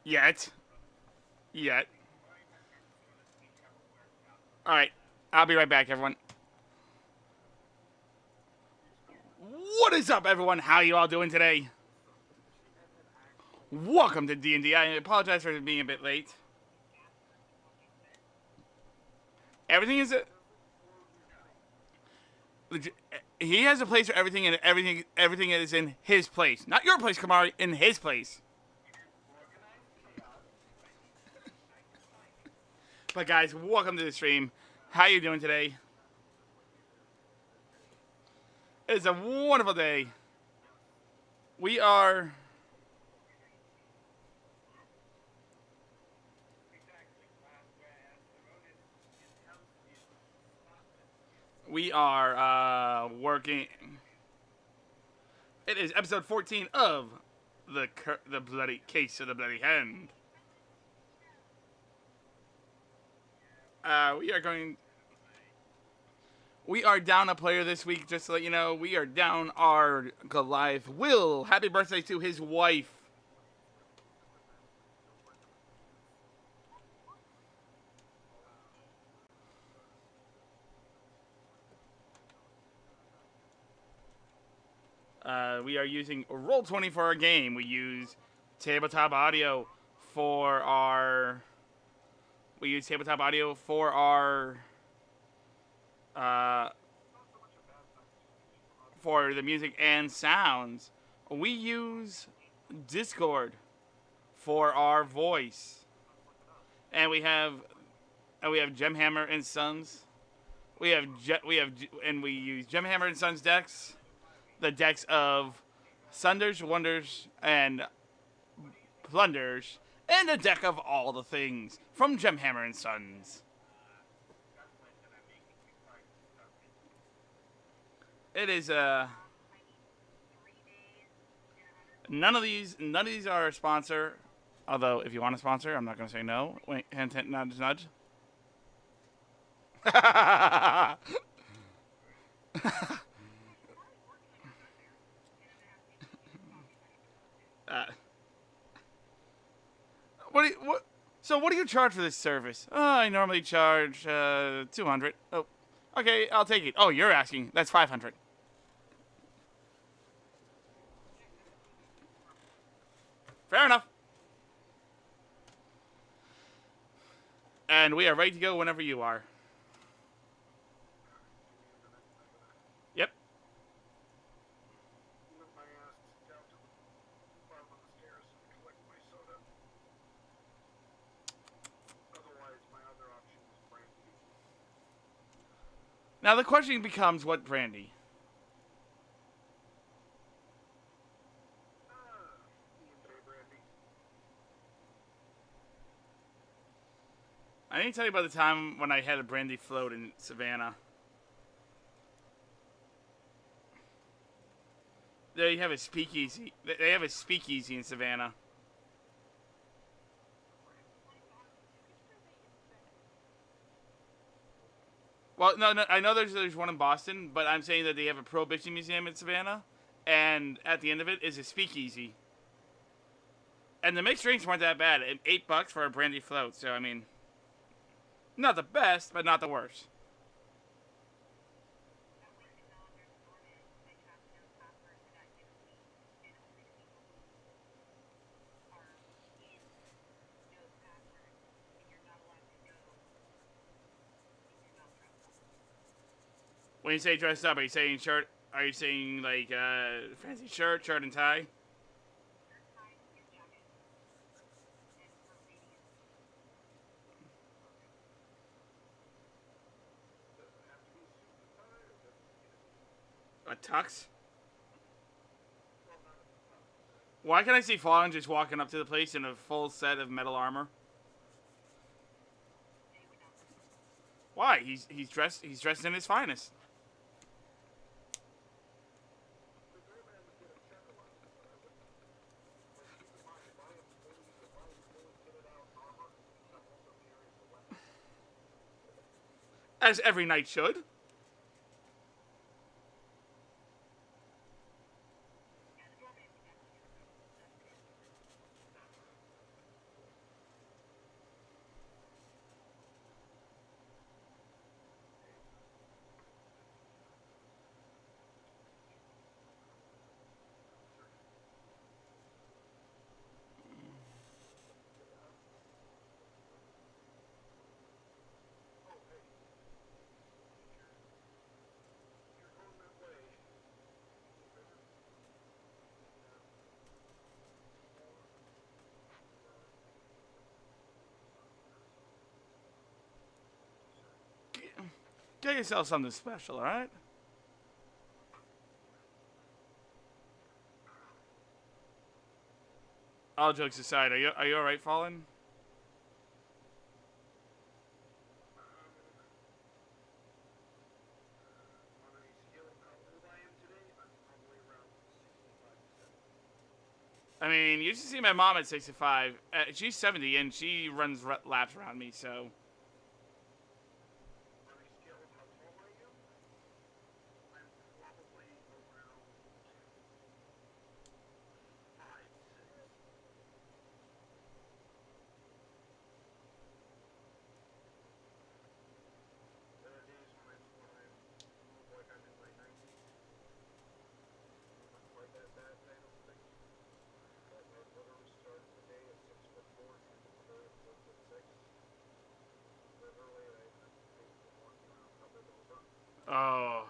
Yet. Yet. Alright. I'll be right back, everyone. What is up, everyone? How you all doing today? Welcome to D&D. I apologize for being a bit late. Everything is... he has a place for everything, and everything is in his place. Not your place, Kamari. In his place. But guys, welcome to the stream. How you doing today? It's a wonderful day. We are... working. It is episode 14 of the bloody case of the bloody hand. We are going. We are down a player this week. Just to let you know, we are down our Goliath. Will, happy birthday to his wife. We are using Roll20 for our game. We use Tabletop Audio for our. We use Tabletop Audio for our. For the music and sounds. We use Discord for our voice, and we have Gemhammer and Sons. And we use Gemhammer and Sons decks, the decks of Sunders, Wonders, and Plunders, and a deck of all the things from Gemhammer and Sons. It is none of these are a sponsor. Although, if you want a sponsor, I'm not going to say no. Wait, hint, hint, nudge, nudge. What? So what do you charge for this service? I normally charge $200. Oh, okay, I'll take it. Oh, you're asking. That's $500. Fair enough. And we are ready to go whenever you are. Yep. Now the question becomes, what brandy? I need to tell you about the time when I had a brandy float in Savannah. They have a speakeasy. They have a speakeasy in Savannah. Well, no, I know there's one in Boston, but I'm saying that they have a Prohibition Museum in Savannah, and at the end of it is a speakeasy. And the mixed drinks weren't that bad. $8 for a brandy float. So I mean, not the best, but not the worst. When you say dressed up, are you saying shirt? Are you saying like fancy shirt and tie? A tux? Why can't I see Fallen just walking up to the place in a full set of metal armor? Why? He's dressed in his finest. As every knight should. Get yourself something special, all right? All jokes aside, are you all right, Fallen? I mean, you should see my mom at 65. She's 70 and she runs laps around me, so. Oh.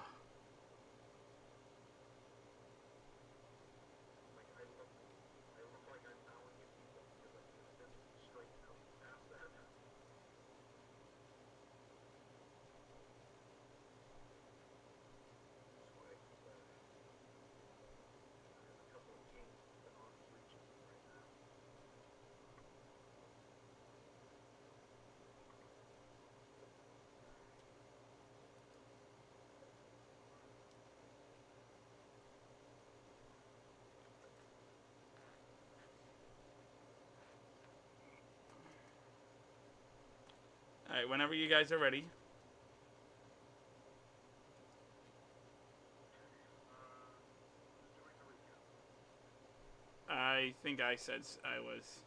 All right, whenever you guys are ready. I think I said I was.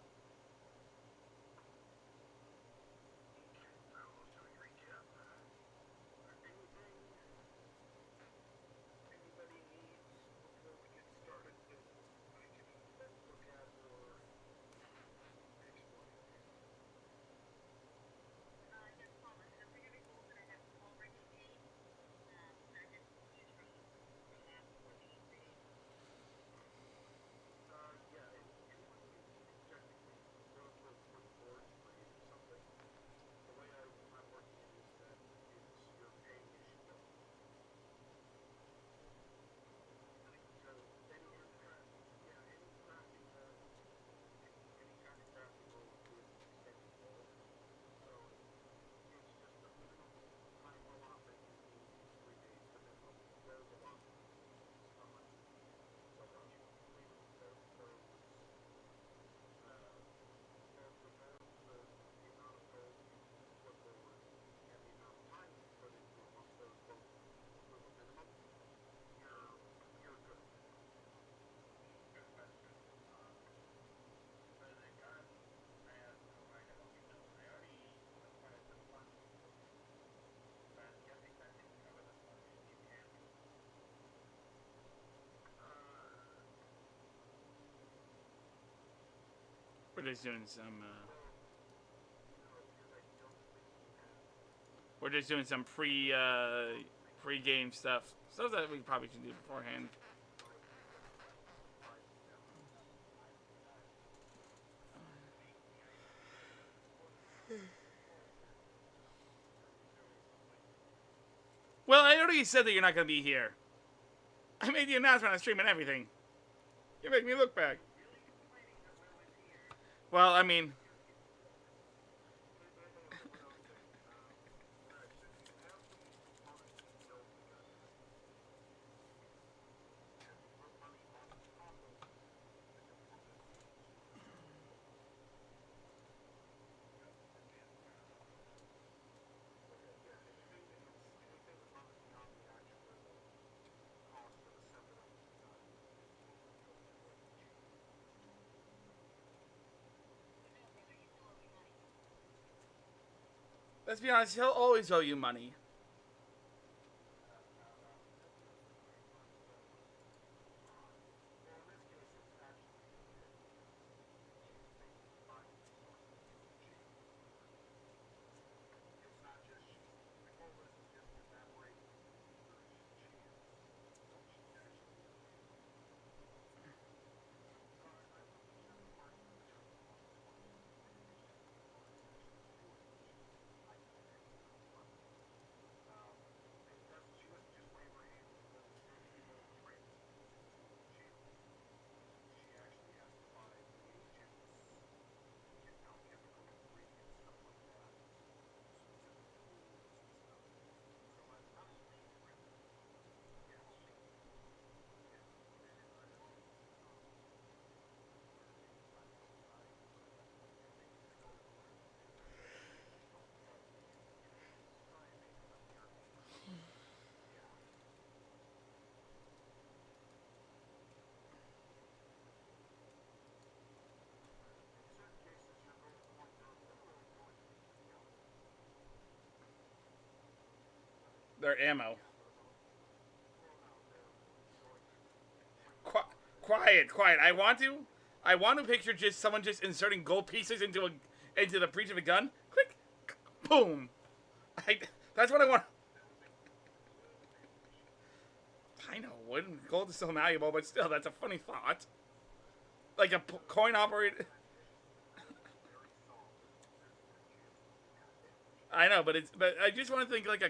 We're just doing some. We're just doing some pre-game stuff that we probably should do beforehand. Well, I already said that you're not gonna be here. I made the announcement on stream and everything. You make me look back. Well, I mean, let's be honest. He'll always owe you money. their ammo. Quiet. I want to picture just someone just inserting gold pieces into the breech of a gun. Click, boom. That's what I want. I know, gold is still malleable, but still, that's a funny thought. Like a coin operated. I know, but I just want to think like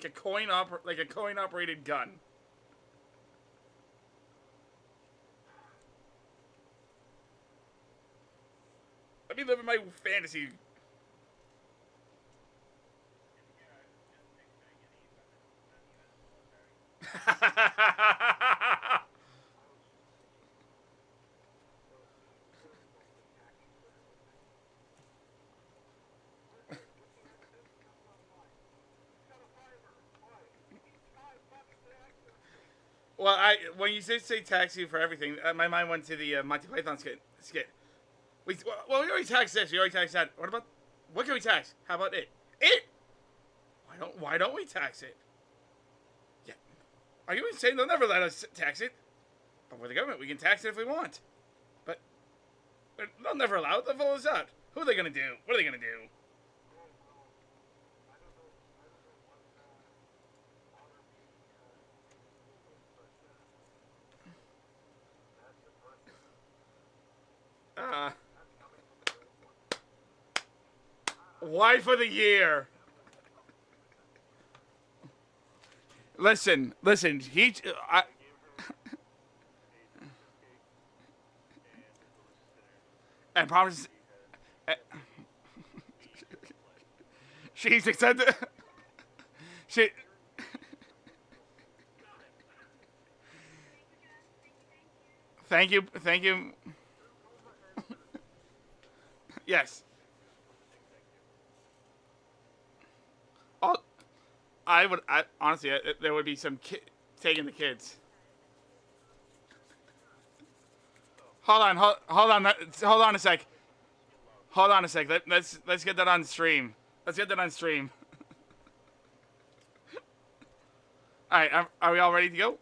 a coin operated gun. Let me live in my fantasy. Well, when you say taxi for everything, my mind went to the Monty Python skit. We already taxed this. We already taxed that. What can we tax? How about it? It? Why don't we tax it? Yeah. Are you insane? They'll never let us tax it. But with the government, we can tax it if we want. But they'll never allow it. They'll follow us out. Who are they gonna do? What are they gonna do? Wife of the year. Listen. And promise. She's accepted. She. Thank you. Yes. Honestly, there would be some taking the kids. Hold on a sec. Let's get that on stream. All right, are we all ready to go?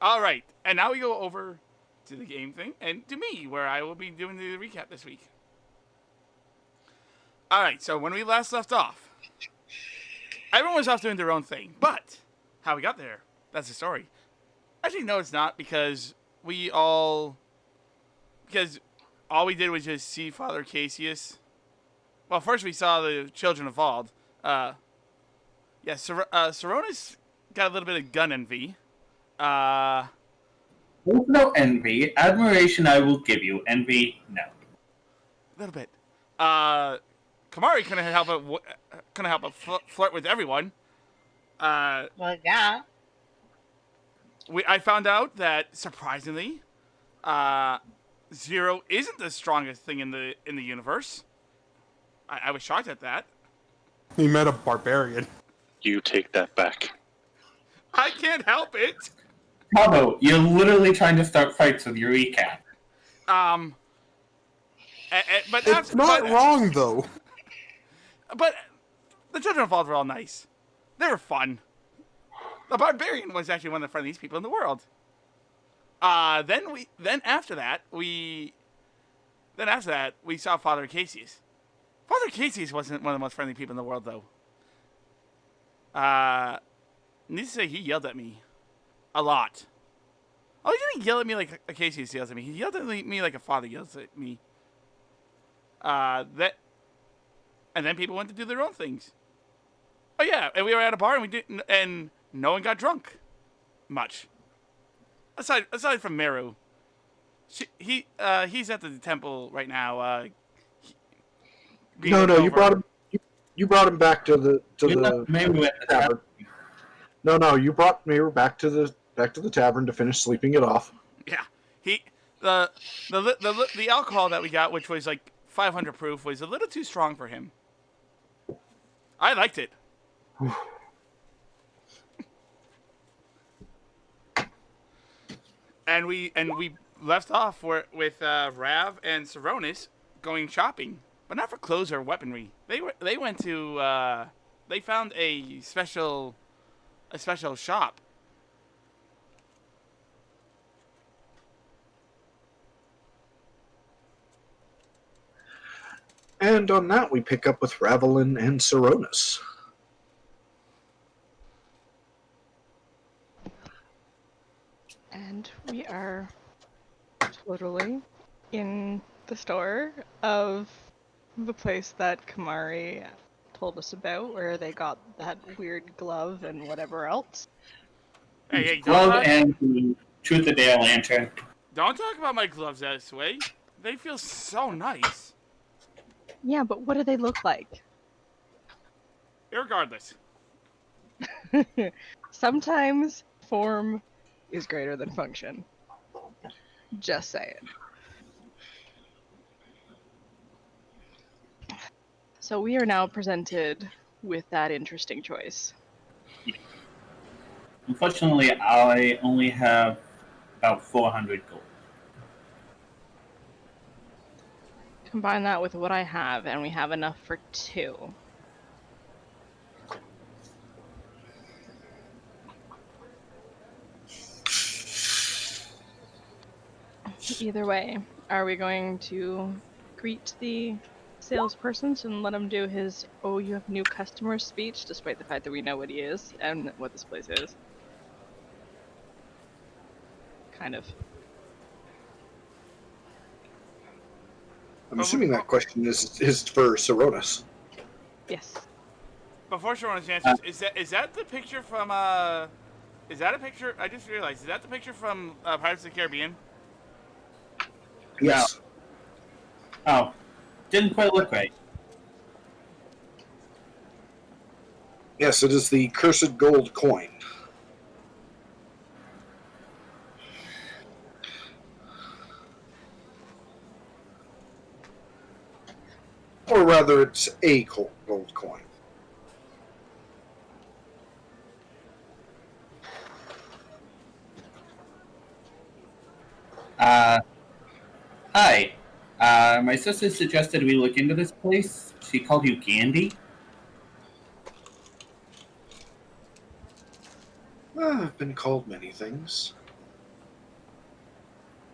All right, and now we go over to the game thing and to me, where I will be doing the recap this week. All right, so when we last left off, everyone was off doing their own thing, but how we got there, that's the story. Actually, no, it's not, because all we did was just see Father Cassius. Well, first we saw the children of Vald. Saronis got a little bit of gun envy. No envy. Admiration I will give you. Envy, no. A little bit. Kamari couldn't help but flirt with everyone. Well, yeah. I found out that, surprisingly, Zero isn't the strongest thing in the universe. I was shocked at that. He met a barbarian. You take that back. I can't help it. Bravo, you're literally trying to start fights with your recap. But It's not wrong, though. But the Children of Vald were all nice. They were fun. The barbarian was actually one of the friendliest people in the world. Then after that we saw Father Cassius. Father Cassius wasn't one of the most friendly people in the world, though. Needless to say, he yelled at me a lot. Oh, he didn't yell at me like a Cassius yells at me. He yelled at me like a father yells at me. And then people went to do their own things. Oh yeah, and we were at a bar and no one got drunk much. Aside from Meru, he's at the temple right now. You brought him. You brought him back to the tavern. No, you brought Meru back to the tavern to finish sleeping it off. Yeah, the alcohol that we got, which was like 500 proof, was a little too strong for him. I liked it. And we left off with Rav and Saronis going shopping, but not for clothes or weaponry. They went to they found a special shop. And on that, we pick up with Ravelin and Saronis. And we are totally in the store of the place that Kamari told us about, where they got that weird glove and whatever else. Hey, Glove and the Truth or Dare lantern. Don't talk about my gloves this way. They feel so nice. Yeah, but what do they look like? Irregardless. Sometimes form is greater than function. Just saying. So we are now presented with that interesting choice. Unfortunately, I only have about 400 gold. Combine that with what I have, and we have enough for 2. Either way, are we going to greet the salesperson and let him do his "oh, you have new customers" speech, despite the fact that we know what he is and what this place is? Kind of. I'm assuming that question is for Saronis. Yes. Before Sharon's answers, is that the picture from is that a picture? I just realized, is that the picture from Pirates of the Caribbean? Yes. Oh, didn't quite look right. Yes, it is the cursed gold coin. Or rather, it's a gold coin. Hi. My sister suggested we look into this place. She called you Gandhi. I've been called many things.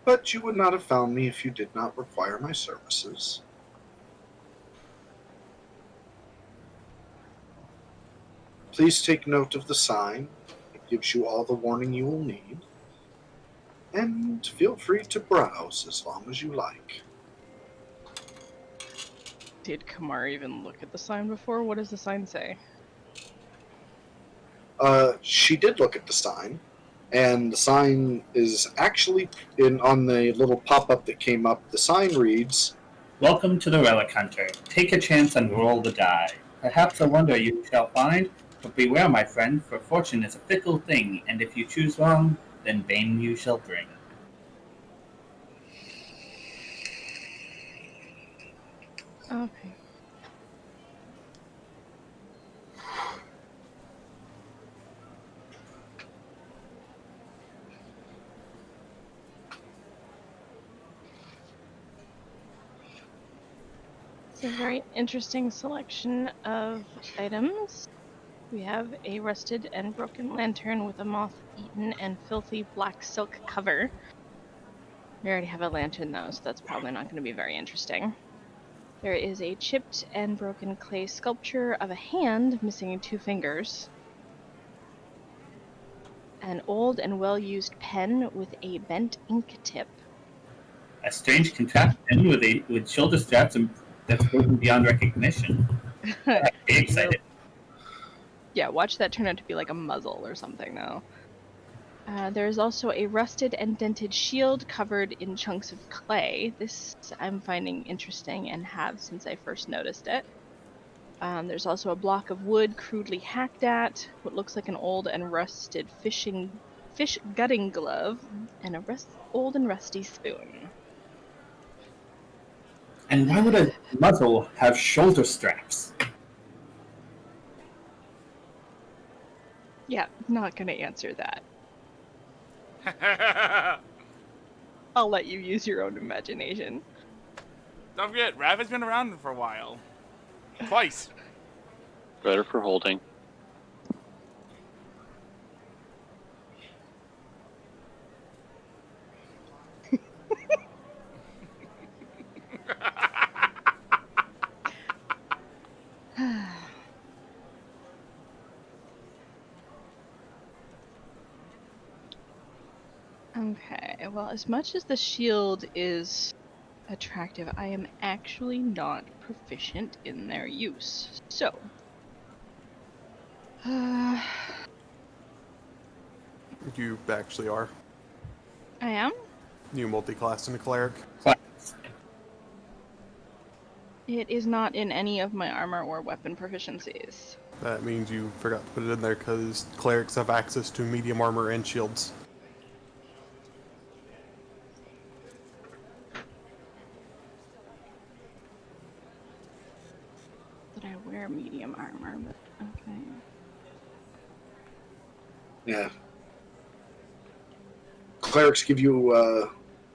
But you would not have found me if you did not require my services. Please take note of the sign. It gives you all the warning you will need. And feel free to browse as long as you like. Did Kamar even look at the sign before? What does the sign say? She did look at the sign, and the sign is actually on the little pop-up that came up. The sign reads, Welcome to the Relic Hunter. Take a chance and roll the die. Perhaps a wonder you shall find, but beware, my friend, for fortune is a fickle thing, and if you choose wrong, then bane you shall bring. Okay. It's a very interesting selection of items. We have a rusted and broken lantern with a moth-eaten and filthy black silk cover. We already have a lantern though, so that's probably not going to be very interesting. There is a chipped and broken clay sculpture of a hand missing 2 fingers. An old and well-used pen with a bent ink tip. A strange contraption with shoulder straps that's broken beyond recognition. I'm excited. Yeah, watch that turn out to be like a muzzle or something, though. There's also a rusted and dented shield covered in chunks of clay. This I'm finding interesting and have since I first noticed it. There's also a block of wood crudely hacked at, what looks like an old and rusted fish gutting glove, and a old and rusty spoon. And why would a muzzle have shoulder straps? Yeah, not gonna answer that. I'll let you use your own imagination. Don't forget, Rav has been around for a while. Twice. Better for holding. Okay, well, as much as the shield is attractive, I am actually not proficient in their use. So, I You actually are. am. You multi-class in a cleric. Class. It is not in any of my armor or weapon proficiencies. That means you forgot to put it in there because clerics have access to medium armor and shields. That I wear medium armor, but okay. Yeah. Clerics give you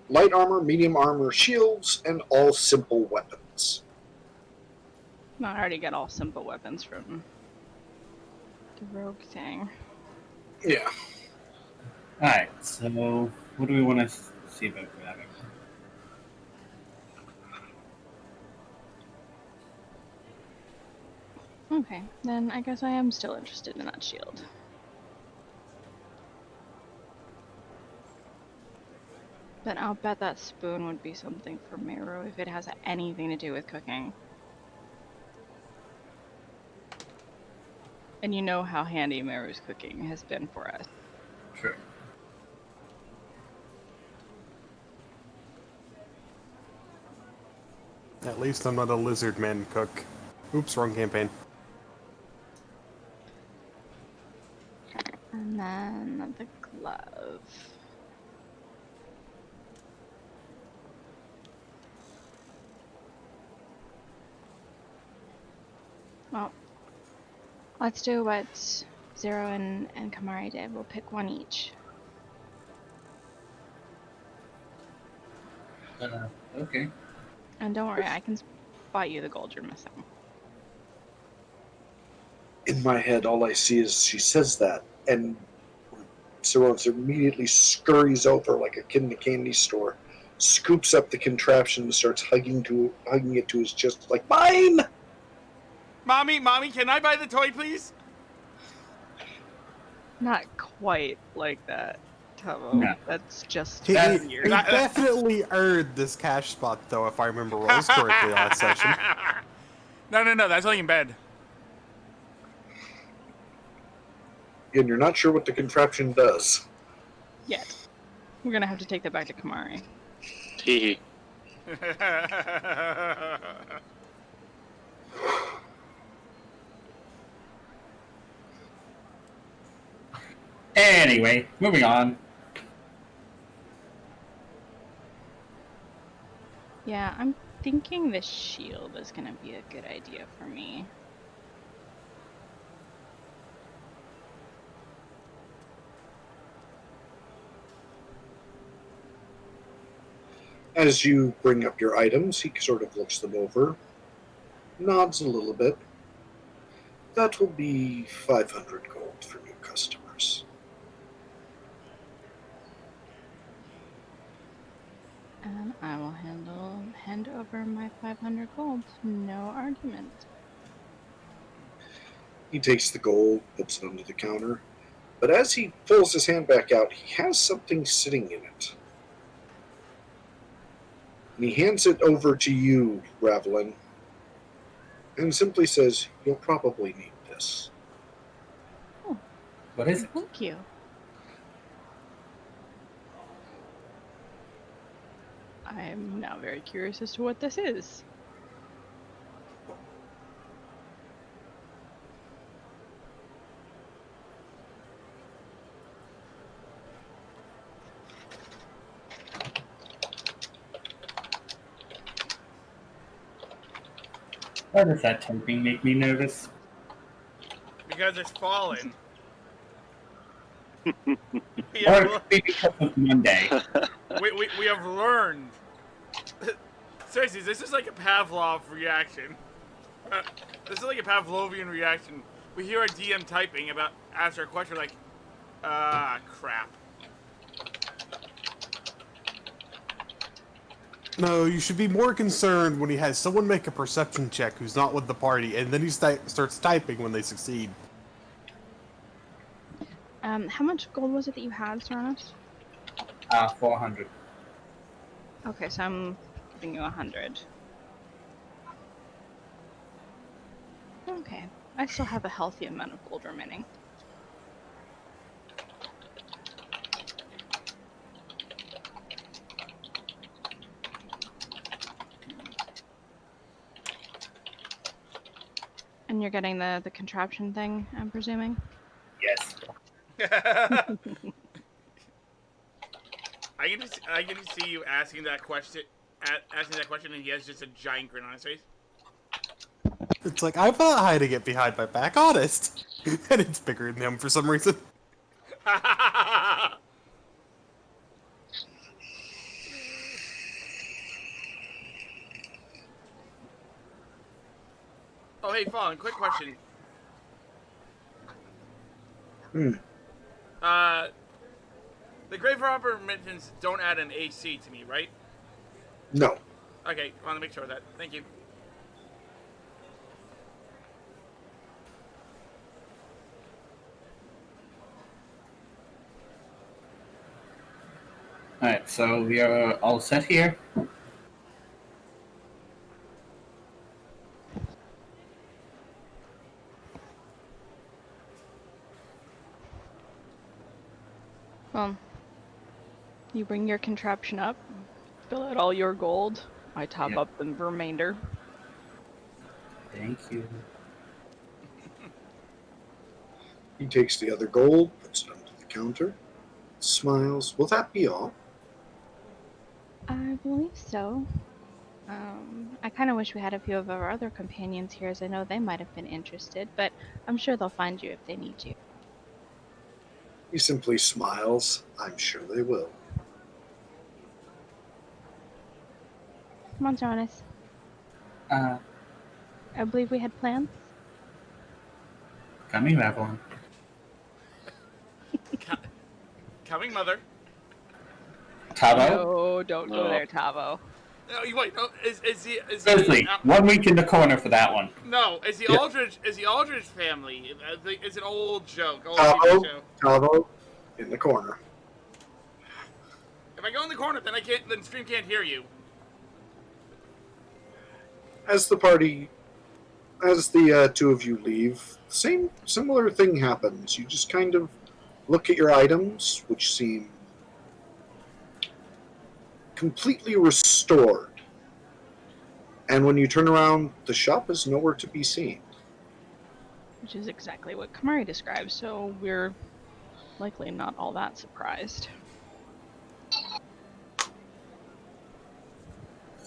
light armor, medium armor, shields, and all simple weapons. No, I already got all simple weapons from the rogue thing. Yeah. Alright, so what do we want to see about grabbing? Okay, then I guess I am still interested in that shield. But I'll bet that spoon would be something for Meru if it has anything to do with cooking. And you know how handy Meru's cooking has been for us. Sure. At least I'm not a lizard man cook. Oops, wrong campaign. And then the glove. Well, let's do what Zero and Kamari did. We'll pick one each. Okay. And don't worry, I can spot you the gold you're missing. In my head, all I see is she says that, and Sirox immediately scurries over like a kid in a candy store, scoops up the contraption and starts hugging it to his chest like, mine! Mommy, can I buy the toy, please? Not quite like that, Tavo. No. That's just He weird. definitely earned this cash spot, though, if I remember rolls correctly last session. No, that's only in bed. And you're not sure what the contraption does. Yet. We're gonna have to take that back to Kamari. Hee hee. Anyway, moving on. Yeah, I'm thinking the shield is gonna be a good idea for me. As you bring up your items, he sort of looks them over, nods a little bit. That will be 500 gold for new customers. And I will hand over my 500 gold. No argument. He takes the gold, puts it under the counter, but as he pulls his hand back out, he has something sitting in it. And he hands it over to you, Ravelin, and simply says, "You'll probably need this." What is it? Thank you. I'm now very curious as to what this is. Why does that typing make me nervous? Because it's fallen. Or it could be because of Monday. we have learned. Seriously, this is like a Pavlov reaction. This is like a Pavlovian reaction. We hear a DM typing about after a question, like, crap. No, you should be more concerned when he has someone make a perception check who's not with the party, and then he starts typing when they succeed. How much gold was it that you had, Serranos? 400. Okay, so I'm giving you 100. Okay, I still have a healthy amount of gold remaining. And you're getting the contraption thing, I'm presuming? Yes. I can just see you asking that question, and he has just a giant grin on his face. It's like, I'm not hiding it behind my back, honest. And it's bigger than him for some reason. Oh, hey, Fallen, quick question. The Grave Robber mittens don't add an AC to me, right? No. Okay, I want to make sure of that. Thank you. Alright, so we are all set here. Well, you bring your contraption up, fill out all your gold. I top Yep. up the remainder. Thank you. He takes the other gold, puts it onto the counter, smiles. Will that be all? I believe so. I kind of wish we had a few of our other companions here, as I know they might have been interested, but I'm sure they'll find you if they need you. He simply smiles. I'm sure they will. Come on, Jonas. Uh, I believe we had plans. coming, Ravelin. Coming, mother. Tavo? No, don't go No. there, Tavo. No, you wait. No, is Grizzly, 1 week in the corner for that one. No, is the Yeah. Aldridge family? It's an old joke. Old Tavo, TV show. Tavo, in the corner. If I go in the corner, then Then stream can't hear you. As the two of you leave, similar thing happens. You just kind of look at your items, which seem completely restored. And when you turn around, the shop is nowhere to be seen. Which is exactly what Kamari describes, so we're likely not all that surprised.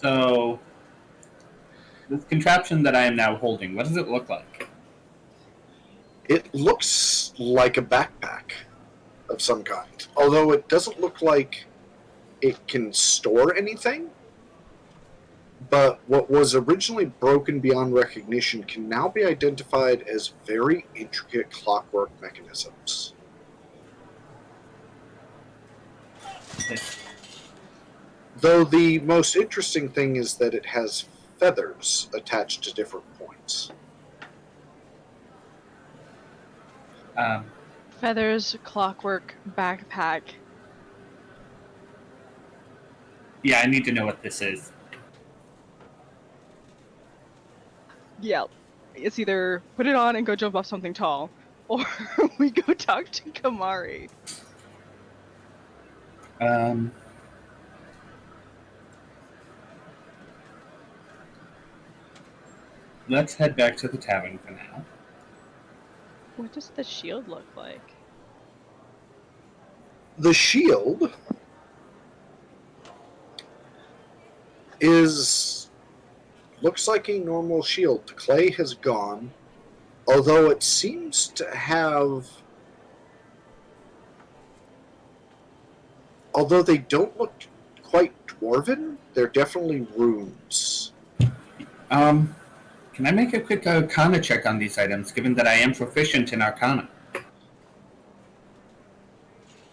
So, this contraption that I am now holding, what does it look like? It looks like a backpack of some kind, although it doesn't look like it can store anything. But what was originally broken beyond recognition can now be identified as very intricate clockwork mechanisms. Though the most interesting thing is that it has feathers attached to different points. Feathers, clockwork, backpack. Yeah, I need to know what this is. Yeah, it's either put it on and go jump off something tall, or we go talk to Kamari. Let's head back to the tavern for now. What does the shield look like? The shield looks like a normal shield. The clay has gone, although it seems to have, although they don't look quite dwarven, they're definitely runes. Can I make a quick Arcana check on these items, given that I am proficient in Arcana?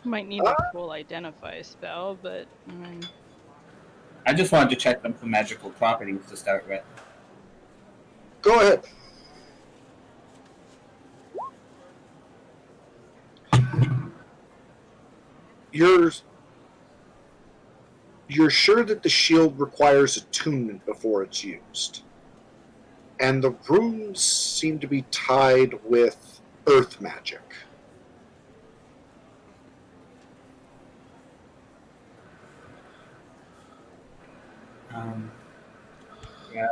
Might need a full identify spell, but I just wanted to check them for magical properties to start with. Go ahead. You're sure that the shield requires attunement before it's used. And the runes seem to be tied with earth magic. Yeah,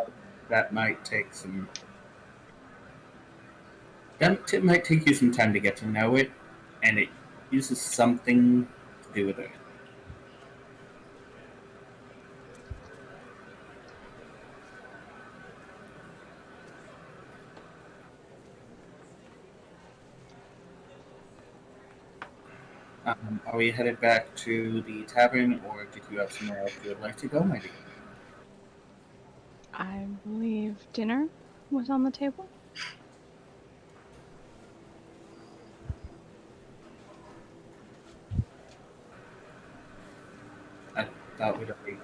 that might take some. It might take you some time to get to know it, and it uses something to do with it. Are we headed back to the tavern, or did you have somewhere else you would like to go, my dear? I believe dinner was on the table. I thought we'd already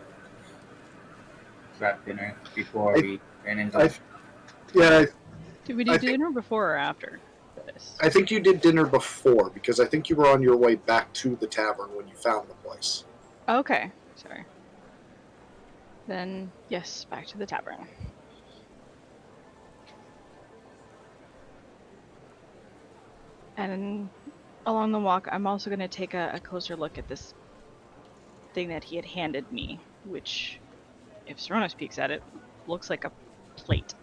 wrap dinner before we ran into. Yeah, Did we do dinner before or after this? I think you did dinner before, because I think you were on your way back to the tavern when you found the place. Okay, sorry. Then, yes, back to the tavern. And along the walk, I'm also going to take a closer look at this thing that he had handed me, which, if Cernunnos peeks at it, looks like a plate.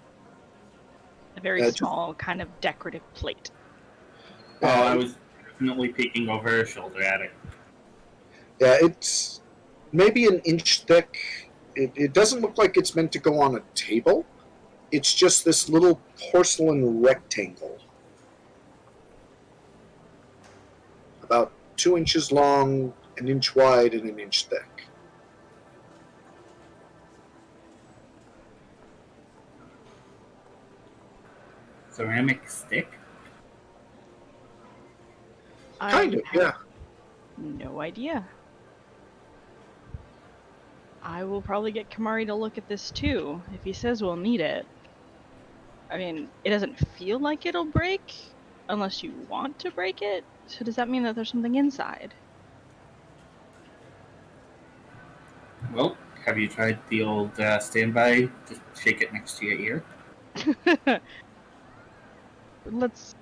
A very small, kind of decorative plate. Oh, I was definitely peeking over her shoulder at it. Yeah, it's maybe an inch thick. It doesn't look like it's meant to go on a table. It's just this little porcelain rectangle. About 2 inches long, an inch wide, and an inch thick. Ceramic stick? Kind of, yeah. No idea. I will probably get Kamari to look at this too, if he says we'll need it. I mean, it doesn't feel like it'll break, unless you want to break it. So does that mean that there's something inside? Well, have you tried the old standby? Just shake it next to your ear? Let's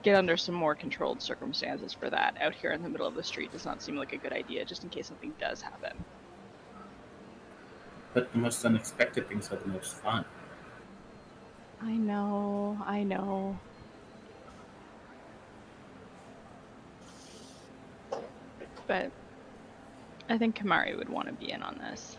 get under some more controlled circumstances for that. Out here in the middle of the street does not seem like a good idea, just in case something does happen. But the most unexpected things are the most fun. I know. But I think Kamari would want to be in on this.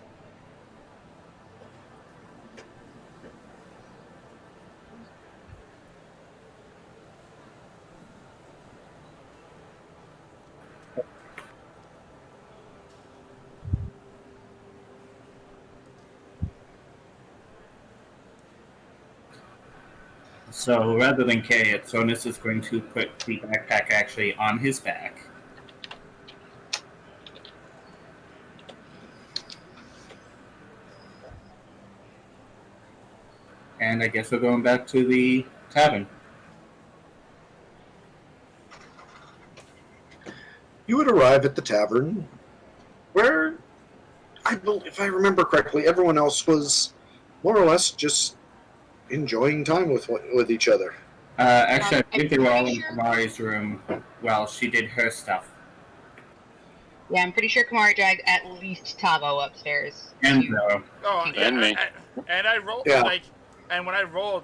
So rather than carry it, Sonus is going to put the backpack actually on his back. And I guess we're going back to the tavern. You would arrive at the tavern, where, if I remember correctly, everyone else was more or less just enjoying time with each other. Actually, I think they were all in Kamari's room while she did her stuff. Yeah, I'm pretty sure Kamari dragged at least Tavo upstairs. And Oh, And me. And I rolled and when I rolled,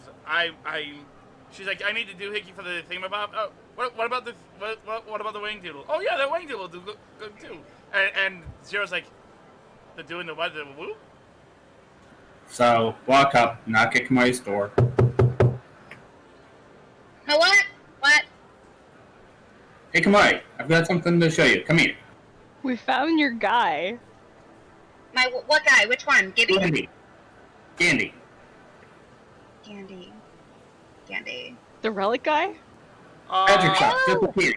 she's like, I need to do Hickey for the thingamabob. Oh, what about the what about the wing doodle? Oh yeah, that wing doodle will do good too. And Zero's like, the doing the what? The whoop? So walk up, knock at Kamari's door. What? What? Hey Kamari, I've got something to show you. Come here. We found your guy. What guy? Which one? Gibby? Candy. Dandy. Dandy. The relic guy? Magic shot Oh! disappears.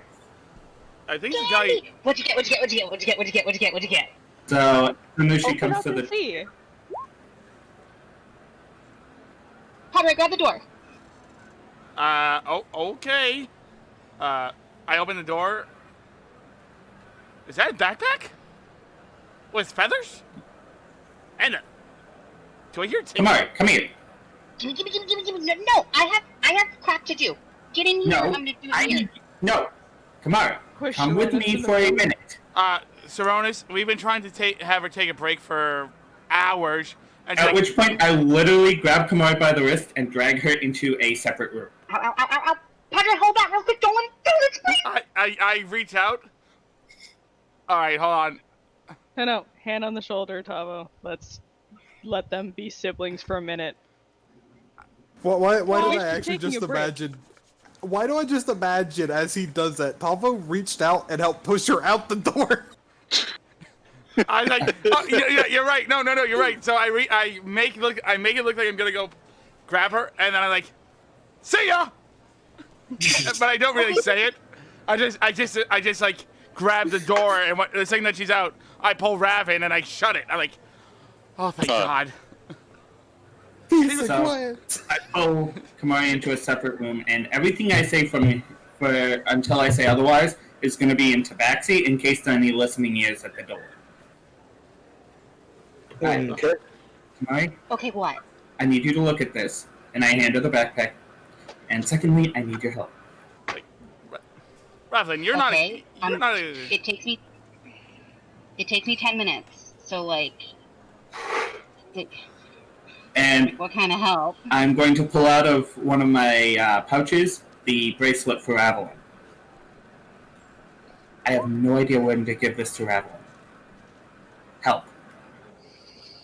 I think the guy. Dandy! What'd you get? What'd you get? What'd you get? What'd you get? What'd you get? What'd you get? What'd you get? So, as soon as she Open comes up to and the see. Padre, grab the door. Oh, okay. I open the door. Is that a backpack? With feathers? And do I hear Come on, come here. Gimme. No, I have crap to do. Get in here. No, I'm gonna do it here. No, Kamara, Push come with Saronis me in the for a room. minute. Saronis, we've been trying to have her take a break for hours. And she's At like, which point, I literally grab Kamara by the wrist and drag her into a separate room. Ow. Padre, hold that real quick. Don't let it do this, please. I reach out. All right, hold on. No, hand on the shoulder, Tavo. Let's let them be siblings for a minute. Why Why did is I she actually taking just a break? imagine? Why do I just imagine as he does that, Tavo reached out and helped push her out the door? I was like, oh, yeah, you're right. No, you're right. So I make it look like I'm gonna go grab her, and then I'm like, see ya. But I don't really say it. I just like grab the door, and the second that she's out, I pull Rav in and I shut it. I'm like, oh thank God. He's So- quiet. I pull Kamari into a separate room, and everything I say until I say otherwise is going to be in Tabaxi in case there are any listening ears at the door. Alright, Okay. Kamari, Okay, what? I need you to look at this, and I hand her the backpack. And secondly, I need your help. Ravlin, you're Okay, not. It takes me 10 minutes. So like, And what kind of help? I'm going to pull out of one of my pouches the bracelet for Avalon. I have no idea when to give this to Avalon. Help.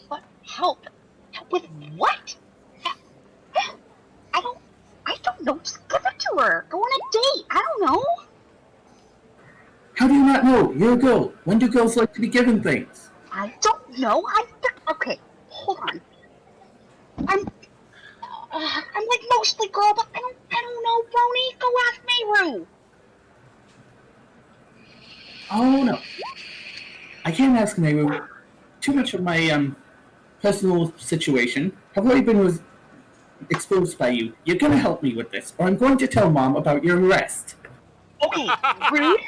What? Help? Help with what? I don't know. Just give it to her. Go on a date. I don't know. How do you not know? You're a girl. When do girls like to be given things? I don't know. Okay. Hold on. I'm like mostly girl, but I don't know, Brony. Go ask Mayru. Oh no. I can't ask Nehru. Too much of my personal situation have already been exposed by you. You're gonna help me with this, or I'm going to tell Mom about your arrest. Okay, rude.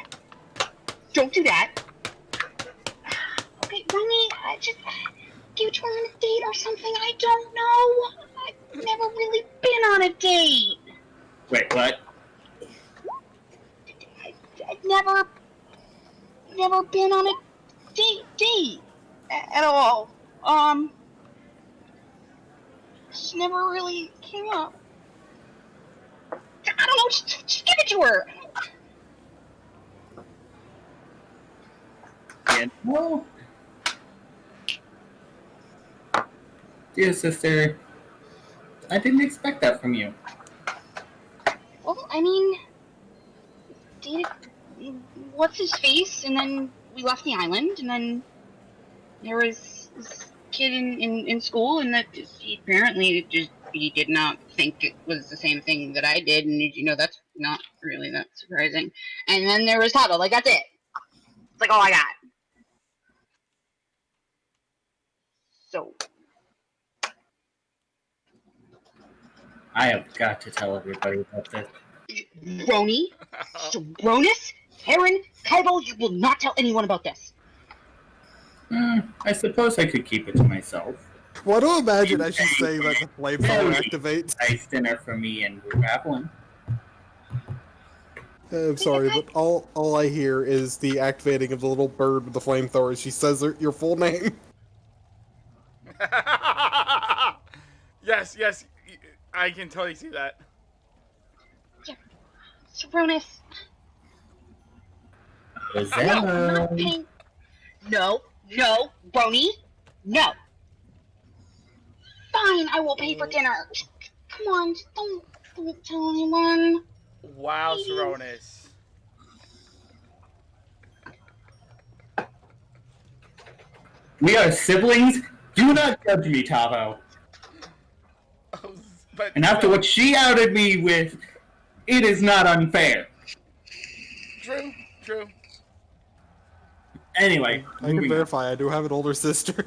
Don't do that. Okay, Brony, I just give it to her on a date or something. I don't know. I've never really been on a date. Wait, what? I've never been on a date at all. Just never really came up. I don't know, just give it to her. And well, dear sister, I didn't expect that from you. Well, I mean, dated what's his face, and then we left the island, and then there was this kid in school, and that he apparently he did not think it was the same thing that I did, and that's not really that surprising. And then there was Tavo, like that's it. It's like all I got. So I have got to tell everybody about this. Brony, Saronis, Heron, Kaibo, you will not tell anyone about this. I suppose I could keep it to myself. Why do I imagine as she's saying that the flamethrower activates? Nice dinner for me and Avalon. I'm sorry, but all I hear is the activating of the little bird with the flamethrower. She says your full name. Yes, I can totally see that. Saronis. No, I'm not paying. No, Brony, no. Fine, I will pay for dinner. Come on, just don't tell anyone. Wow, Please. Saronis. We are siblings. Do not judge me, Tavo. But And after what she outed me with, it is not unfair. True. Anyway, I can moving on. verify I do have an older sister.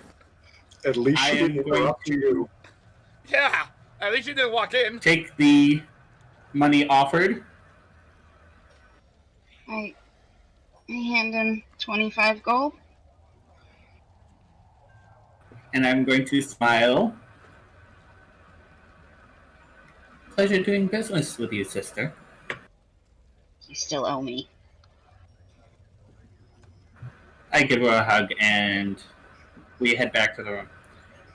At least I she am didn't going interrupt to- you. Yeah. At least you didn't walk in. Take the money offered, I hand him 25 gold. and I'm going to smile. Pleasure doing business with you, sister. You still owe me. I give her a hug, and we head back to the room.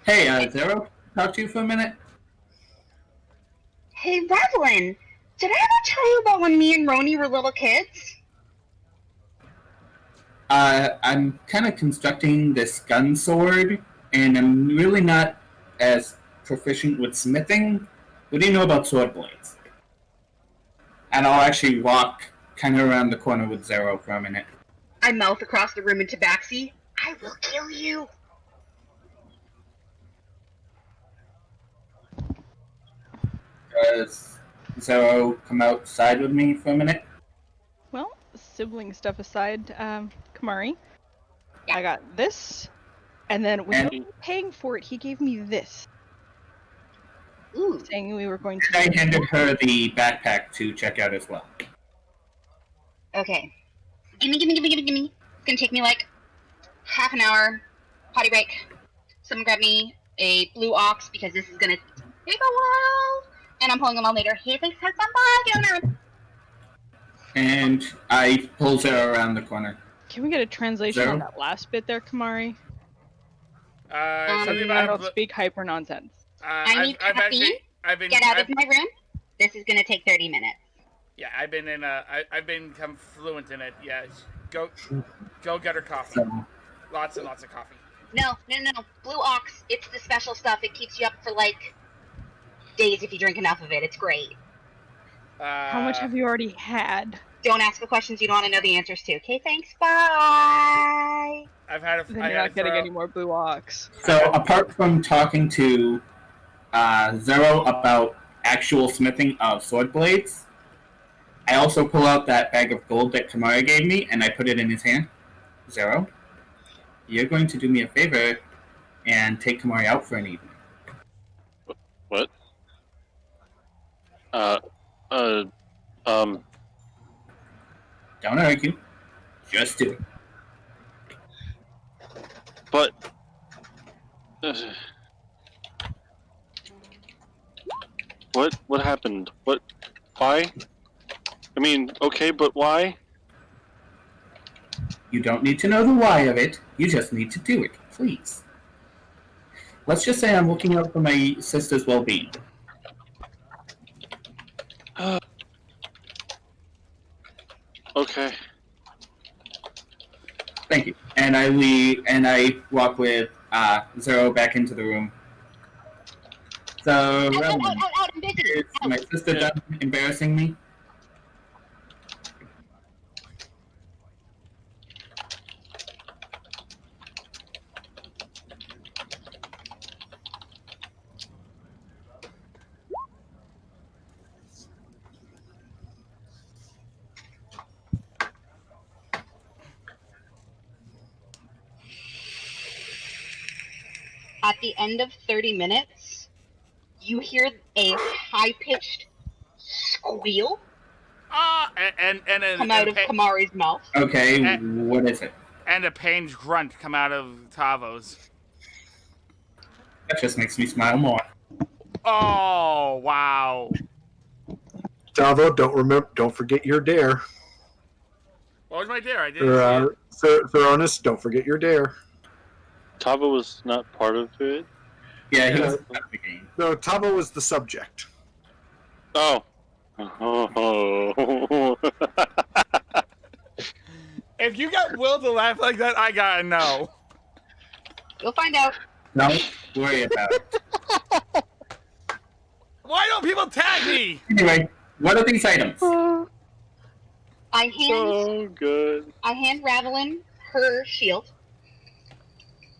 Hey, Zero, talk to you for a minute? Hey, Revlin, did I ever tell you about when me and Roni were little kids? I'm kind of constructing this gun sword, and I'm really not as proficient with smithing. What do you know about sword blades? And I'll actually walk kind of around the corner with Zero for a minute. I mouth across the room in Tabaxi. I will kill you. Does Zero come outside with me for a minute? Well, sibling stuff aside, Kamari, Yeah. I got this, and then without And- me paying for it, he gave me this, Ooh. saying we were going I to. handed her the backpack to check out as well. Okay. Gimme. It's gonna take me like half an hour. Potty break. Someone grab me a blue ox because this is gonna take a while. And I'm pulling them all later. Hey, thanks, have fun. Bye. Get on out. And I pull Zero around the corner. Can we get a translation Zero? on that last bit there, Kamari? Something I about don't speak hyper nonsense. I need I've caffeine. actually, I've been, Get out I've, of my room. This is gonna take 30 minutes. yeah, I've been in I've become fluent in it. Yeah, go get her coffee. So, Lots and lots of coffee. No. Blue ox. It's the special stuff. It keeps you up for like days if you drink enough of it. It's great. How much have you already had? Don't ask the questions you don't want to know the answers to. Okay, thanks. Bye. I've had a. Then I you're had not a getting throw- any more blue ox. so apart from talking to Zero about actual smithing of sword blades, I also pull out that bag of gold that Kamari gave me, and I put it in his hand. Zero, you're going to do me a favor and take Kamari out for an evening. What? Don't argue. Just do it. But. What happened? What? Why? I mean, okay, but why? You don't need to know the why of it. You just need to do it, please. Let's just say I'm looking out for my sister's well-being. Okay. Thank you. And I leave, and I walk with Zero back into the room. So, Out, Relman, I'm busy. is my sister done embarrassing me? At the end of 30 minutes, you hear a high-pitched squeal and come out of Kamari's mouth. Okay, what is it? and a pained grunt come out of Tavo's. That just makes me smile more. Oh wow! Davo, don't forget your dare. What was my dare? I didn't see it. Theronis, don't forget your dare. Tava was not part of it. Yeah, he Yeah. was at the game. No, Tavo was the subject. Oh. Oh. If you got Will to laugh like that, I gotta know. You'll find out. Don't worry about it. Why don't people tag me? Anyway, what are these items? I So good. hand Ravelin her shield.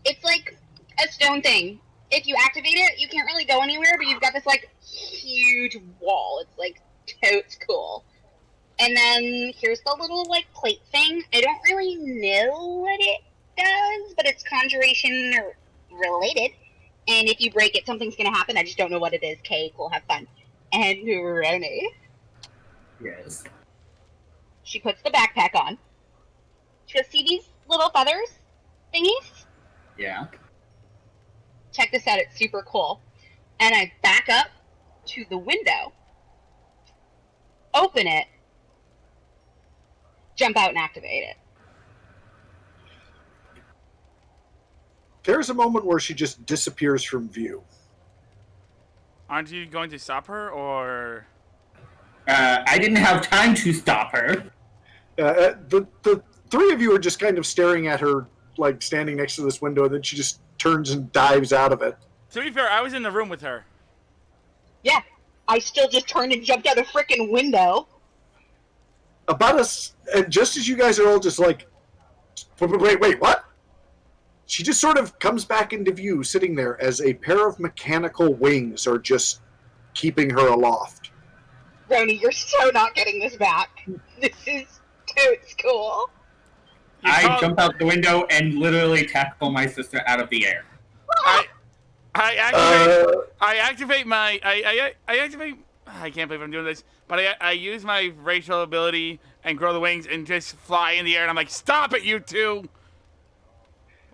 It's like a stone thing. if you activate it, you can't really go anywhere, but you've got this like huge wall. It's like totes cool. And then here's the little like plate thing. I don't really know what it does, but it's conjuration related. And if you break it, something's gonna happen. I just don't know what it is. Okay, cool, have fun. And Roni, Yes. she puts the backpack on. She goes, see these little feathers thingies? Yeah. Check this out, it's super cool. And I back up to the window, open it, jump out and activate it. There's a moment where she just disappears from view. Aren't you going to stop her, or? I didn't have time to stop her. The three of you are just kind of staring at her, like standing next to this window, and then she just turns and dives out of it. To be fair, I was in the room with her. Yeah, I still just turned and jumped out a freaking window. About us, and just as you guys are all just like, wait, what? She just sort of comes back into view, sitting there as a pair of mechanical wings are just keeping her aloft. Roni, you're so not getting this back. This is totes cool. I jump out the window and literally tackle my sister out of the air. I activate my I activate. I can't believe I'm doing this, but I use my racial ability and grow the wings and just fly in the air. And I'm like, stop it, you two!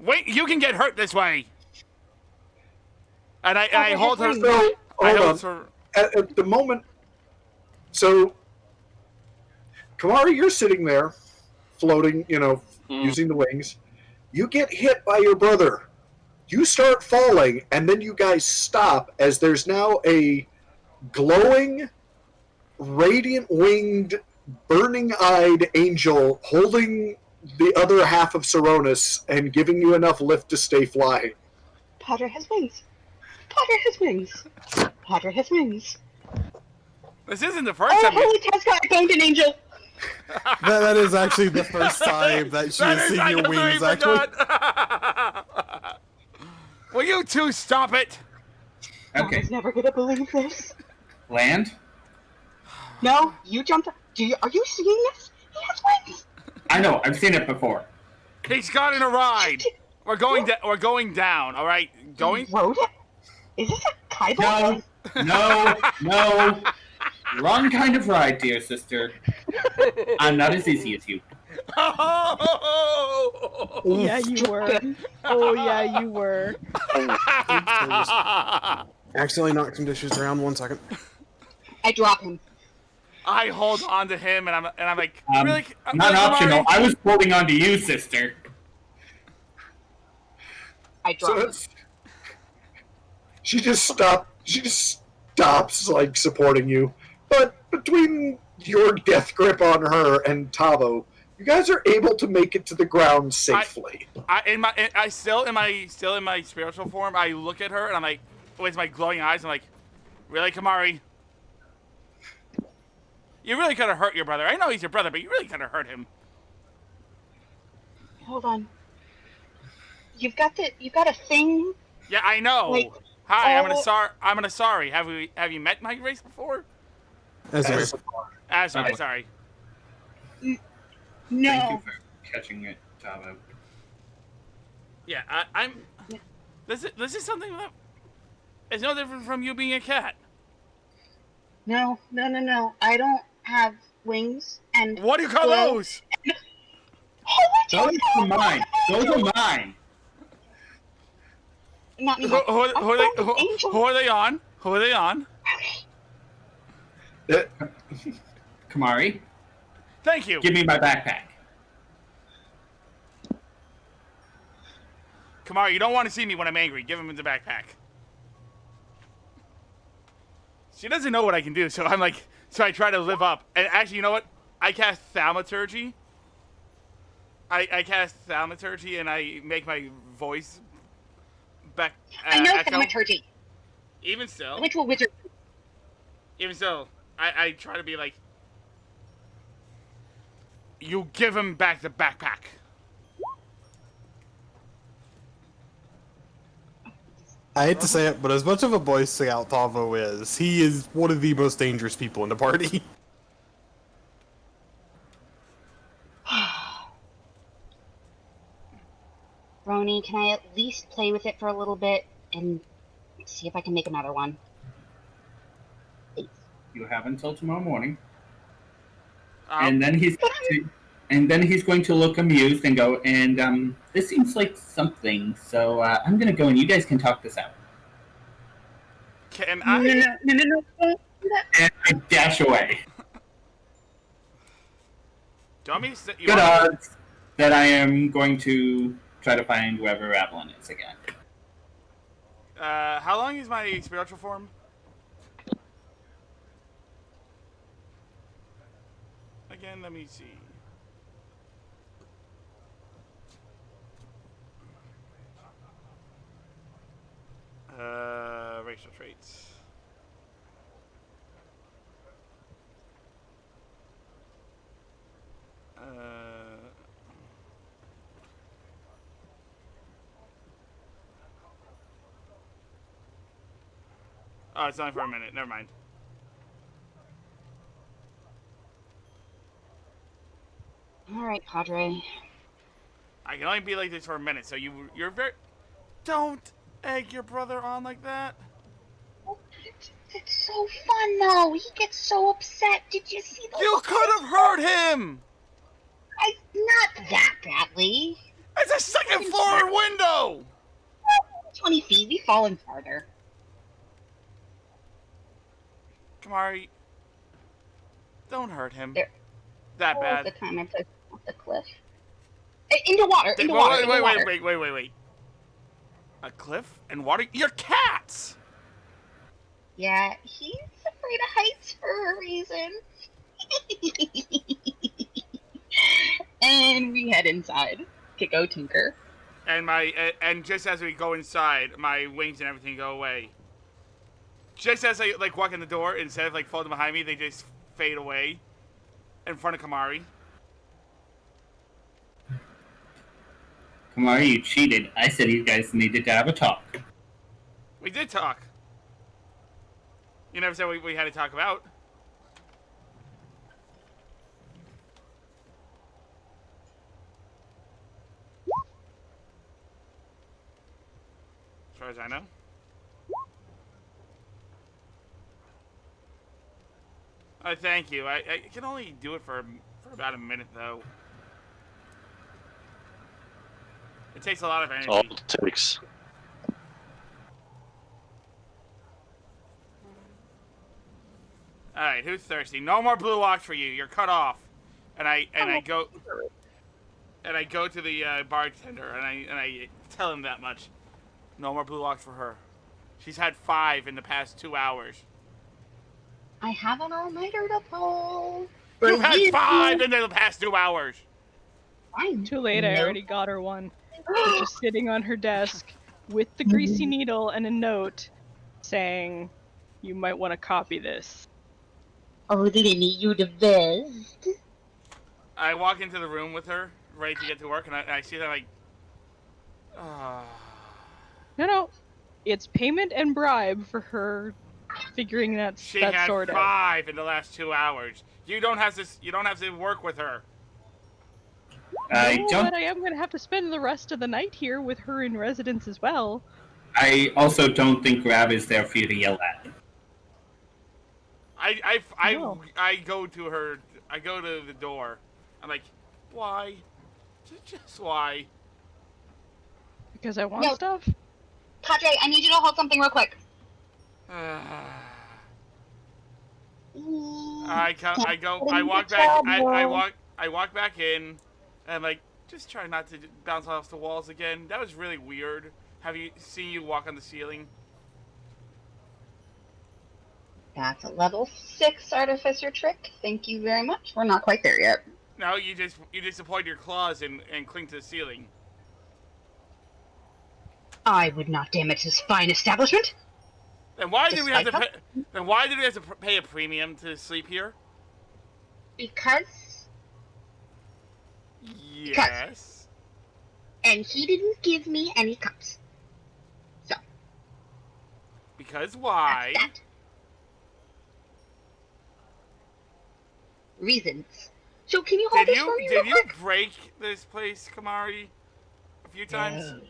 Wait, you can get hurt this way. And I hold her. So, I hold hold on. her. At the moment, so Kamari, you're sitting there, floating, using the wings. You get hit by your brother. You start falling, and then you guys stop as there's now a glowing, radiant-winged, burning-eyed angel holding the other half of Saronis and giving you enough lift to stay flying. Potter has wings. Potter has wings. Potter has wings. This isn't the first Oh, time. holy Tescott, I boned an angel. That is actually the first time that she has seen your wings, actually. Will you two stop it? Okay. Mama's never gonna believe this. Land? No, you jumped. Are you seeing this? He has wings. I know, I've seen it before. He's got in a ride. We're going down. All right, going. You rode it? Is this a Kaiba? No. Wrong kind of ride, dear sister. I'm not as easy as you. Yeah, you were. Oh, yeah, you were. Accidentally knocked some dishes around. 1 second. I drop him. I hold on to him, and I'm like, really? Not optional. I was holding on to you, sister. I drop him. She just stops, like, supporting you. But between your death grip on her and Tavo, you guys are able to make it to the ground safely. Still in my spiritual form, I look at her and I'm like, with my glowing eyes, I'm like, really, Kamari? You really could have hurt your brother. I know he's your brother, but you really could have hurt him. Hold on. You've got a thing. Yeah, I know. Like, Hi, I'm oh. an Asari. Have you met my race before? Asari. Asari, sorry. No. Thank you for catching it, Tavo. Yeah, I'm. This is something that is no different from you being a cat. No. I don't have wings. And What do you call glow. those? Holy Those are mine. Those are mine. Not me. Who are they on? Who are they on? Kamari, Thank you. give me my backpack. Kamari, you don't want to see me when I'm angry. Give him the backpack. She doesn't know what I can do, so I try to live up. And actually, you know what? I cast Thaumaturgy. I cast Thaumaturgy, and I make my voice back. I know echo. thaumaturgy. Even still, I went to a wizard. I try to be like, you give him back the backpack. I hate to say it, but as much of a Boy Scout Tavo is, he is one of the most dangerous people in the party. Roni, can I at least play with it for a little bit and see if I can make another one? Please. You have until tomorrow morning. Um, And then he's going to look amused and go, and this seems like something, so I'm going to go and you guys can talk this out. can I? No. And I dash away. Do you want me to sit? You Good want me- odds that I am going to try to find whoever Avalon is again. How long is my spiritual form? Again, let me see. Racial traits. Oh, it's only for a minute. Never mind. All right, Padre. I can only be like this for a minute, so you're very. Don't egg your brother on like that. It's so fun, though. He gets so upset. Did you see the? You could have hurt him. Not that badly. It's a second floor window. 20 feet. We've fallen farther. Kamari, don't hurt him. There- That All bad. the time I put off the cliff. Into water. Into water. Wait, into wait, water. wait. A cliff and water? You're cats! Yeah, he's afraid of heights for a reason. And we head inside to go tinker. And just as we go inside, my wings and everything go away. Just as I walk in the door, instead of falling behind me, they just fade away in front of Kamari. Kamari, you cheated. I said you guys needed to have a talk. We did talk. You never said we had to talk about. As far as I know. Thank you. I can only do it for about a minute, though. It takes a lot of energy. All it takes. All right, who's thirsty? No more blue ox for you. You're cut off. And I go to the bartender and I tell him that much. No more blue ox for her. She's had 5 in the past 2 hours. I have an all-nighter to pull. You had 5 in the past 2 hours. Fine. Too late, I No. already got her one. It's just sitting on her desk with the greasy needle and a note saying, you might want to copy this. Oh, Lenny, you the best. I walk into the room with her, ready to get to work, and I see that No, it's payment and bribe for her figuring that she that had sort out. 5 in the last 2 hours. You don't have to work with her. I No, don't. but I am gonna have to spend the rest of the night here with her in residence as well. I also don't think Grab is there for you to yell at. No. I go to her. I go to the door. I'm like, why? Just why? Because I want No. stuff. Padre, I need you to hold something real quick. I walk back. I walk back in, and I'm like, just try not to bounce off the walls again. That was really weird. Have you seen you walk on the ceiling? That's a level 6 artificer trick. Thank you very much. We're not quite there yet. No, you just deployed your claws and cling to the ceiling. I would not damage this fine establishment. Then why did we have to Despite pay? Then why did we have to pay a premium to sleep here? Because, Yes. and he didn't give me any cups. So, Because why? That. Reasons. So can you hold Did this for me you real did you quick? break this place, Kamari? A few times? No.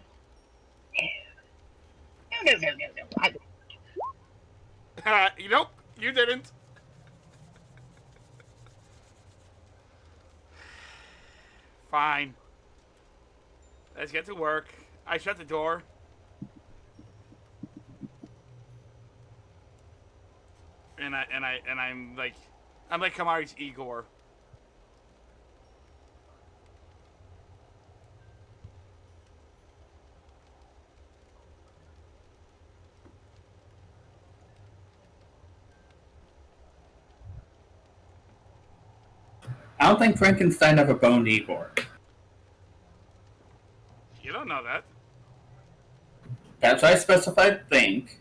Nope, you didn't. Fine. Let's get to work. I shut the door. And I'm like Kamari's Igor. I don't think Frankenstein ever boned Igor. You don't know that. That's why I specified think.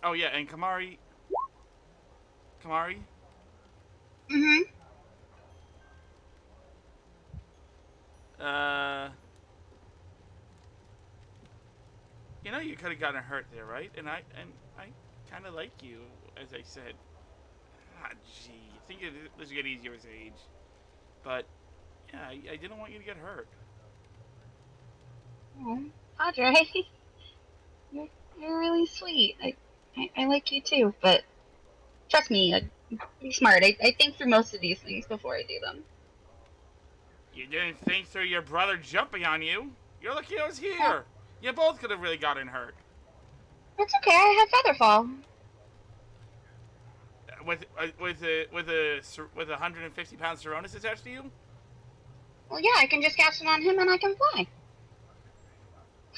Oh yeah, and Kamari. Mm-hmm. You know you could have gotten hurt there, right? And I kind of like you, as I said. Ah, gee, I think this will get easier with age. But yeah, I didn't want you to get hurt. Oh, Padre, you're really sweet. I like you too, but trust me, be smart. I think through most of these things before I do them. You didn't think through your brother jumping on you. You're lucky I was here. You both could have really gotten hurt. It's okay. I have Featherfall. With a 150-pound Saronis attached to you? Well, yeah, I can just cast it on him and I can fly.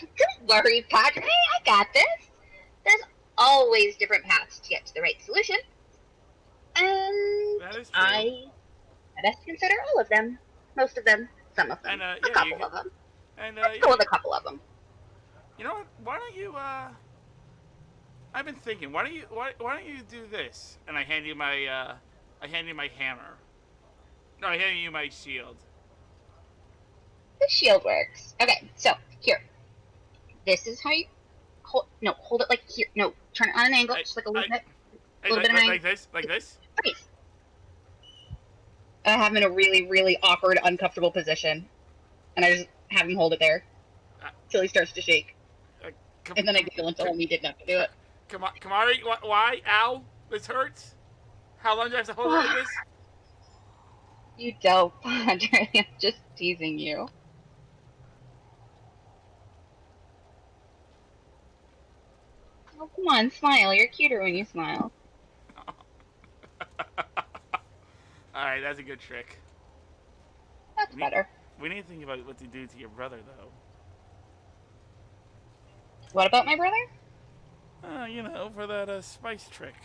Don't worry, Padre. I got this. There's always different paths to get to the right solution. And That is true. I best consider all of them. Most of them. Some of them. And a couple of them. And Let's go with a couple of them. you know what? Why don't you I've been thinking. Why don't you do this? And I hand you my hammer. No, I hand you my shield. The shield works. Okay, so here. This is how you hold it like here. No, turn it on an angle, just like a little bit. Little bit of like this. Okay. I have him in a really, really awkward, uncomfortable position, and I just have him hold it there until he starts to shake, and then I giggle and tell him he didn't have to do it. Kamari, why? Ow! This hurts. How long do I have to hold on to this? You dope, Padre. I'm just teasing you. Oh, come on, smile. You're cuter when you smile. Alright, that's a good trick. That's better. We need to think about what to do to your brother, though. What about my brother? For that spice trick.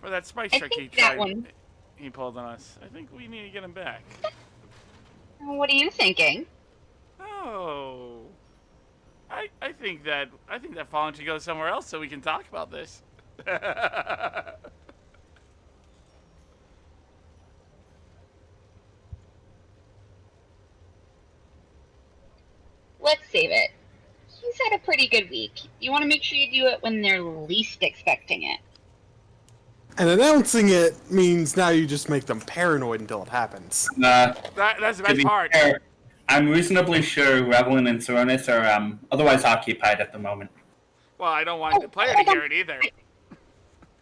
For that spice I trick think he that tried. one. He pulled on us. I think we need to get him back. What are you thinking? Oh. I think that Fallen should go somewhere else so we can talk about this. Let's save it. He's had a pretty good week. You want to make sure you do it when they're least expecting it. And announcing it means now you just make them paranoid until it happens. That's the To best be part. fair, I'm reasonably sure Revelin and Saronis are otherwise occupied at the moment. Well, I don't want the player to hear it either.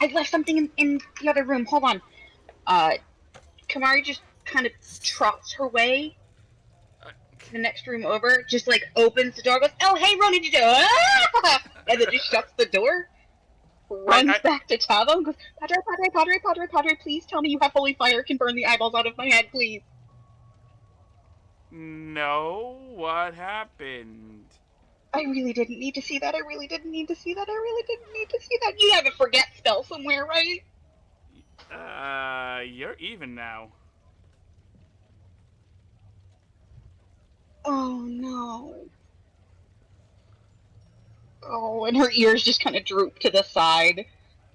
I left something in the other room. Hold on. Kamari just kind of trots her way to the next room over, just like opens the door, goes, "Oh, hey, Ronan, did you do?" Ah! And then just shuts the door, runs back to Tavo, and goes, Padre, please tell me you have holy fire, can burn the eyeballs out of my head, please. No, what happened? I really didn't need to see that. You have a forget spell somewhere, right? You're even now. Oh, no. Oh, and her ears just kind of droop to the side.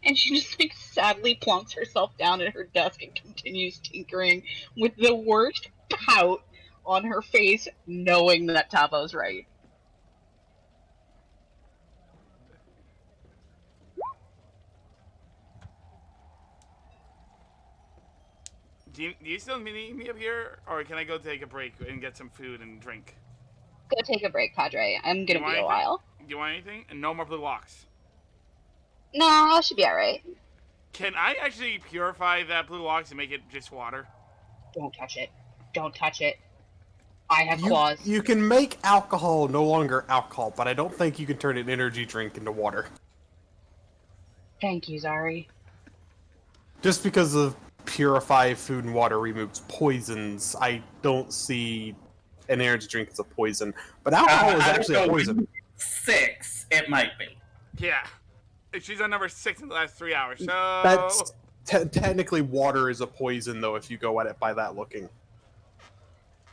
And she just like sadly plonks herself down at her desk and continues tinkering with the worst pout on her face, knowing that Tavo's right. Do you still need me up here, or can I go take a break and get some food and drink? Go take a break, Padre. I'm gonna You be want a anything? while. Do you want anything? And no more blue locks. No, I should be alright. Can I actually purify that blue locks and make it just water? Don't touch it. Don't touch it. I have claws. You can make alcohol no longer alcohol, but I don't think you can turn an energy drink into water. Thank you, Zari. Just because of purify food and water removes poisons, I don't see an energy drink as a poison. But alcohol is actually a poison. 6, it might be. Yeah. She's on number 6 in the last 3 hours, so... That's technically water is a poison, though, if you go at it by that looking.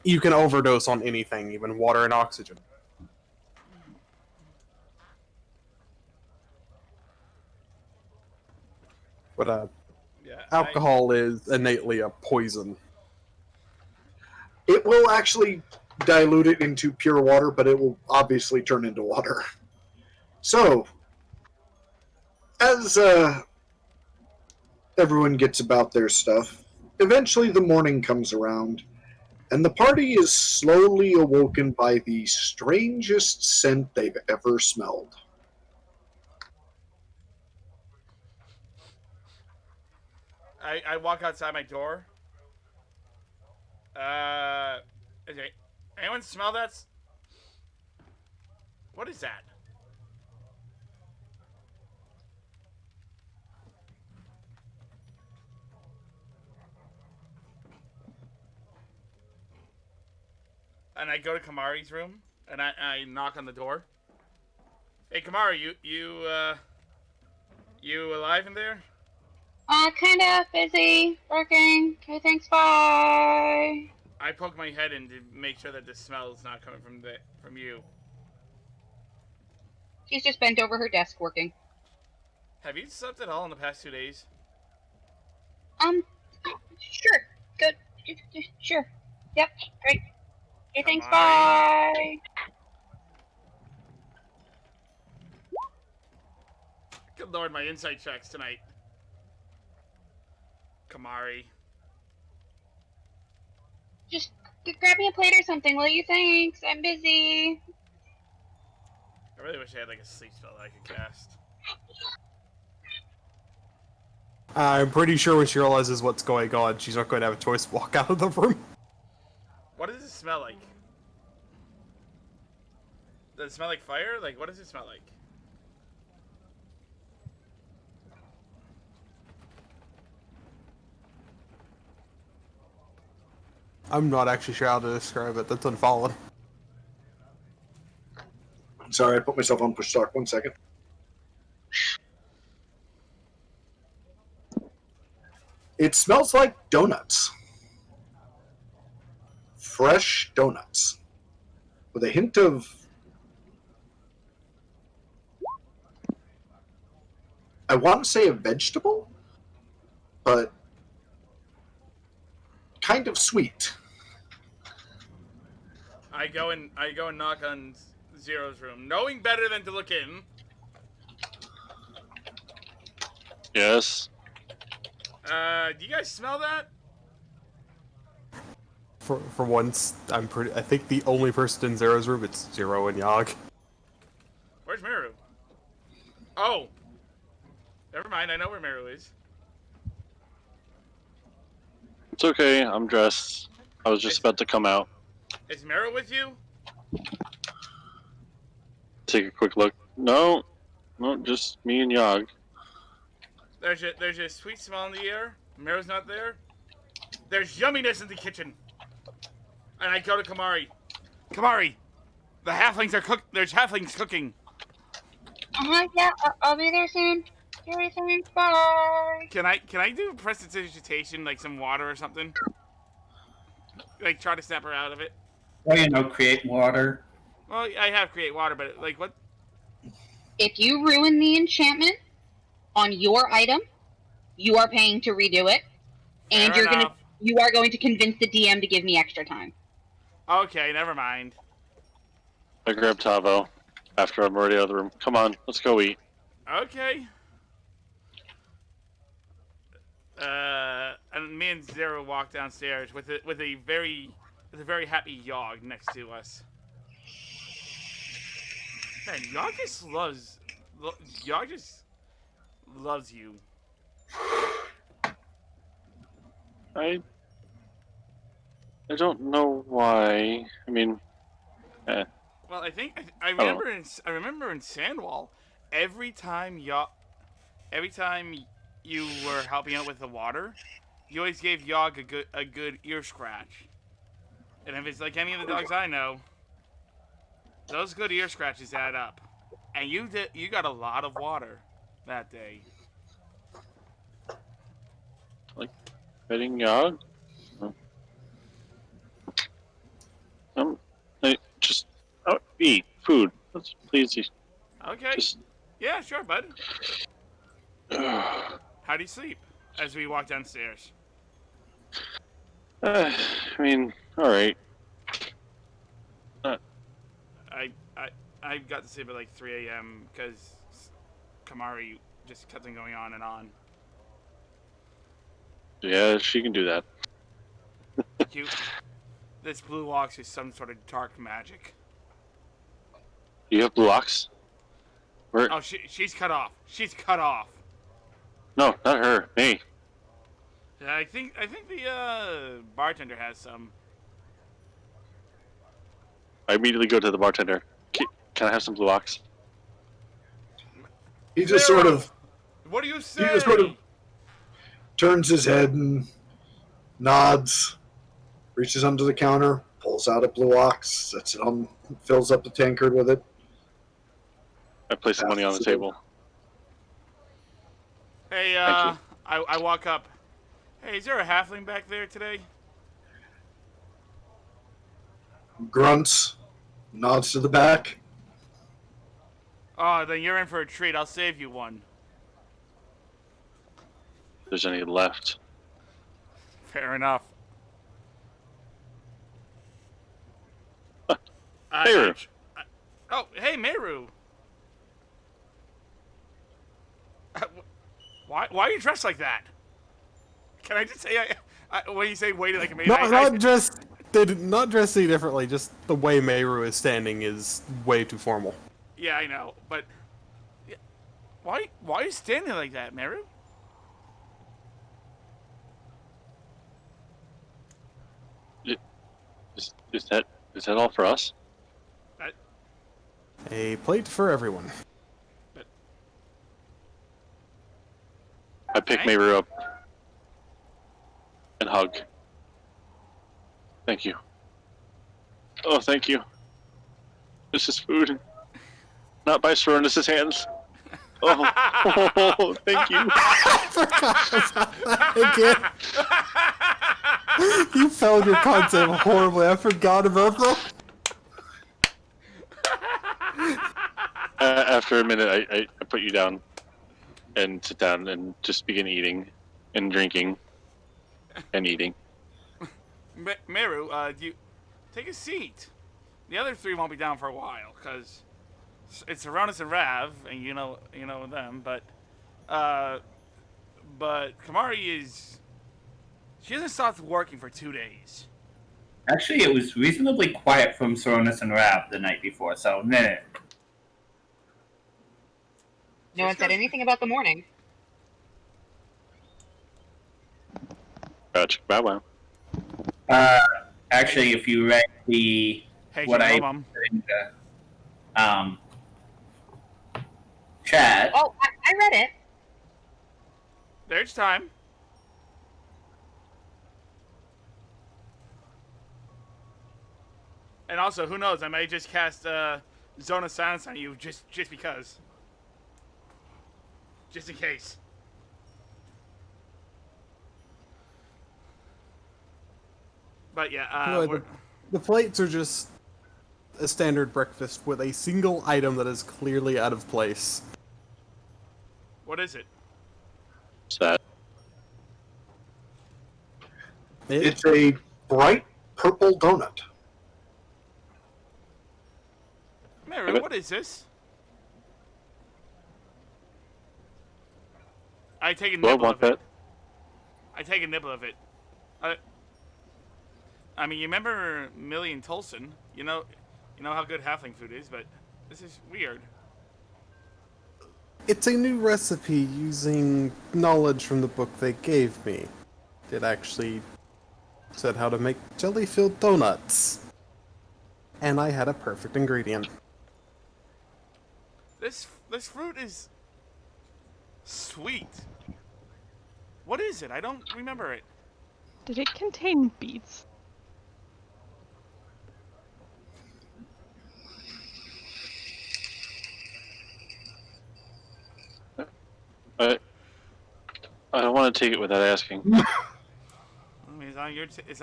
You can overdose on anything, even water and oxygen. But Yeah, alcohol is innately a poison. It will actually dilute it into pure water, but it will obviously turn into water. So, as everyone gets about their stuff, eventually the morning comes around, and the party is slowly awoken by the strangest scent they've ever smelled. I walk outside my door. Okay. Anyone smell that? What is that? And I go to Kamari's room, and I knock on the door. Hey, Kamari, you alive in there? Kinda busy, working. Okay, thanks, bye. I poke my head in to make sure that the smell is not coming from you. She's just bent over her desk working. Have you slept at all in the past 2 days? Sure. Good. Sure. Yep, great. Okay, thanks, Kamari. bye. Good lord, my insight checks tonight. Kamari. Just grab me a plate or something, will you? Thanks. I'm busy. I really wish I had like a sleep spell that I could cast. I'm pretty sure when she realizes what's going on, she's not going to have a choice to walk out of the room. What does it smell like? Does it smell like fire? Like, what does it smell like? I'm not actually sure how to describe it. That's unfallen. Sorry, I put myself on push start. 1 second. It smells like donuts. Fresh donuts. With a hint of... I want to say a vegetable, but kind of sweet. I go and knock on Zero's room, knowing better than to look in. Yes. Do you guys smell that? For once, I think the only person in Zero's room, it's Zero and Yog. Where's Meru? Oh. Never mind, I know where Meru is. It's okay, I'm dressed. I was just about to come out. Is Meru with you? Take a quick look. No, just me and Yog. There's a sweet smell in the air. Meru's not there. There's yumminess in the kitchen. And I go to Kamari. Kamari, the halflings are there's halflings cooking. Yeah, I'll be there soon. Okay, thanks, bye. Can I do prestidigitation, like some water or something? Like try to snap her out of it. Or, create water. Well, I have create water, but like what? If you ruin the enchantment, on your item. You are paying to redo it, and Fair enough. you are going to convince the DM to give me extra time. Okay, never mind. I grab Tavo after I'm already out of the room. Come on, let's go eat. Okay. And me and Zero walk downstairs with a very happy Yogg next to us. Man, Yogg just loves you. I don't know why. I mean, Well, I think I don't know. remember in Sandwall, every time you were helping out with the water, you always gave Yogg a good ear scratch. And if it's like any of the dogs I know, those good ear scratches add up. And you got a lot of water that day. Petting Yogg? Just eat food. Let's please eat. Okay. Just. Yeah, sure, bud. How do you sleep as we walk downstairs? I mean, all right. I got to sleep at like 3 a.m. because Kamari just kept on going on and on. Yeah, she can do that. This blue ox is some sort of dark magic. You have blue ox? Where? Oh, she's cut off. She's cut off. No, not her. Me. Yeah, I think the bartender has some. I immediately go to the bartender. Can I have some blue ox? He just sort of What do you say? just sort of turns his head and nods, reaches under the counter, pulls out a blue ox, sets it on, fills up the tankard with it. I place the money on the table. Hey, Thank you. I walk up. Hey, is there a halfling back there today? Grunts, nods to the back. Oh, then you're in for a treat. I'll save you one. If there's any left. Fair enough. Meru. Oh, hey, Meru. Why are you dressed like that? Can I just say, when you say waiting like a maid, Not dressed any differently. Just the way Meru is standing is way too formal. Yeah, I know, but why are you standing like that, Meru? Is that all for us? A plate for everyone. I pick Okay. Meru up and hug. Thank you. Oh, thank you. This is food. Not by Sarunas' hands. Oh, thank you. Again. You failed your concept horribly. I forgot about that. After a minute, I put you down and sit down and just begin eating and drinking and eating. Meru, you take a seat. The other three won't be down for a while because it's Sarunas and Rav, and you know them. But Kamari she hasn't stopped working for 2 days. Actually, it was reasonably quiet from Sarunas and Rab the night before, so nah. No one said anything about the morning. Gotcha. Bow wow. Actually, if you read the Hey, what I Mom. put in the chat, Oh, I read it. There's time. And also, who knows? I might just cast Zone of Silence on you just because. Just in case. But yeah, No, the plates are just a standard breakfast with a single item that is clearly out of place. what is it? that? It's a bright purple donut. Mary, what is this? I take a Do I nibble want of it. that? I take a nibble of it. I mean, you remember Millie and Tolson? You know how good halfling food is, but this is weird. It's a new recipe using knowledge from the book they gave me. It actually said how to make jelly-filled donuts. And I had a perfect ingredient. This fruit is sweet. What is it? I don't remember it. Did it contain beets? I don't want to take it without asking. I mean, it's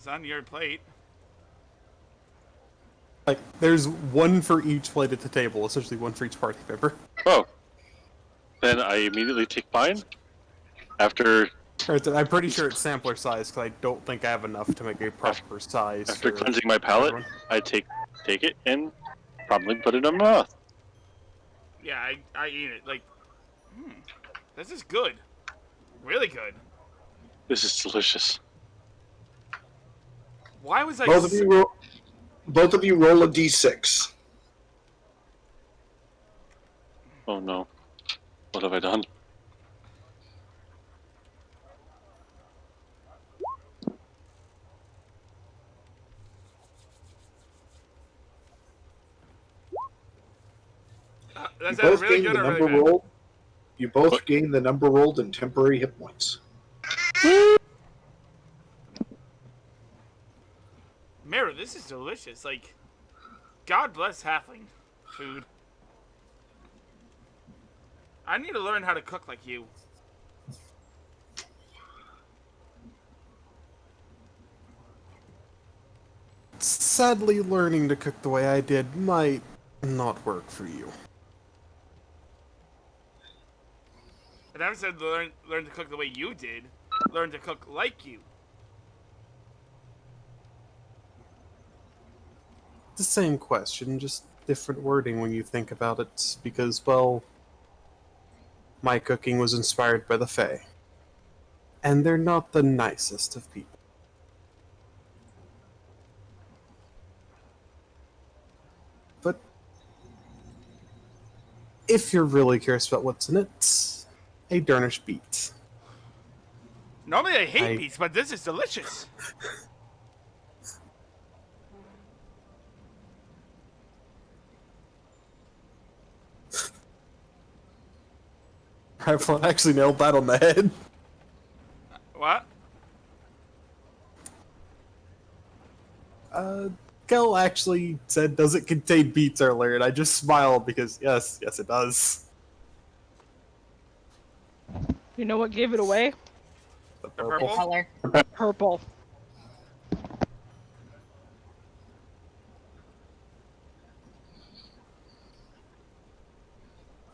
on your plate. Like, there's one for each plate at the table, essentially one for each party member. Oh. Then I immediately take mine. After I'm pretty sure it's sampler size, because I don't think I have enough to make a proper size. after for cleansing my palate, everyone. I take it and probably put it in my mouth. Yeah, I eat it. Like, this is good. Really good. This is delicious. Why was I? Both of you roll a d6. Oh no. What have I done? That's You both really gain good the or number really bad? rolled. You both What? gain the number rolled and temporary hit points. Mara, this is delicious. Like, God bless halfling food. I need to learn how to cook like you. Sadly, learning to cook the way I did might not work for you. I never said learn to cook the way you did. Learn to cook like you. The same question, just different wording when you think about it, because, well, my cooking was inspired by the Fae. And they're not the nicest of people. But if you're really curious about what's in it, a Dernish beet. Normally I hate I- beets, but this is delicious. I've actually nailed that on the head. What? Kel actually said, "Does it contain beets earlier?" And I just smiled because, yes, it does. You know what gave it away? The The purple. purple? Color. Purple.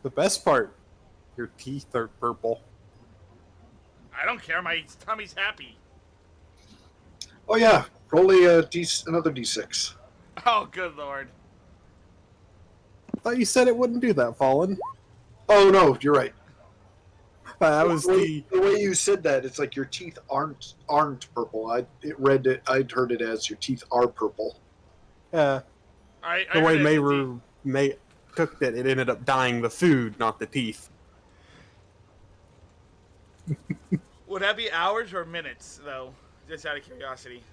The best part, your teeth are purple. I don't care. My tummy's happy. Oh yeah, roll another d6. Oh, good lord. I thought you said it wouldn't do that, Fallen. Oh no, you're right. That was The way you said that, it's like your teeth aren't purple. I'd heard it as your teeth are purple. the I way heard it. May cooked it. It ended up dyeing the food, not the teeth. Would that be hours or minutes, though? Just out of curiosity.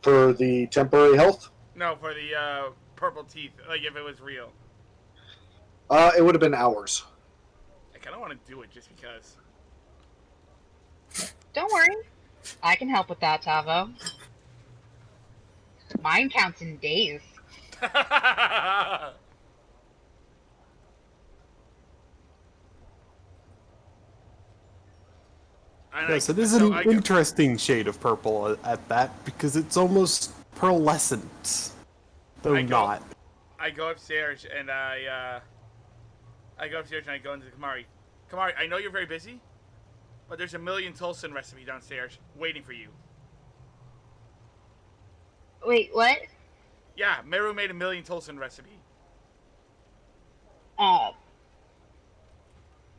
For the temporary health, No, for the purple teeth. Like if it was real. it would have been hours. I kind of want to do it just because. Don't worry. I can help with that, Tavo. Mine counts in days. Yes, it is an interesting shade of purple at that, because it's almost pearlescent. Though not. I go upstairs and I go upstairs and I go into the Kamari, I know you're very busy, but there's a million Tolson recipe downstairs waiting for you. Wait, what? Yeah, Meru made a million Tolson recipe.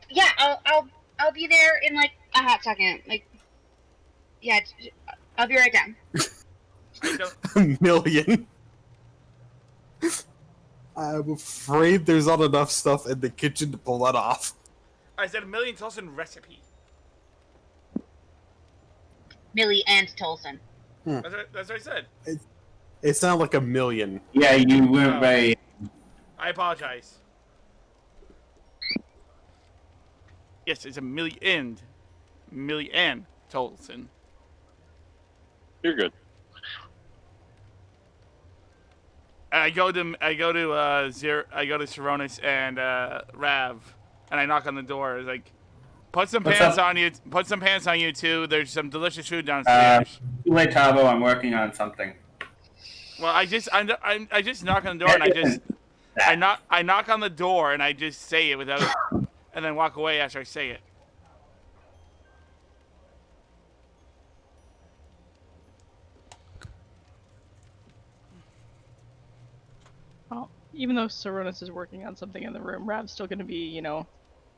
Yeah, I'll be there in like a hot second. Like, yeah, I'll be right down. I don't. A million. I'm afraid there's not enough stuff in the kitchen to pull that off. I said a million Tolson recipe. Millie and Tolson. That's what I said. It sounded like a million. Yeah, you weren't Oh. very. I apologize. Yes, it's a million Tolson. You're good. I go to Saronis and Rav, and I knock on the door. It's like, put some What's pants up? on you. Put some pants on you too. There's some delicious food downstairs. Too late, Tavo. I'm working on something. Well, I just knock on the door and I knock on the door and I just say it without, and then walk away after I say it. Well, even though Saronis is working on something in the room, Rav's still going to be,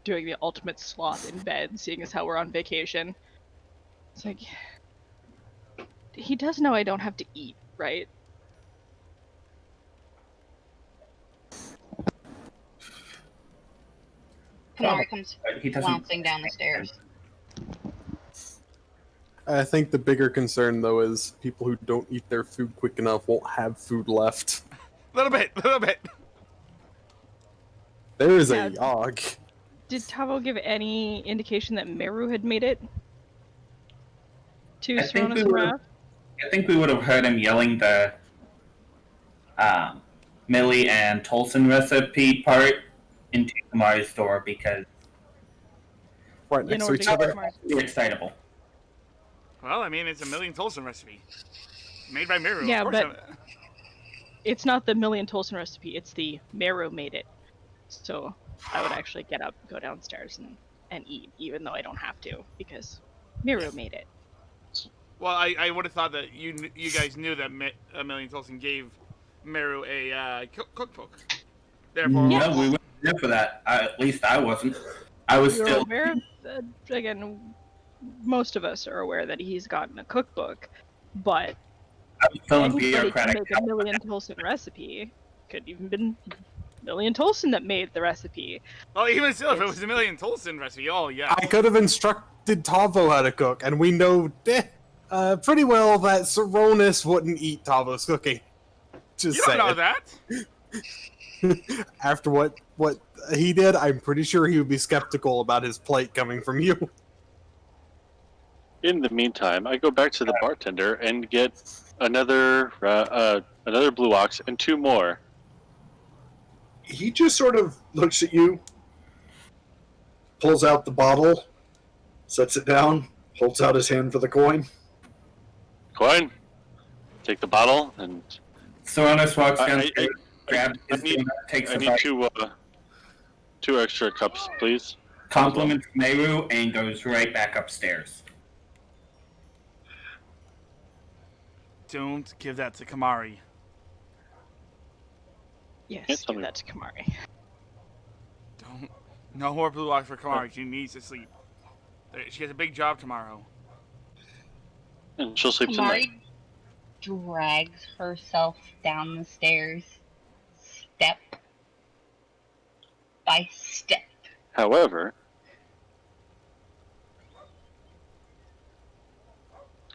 doing the ultimate sloth in bed, seeing as how we're on vacation. It's like, he does know I don't have to eat, right? Kamari comes He doesn't. flouncing down the stairs. I think the bigger concern, though, is people who don't eat their food quick enough won't have food left. Little bit. There is Yeah. a Yog. Did Tavo give any indication that Meru had made it? To I think Saronis we and were- Rav? I think we would have heard him yelling the Millie and Tolson recipe part into Kamari's door because Right In next to order each to get other. Kamari. it's excitable. Well, I mean, it's a million Tolson recipe, made by Miru. Yeah, of course. but- It's not the million Tolson recipe, it's the Meru made it. So I would actually get up, go downstairs, and eat, even though I don't have to, because Meru made it. Well, I would have thought that you guys knew that a million Tolson gave Meru a cookbook. Therefore, Yeah. No, we weren't there for that. At least I wasn't. I was You're still. aware of, again, most of us are aware that he's gotten a cookbook, but I was still in anybody can bureaucratic. make a million Tolson recipe. Could even been Million Tolson that made the recipe. well, even still, if it was a million Tolson recipe, oh yeah. I could have instructed Tavo how to cook, and we know pretty well that Saronis wouldn't eat Tavo's cooking. Just You don't know saying. that. After what he did, I'm pretty sure he would be skeptical about his plate coming from you. In the meantime, I go back to the bartender and get another blue ox and 2 more. He just sort of looks at you, pulls out the bottle, sets it down, holds out his hand for the coin. Coin. Take the bottle and Saronis walks I- downstairs, grabs I his need- donut, takes I a need bite, two extra cups, please. compliments Meru, and goes right back upstairs. Don't give that to Kamari. Yes, Yes, give something. that to Kamari. Don't. No more blue locks for Kamari. She needs to sleep. She has a big job tomorrow. And she'll sleep tonight. Kamari drags herself down the stairs, step by step. However...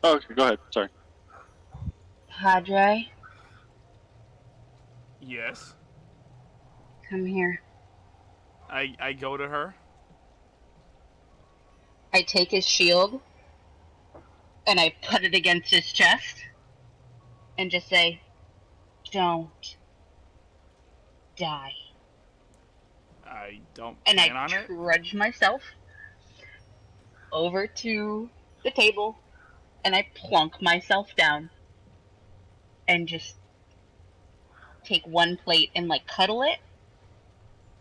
Oh, okay, go ahead. Sorry. Padre, Yes. come here. I go to her. I take his shield and I put it against his chest and just say, "Don't die." I don't And plan I on it. trudge myself over to the table and I plunk myself down and just take one plate and like cuddle it.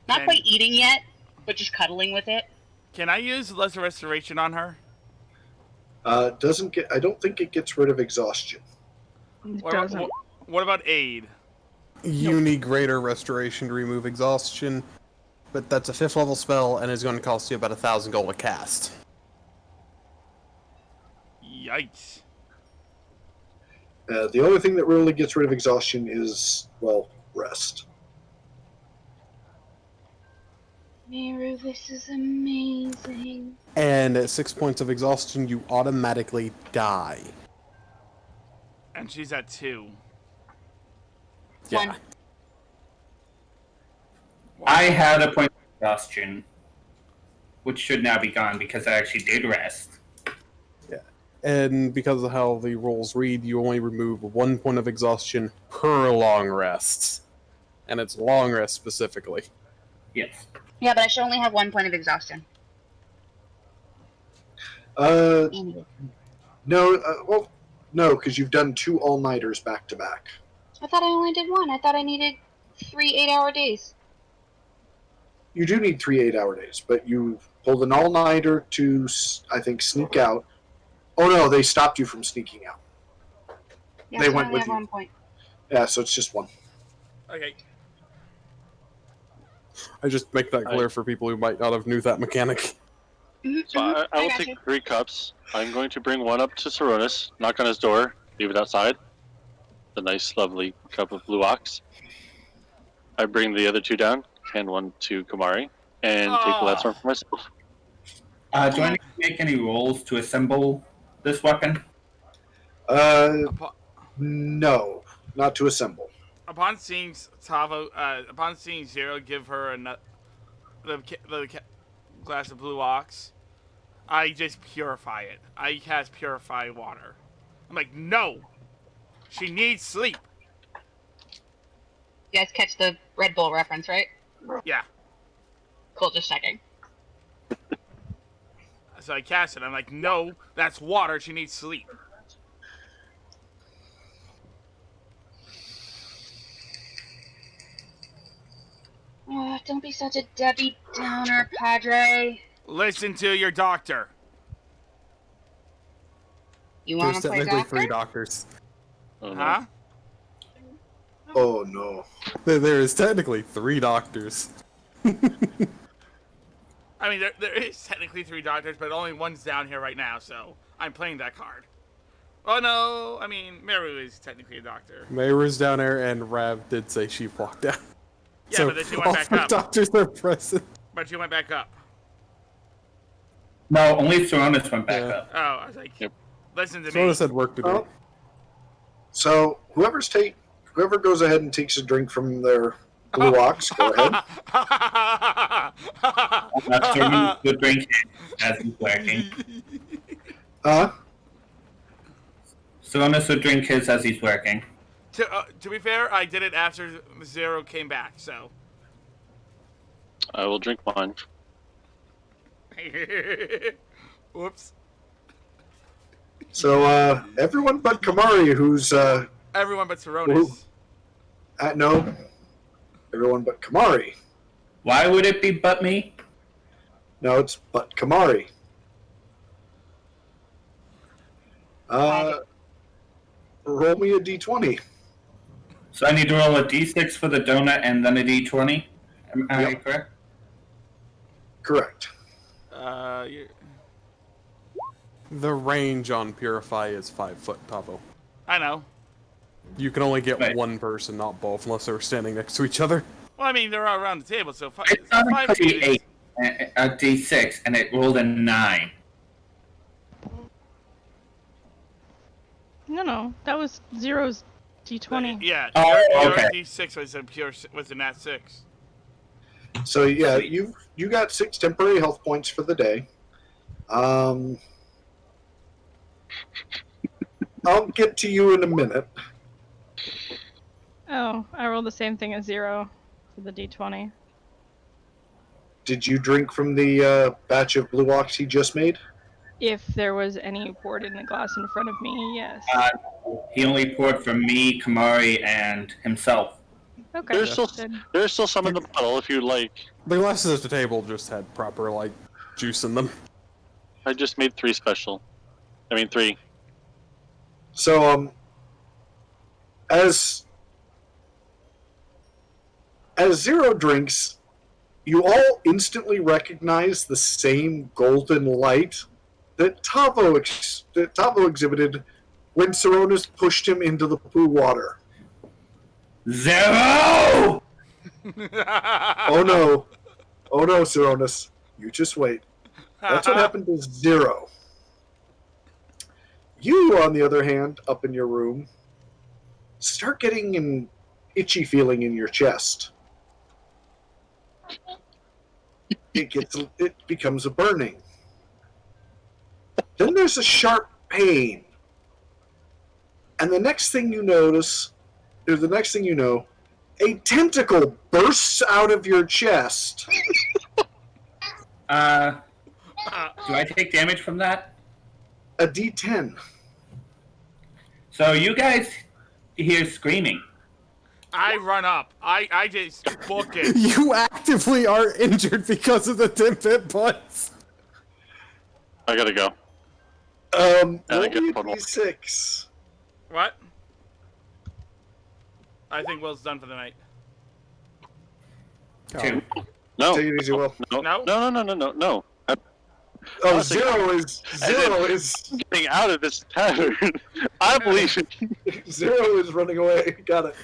Not And- quite eating yet, but just cuddling with it. Can I use Lesser Restoration on her? Doesn't get. I don't think it gets rid of exhaustion. It What doesn't. about, what about Aid? You need Greater Restoration to remove exhaustion, but that's a 5th level spell and is going to cost you about 1,000 gold to cast. Yikes. The only thing that really gets rid of exhaustion is, well, rest. Meru, this is amazing. And at 6 points of exhaustion, you automatically die. And she's at 2. Yeah. One. I had a point of exhaustion, which should now be gone because I actually did rest. And because of how the rolls read, you only remove 1 point of exhaustion per long rest. And it's long rest specifically. Yes. Yeah, but I should only have 1 point of exhaustion. No, well, no, because you've done 2 all-nighters back to back. I thought I only did 1. I thought I needed 3 8-hour days. You do need 3 8-hour days, but you pulled an all-nighter to, I think, sneak out. Oh no, they stopped you from sneaking out. Yeah, They so I went only with have you. 1 point. Yeah, so it's just 1. Okay. I just make that clear for people who might not have knew that mechanic. So I will got you. take 3 cups. I'm going to bring 1 up to Saronis, knock on his door, leave it outside. The nice, lovely cup of blue ox. I bring the other 2 down, hand 1 to Kamari, and take the last one for myself. Do I need to make any rolls to assemble this weapon? No, not to assemble. Upon seeing upon seeing Zero give her the glass of blue ox, I just purify it. I cast Purify Water. I'm like, no! She needs sleep! You guys catch the Red Bull reference, right? Yeah. Cool, just checking. So I cast it. I'm like, no, that's water. She needs sleep. Oh, don't be such a Debbie Downer, Padre. Listen to your doctor. You want There's to play technically doctor? 3 doctors. Oh, no. Huh? Oh no. There is technically 3 doctors. I mean, there is technically 3 doctors, but only one's down here right now, so I'm playing that card. Oh no, I mean, Meru is technically a doctor. Mayra's down there, and Rav did say she walked down. Yeah, So but then she went all back 3 up. doctors are present. But she went back up. No, only Saronis went back Yeah. up. Oh, I was like, Yep. listen to me. Saronis had work to do. Oh. So whoever goes ahead and takes a drink from their blue ox, go ahead. Saronis will drink it as he's working. Saronis will drink his as he's working. To be fair, I did it after Zero came back, so. I will drink mine. Whoops. So everyone but Kamari, who's Everyone but Saronis. no, everyone but Kamari. Why would it be but me? No, it's but Kamari. Roll me a d20. So I need to roll a d6 for the donut and then a d20? Am I Yep. correct? Correct. The range on Purify is 5 foot, Tavo. I know. You can only get Right. 1 person, not both, unless they were standing next to each other. Well, I mean, they're all around the table, so It's not a 5 feet. d8, a d6, and it rolled a 9. No, that was Zero's D20. Yeah, Oh, your okay. D6 was a nat 6. So yeah, you got 6 temporary health points for the day. I'll get to you in a minute. Oh, I rolled the same thing as Zero for the D20. Did you drink from the batch of blue ox he just made? If there was any poured in the glass in front of me, yes. He only poured for me, Kamari, and himself. Okay. There's still good. there's still some in the bottle if you like. The glasses at the table just had proper, like, juicing them. I just made 3 special. I mean 3. So, as Zero drinks, you all instantly recognize the same golden light that Tavo exhibited when Saronis pushed him into the poo water. Zero! Oh no, Saronis, you just wait. That's what happened to Zero. You, on the other hand, up in your room, start getting an itchy feeling in your chest. It becomes a burning. Then there's a sharp pain. And the next thing you know, a tentacle bursts out of your chest. Do I take damage from that? A D10. So you guys hear screaming. I run up. I just book it. You actively are injured because of the 10 hit points. I gotta go. Roll I me get a puddle. D6. What? I think Will's done for the night. 2. No. Take it easy, Will. No. No? No. I'm Oh, Honestly, Zero is getting out of this tavern. I believe it. Zero is running away. Got it.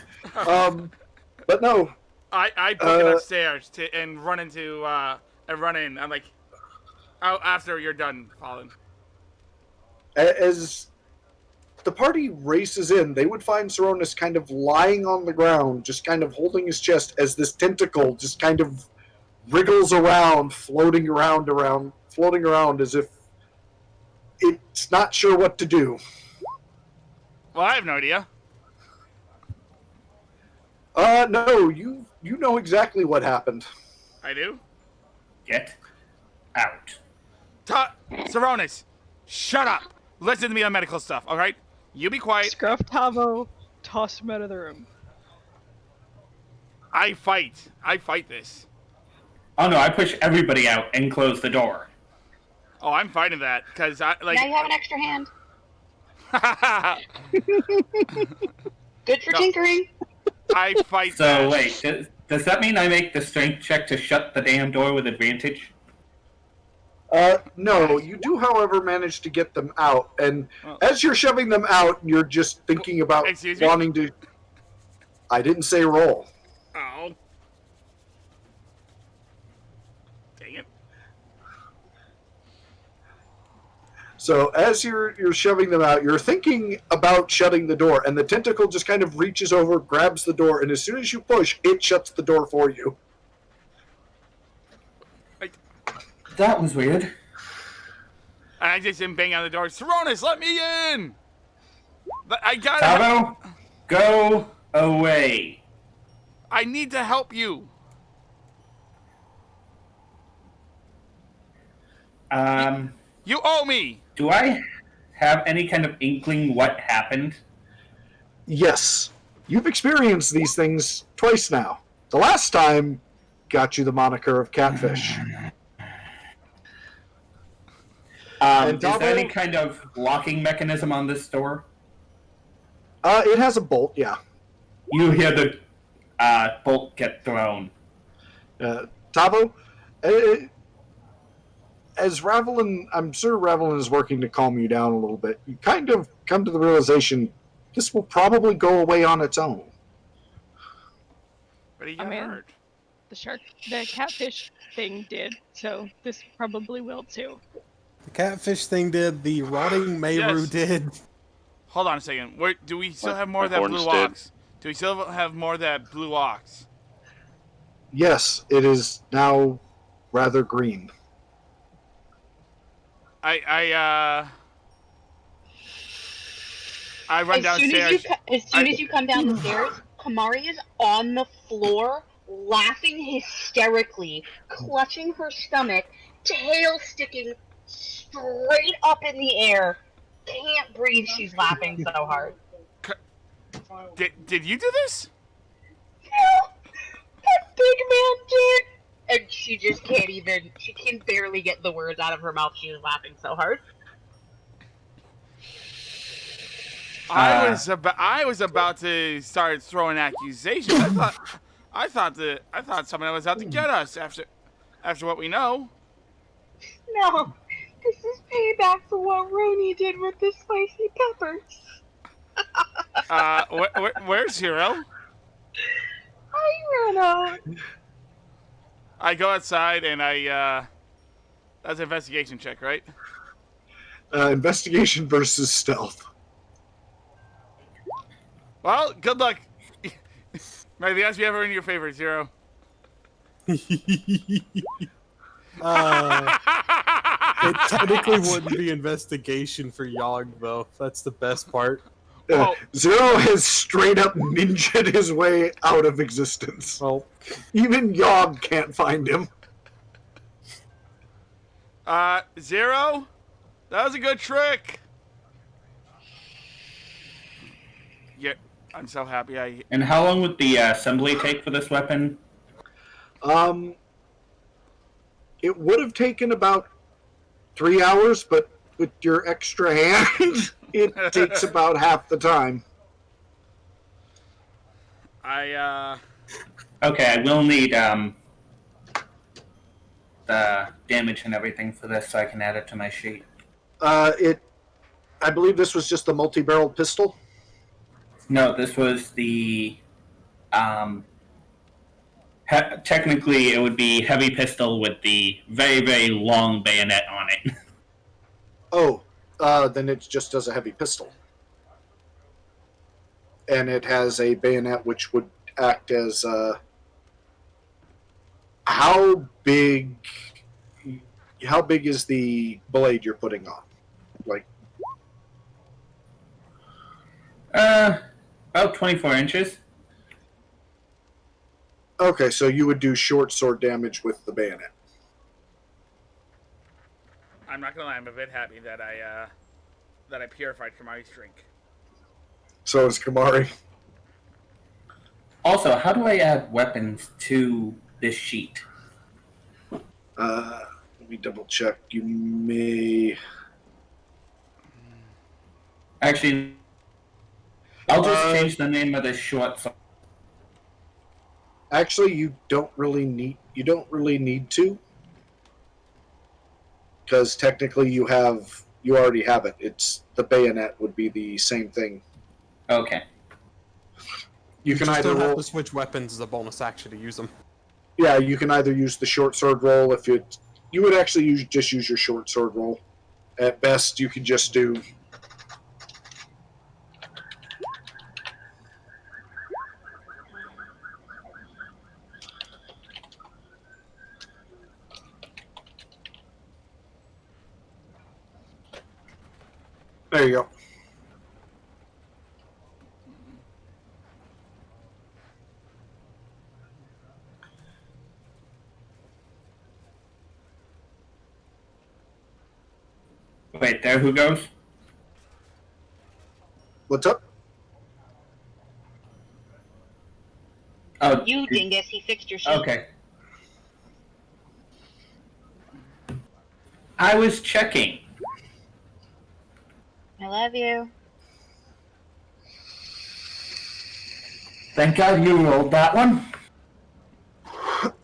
But no, I book it upstairs and run into and run in. I'm like, oh, after you're done, Colin. as the party races in, they would find Saronis kind of lying on the ground, just kind of holding his chest as this tentacle just kind of wriggles around, floating around as if it's not sure what to do. Well, I have no idea. No, you know exactly what happened. I do. Get out. Saronis, shut up. Listen to me on medical stuff, all right? You be quiet. Scruff Tavo, toss him out of the room. I fight this. Oh no, I push everybody out and close the door. Oh, I'm fighting that because I like. Now you have an extra hand. Good for tinkering. I fight. So that. wait, does that mean I make the strength check to shut the damn door with advantage? No, you do, however, manage to get them out, and as you're shoving them out, you're just thinking about Excuse me? wanting to... I didn't say roll. Oh. Dang it. So as you're shoving them out, you're thinking about shutting the door, and the tentacle just kind of reaches over, grabs the door, and as soon as you push, it shuts the door for you. That was weird. And I just didn't bang on the door. Saronis, let me in! I got it! Tavo, go away. I need to help you! You owe me! Do I have any kind of inkling what happened? Yes, you've experienced these things twice now. The last time got you the moniker of Catfish. Is there any kind of locking mechanism on this door? It has a bolt, yeah. You hear the bolt get thrown. Tavo, as Ravelin, I'm sure Ravelin is working to calm you down a little bit. You kind of come to the realization this will probably go away on its own. But he got hurt. The catfish thing did, so this probably will too. The catfish thing did, the rotting Mayru Yes. did. Hold on a second. Do we still have more of my that horns blue did. ox? Do we still have more of that blue ox? Yes, it is now rather green. I run downstairs. As soon as you come down the stairs, Kamari is on the floor, laughing hysterically, clutching her stomach, tail sticking straight up in the air. Can't breathe. She's laughing so hard. Did you do this? That big man did. and she just can't even. She can barely get the words out of her mouth. She was laughing so hard. I was about to start throwing accusations. I thought someone was out to get us after what we know. No, this is payback for what Rooney did with the spicy peppers. Where's Hero? I ran out. I go outside and that's an investigation check, right? Investigation versus stealth. Well, good luck. May the odds be ever in your favor, Zero. It technically wouldn't be investigation for Yogg, though. That's the best part. Well- Zero has straight up ninja'd his way out of existence. Well, Even Yogg can't find him. Zero? That was a good trick. Yeah, I'm so happy And how long would the assembly take for this weapon? It would have taken about 3 hours, but with your extra hand, it takes about half the time. Okay, I will need the damage and everything for this so I can add it to my sheet. I believe this was just the multi-barreled pistol. No, this was the technically it would be heavy pistol with the very, very long bayonet on it. Oh, then it just does a heavy pistol. And it has a bayonet which would act as how big is the blade you're putting on? Like About 24 inches. okay, so you would do short sword damage with the bayonet. I'm not gonna lie, I'm a bit happy that I purified Kamari's drink. So is Kamari. Also, how do I add weapons to this sheet? Let me double check. You may. Actually, I'll just change the name of this short sword. Actually, you don't really need to, because technically you already have it. It's the bayonet would be the same thing. Okay. You can just either don't have roll. to switch weapons as a bonus action to use them. Yeah, you can either use the short sword roll if you would actually just use your short sword roll. At best, you could just do. There you go. Wait, there who goes? What's up? Oh, You dingus, he fixed your sheet. okay. I was checking. I love you. Thank God you rolled that one.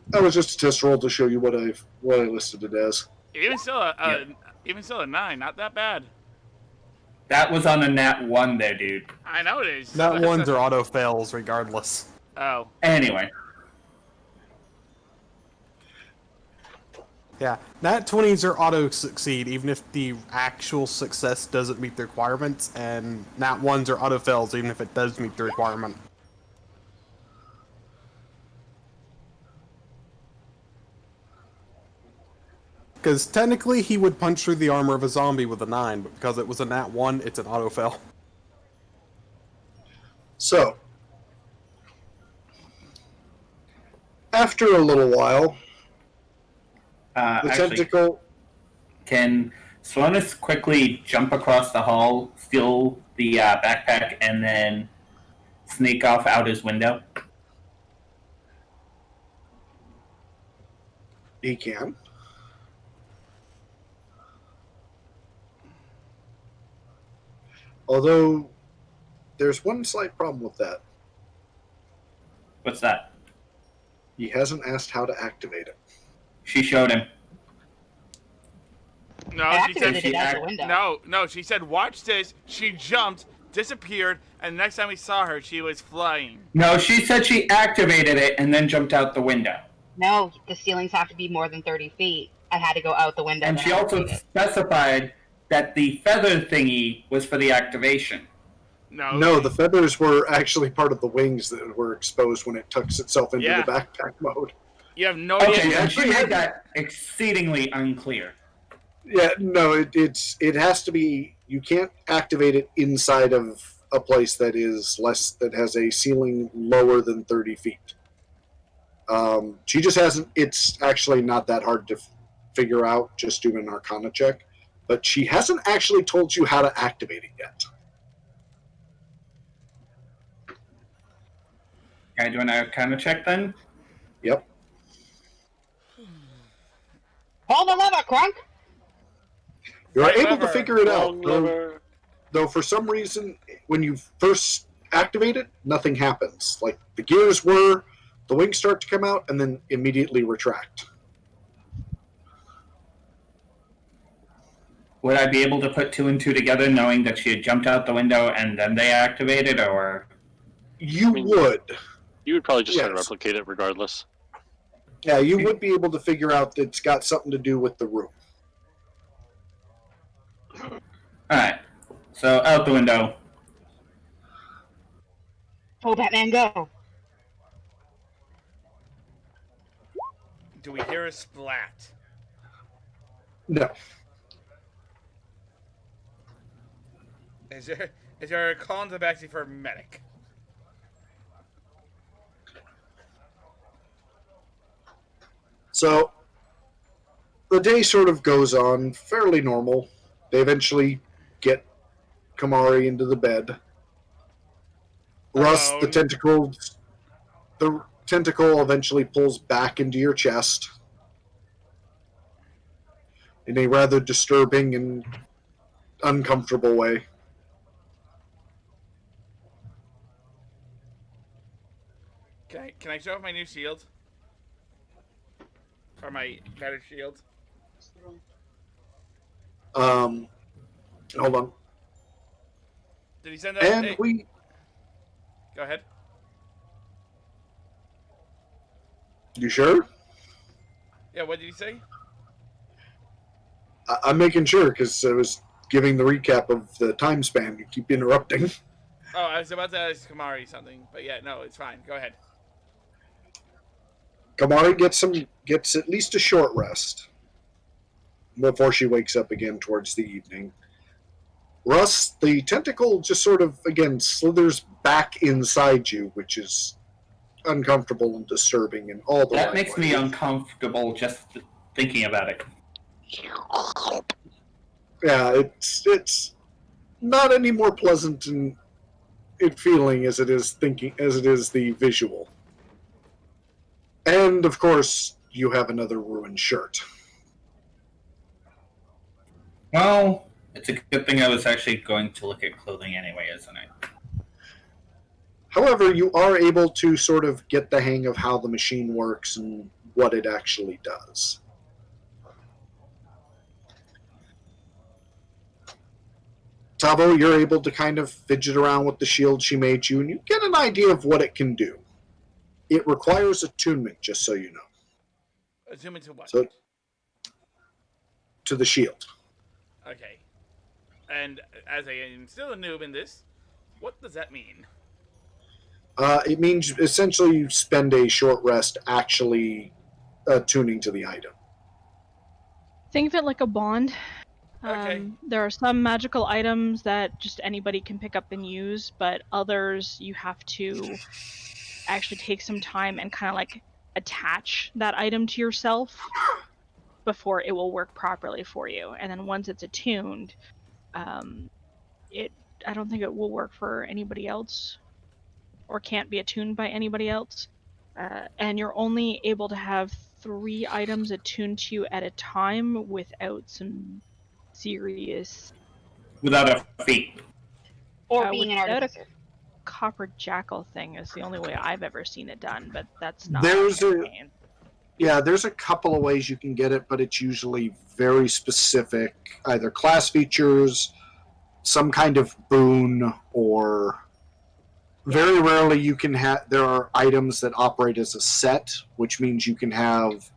That was just a test roll to show you what I listed it as. Even still, a 9, not that bad. That was on a nat 1 there, dude. I know it is. That ones are auto fails regardless. Oh. Anyway. Yeah, nat 20s are auto succeed even if the actual success doesn't meet the requirements, and nat 1s are auto fails even if it does meet the requirement. Because technically he would punch through the armor of a zombie with a 9, but because it was a nat 1, it's an auto fail. So, after a little while, the Actually, tentacle. can Sloanus quickly jump across the hall, steal the backpack, and then sneak off out his window? He can. Although, there's one slight problem with that. What's that? He hasn't asked how to activate it. She showed him. No, I she said activated it out the window. no. She said, "Watch this." She jumped, disappeared, and the next time we saw her, she was flying. No, she said she activated it and then jumped out the window. No, the ceilings have to be more than 30 feet. I had to go out the window. And then she also activate it. specified that the feather thingy was for the activation. No, the feathers were actually part of the wings that were exposed when it tucks itself into Yeah. the backpack mode. You have no Okay, idea. and she made that exceedingly unclear. Yeah, no, it has to be. You can't activate it inside of a place that has a ceiling lower than 30 feet. She just hasn't. It's actually not that hard to figure out. Just do an Arcana check, but she hasn't actually told you how to activate it yet. Can I do an Arcana check then? Yep. Hold the lever, Crunk! You're Right able lever. to figure it out. Long lever. Though for some reason, when you first activate it, nothing happens. Like the gears whir, the wings start to come out, and then immediately retract. Would I be able to put 2 and 2 together knowing that she had jumped out the window and then they activated, or... You mean- would. You would probably just try to Yes. replicate it regardless. Yeah, you would be able to figure out that it's got something to do with the room. Alright, so out the window. Oh, Batman, go! Do we hear a splat? No. Is there a call in the backseat for a medic? So the day sort of goes on fairly normal. They eventually get Kamari into the bed. Russ, Uh-oh. the tentacle eventually pulls back into your chest in a rather disturbing and uncomfortable way. Can I show off my new shield? Or my better shield? Hold on. Did he send that? And Hey, we go ahead. You sure? Yeah, what did he say? I'm making sure because I was giving the recap of the time span. You keep interrupting. Oh, I was about to ask Kamari something, but yeah, no, it's fine. Go ahead. Kamari gets at least a short rest before she wakes up again towards the evening. Russ, the tentacle just sort of again slithers back inside you, which is uncomfortable and disturbing in all the That right makes ways. me uncomfortable just thinking about it. Yeah, it's not any more pleasant in feeling as it is the visual. And of course, you have another ruined shirt. Well, it's a good thing I was actually going to look at clothing anyway, isn't it? However, you are able to sort of get the hang of how the machine works and what it actually does. Tavo, you're able to kind of fidget around with the shield she made you, and you get an idea of what it can do. It requires attunement, just so you know, Zoom into what? So- to the shield. Okay. And as I am still a noob in this, what does that mean? It means essentially you spend a short rest actually tuning to the item. Think of it like a bond. Okay. There are some magical items that just anybody can pick up and use, but others you have to actually take some time and kind of like attach that item to yourself before it will work properly for you. And then once it's attuned, I don't think it will work for anybody else or can't be attuned by anybody else. And you're only able to have 3 items attuned to you at a time without some serious Without a feat. Or being an without a artificer. copper jackal thing is the only way I've ever seen it done, but that's not There's a- campaign. Yeah, there's a couple of ways you can get it, but it's usually very specific, either class features, some kind of boon, or very rarely you can have. There are items that operate as a set, which means you can have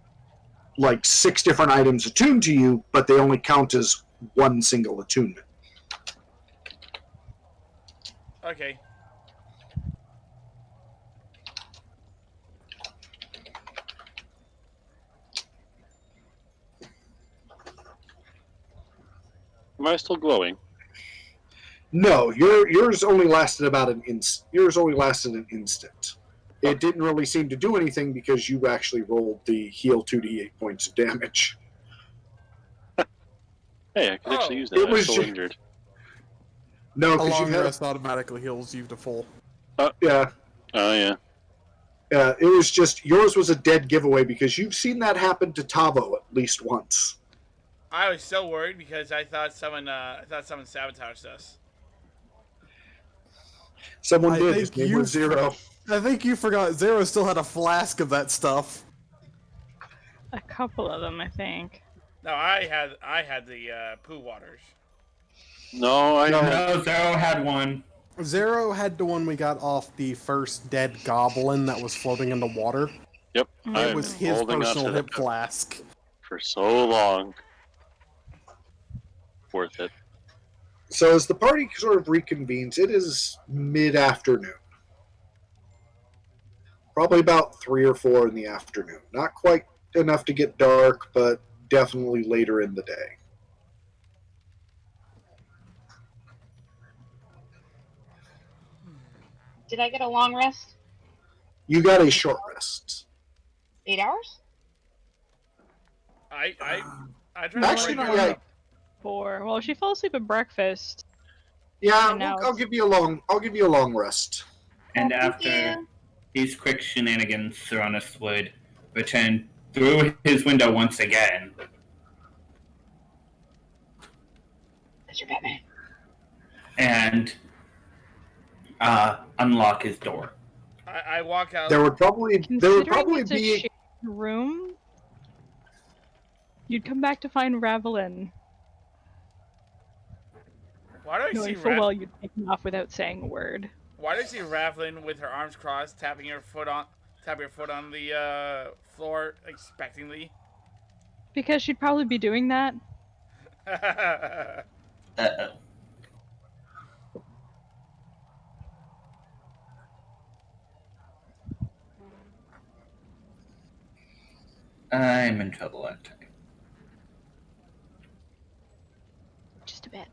like 6 different items attuned to you, but they only count as one single attunement. Okay. Am I still glowing? No, yours only lasted about an yours only lasted an instant. It didn't really seem to do anything because you actually rolled the heal 2d8 points of damage. Hey, I could actually Oh. use that. It I'm was still ju- injured. No, A because you long had rest automatically heals you to full. yeah. Oh yeah. It was just yours was a dead giveaway because you've seen that happen to Tavo at least once. I was so worried because I thought someone sabotaged us. Someone I did. think His name you was Zero. I think you forgot Zero still had a flask of that stuff. A couple of them, I think. No, I had the poo waters. No, I had. No, Zero had one. Zero had the one we got off the first dead goblin that was floating in the water. Yep, It I It was am his holding on to personal that hip flask. for so long. Worth it. So as the party sort of reconvenes, it is mid-afternoon. Probably about 3 or 4 in the afternoon. Not quite enough to get dark, but definitely later in the day. Did I get a long rest? You got a short rest. 8 hours? I tried to Actually, wake no, her yeah, up. 4. Well, she fell asleep at breakfast. yeah. And now I'll it's- give you a long. I'll give you a long rest. And Oh, thank after you. these quick shenanigans, Cyrannus would return through his window once again. Mr. Batman. And unlock his door. I walk out. There would probably Considering it's a be. shared room, you'd come back to find Ravelin, Why do I see knowing full well you'd take him off without saying a word. Why do I see Ravelin with her arms crossed, tapping her foot on the floor expectantly? Because she'd probably be doing that. Uh-oh. I'm in trouble, aren't I? Just a bit.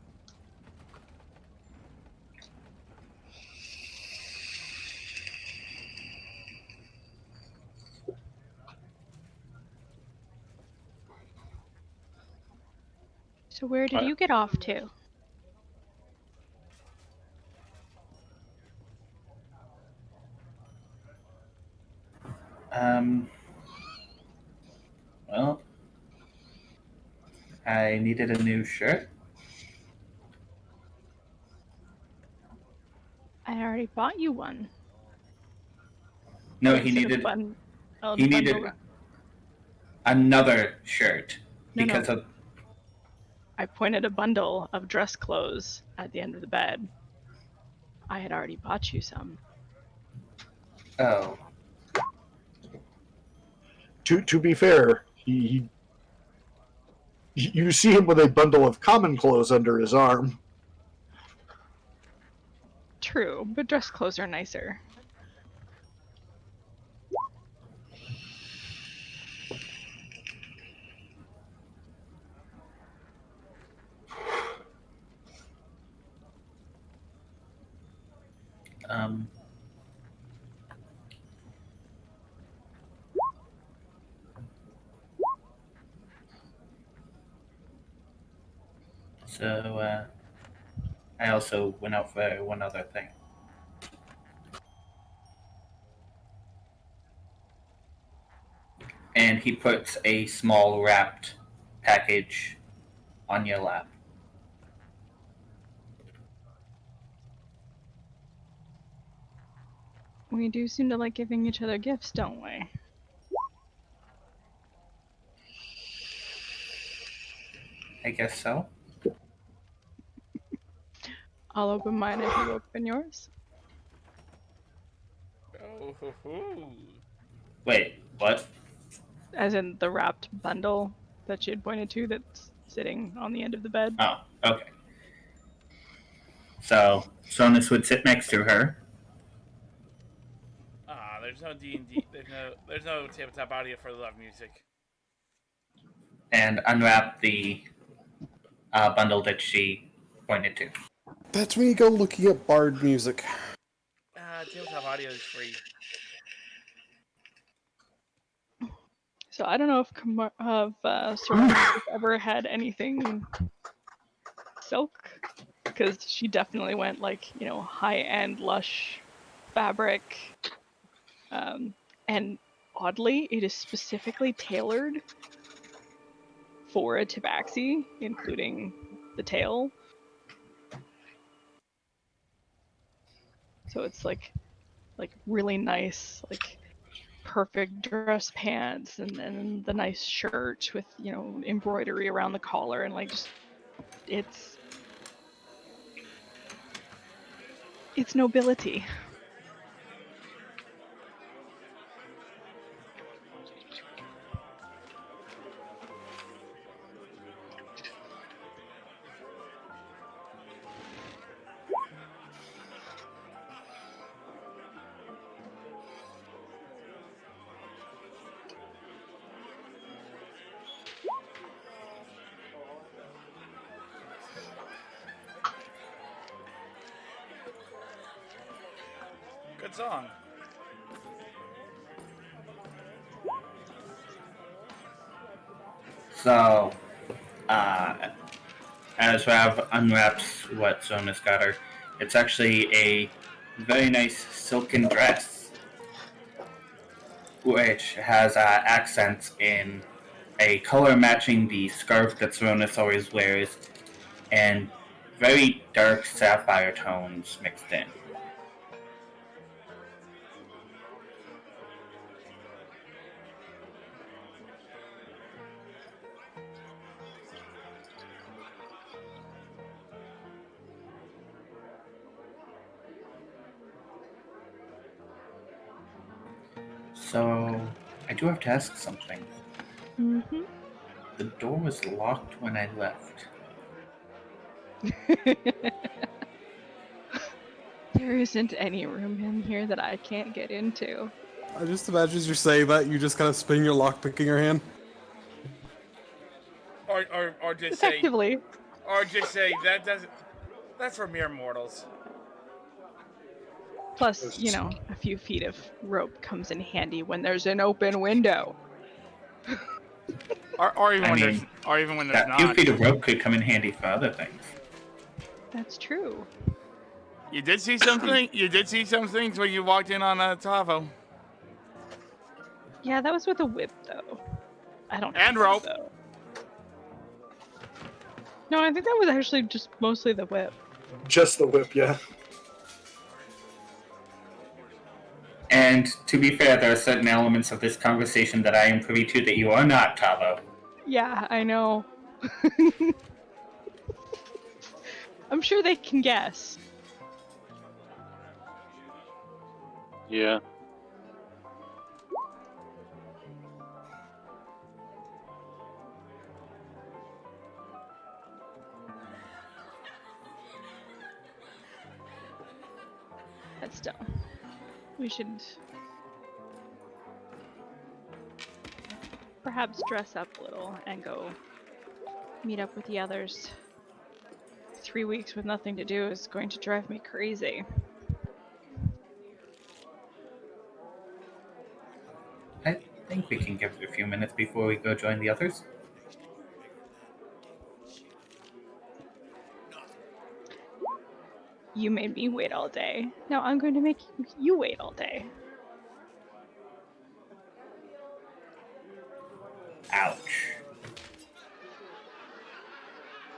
So where did you get off to? Well, I needed a new shirt. I already bought you one. No, Oh, he you said a needed bundle needed another shirt No, because no. of I pointed a bundle of dress clothes at the end of the bed. I had already bought you some. oh. To be fair, he you see him with a bundle of common clothes under his arm. True, but dress clothes are nicer. Um. So, I also went out for one other thing. And he puts a small wrapped package on your lap. We do seem to like giving each other gifts, don't we? I guess so. I'll open mine if you open yours. Oh, hoo, hoo. Wait, what? As in the wrapped bundle that she had pointed to that's sitting on the end of the bed. Oh, okay. So, Sonus would sit next to her. Ah, there's no D&D. There's no tabletop audio for love music. And unwrap the bundle that she pointed to. That's when you go looking at bard music. Tabletop audio is free. So I don't know if Soraya has ever had anything silk, because she definitely went like, you know, high-end lush fabric, and oddly, it is specifically tailored for a tabaxi, including the tail. So it's like really nice, like perfect dress pants, and then the nice shirt with, you know, embroidery around the collar, and like just it's nobility. Good song. So, as Rav unwraps what Sonus got her, it's actually a very nice silken dress, which has accents in a color matching the scarf that Sonus always wears, and very dark sapphire tones mixed in. So, I do have to ask something. Mm-hmm. The door was locked when I left. There isn't any room in here that I can't get into. I just imagine as you're saying that, you just kind of spin your lockpick in your hand. Or just say, Effectively. that doesn't. That's for mere mortals. Plus, you know, a few feet of rope comes in handy when there's an open window. Or even I when mean, there's that few not. feet of rope could come in handy for other things. That's true. You did see something. You did see some things when you walked in on Tavo. Yeah, that was with a whip, though. I don't. And have one, rope. though. No, I think that was actually just mostly the whip. Just the whip, yeah. And to be fair, there are certain elements of this conversation that I am privy to that you are not, Tavo. Yeah, I know. I'm sure they can guess. Yeah. But still, we should perhaps dress up a little and go meet up with the others. 3 weeks with nothing to do is going to drive me crazy. I think we can give it a few minutes before we go join the others. You made me wait all day. Now I'm going to make you wait all day. Ouch.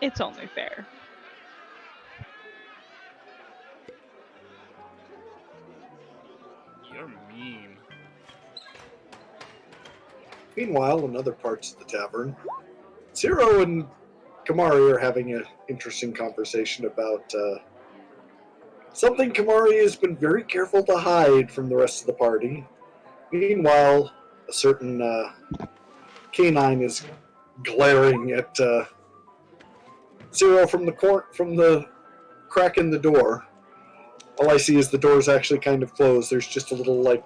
It's only fair. You're mean. Meanwhile, in other parts of the tavern, Zero and Kamari are having an interesting conversation about something Kamari has been very careful to hide from the rest of the party. Meanwhile, a certain canine is glaring at Zero from the crack in the door. All I see is the door is actually kind of closed. There's just a little like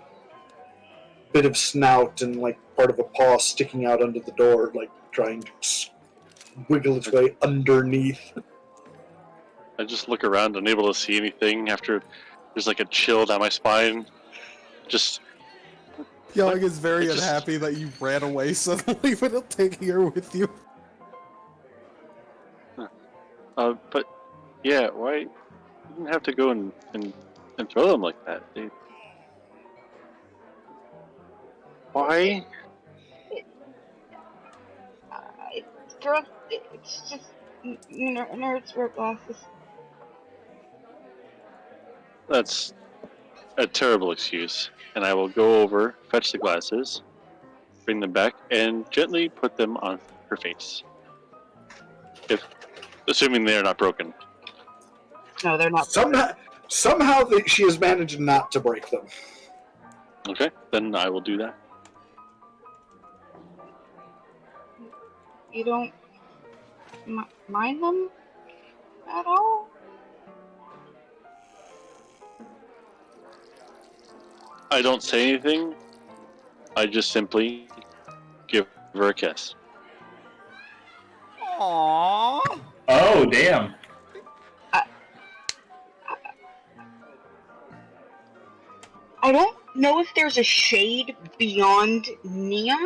bit of snout and like part of a paw sticking out under the door, like trying to wiggle its way underneath. I just look around, unable to see anything after there's like a chill down my spine. Just Young is very It just- unhappy that you ran away suddenly without taking her with you. but yeah, why you didn't have to go and throw them like that? Why? Girl, it's just nerds wear glasses. That's a terrible excuse, and I will go over, fetch the glasses, bring them back, and gently put them on her face. Assuming they are not broken. No, they're not. Somehow she has managed not to break them. Okay, then I will do that. You don't mind them at all? I don't say anything. I just simply give her a kiss. Aww. Oh, damn. I don't know if there's a shade beyond neon,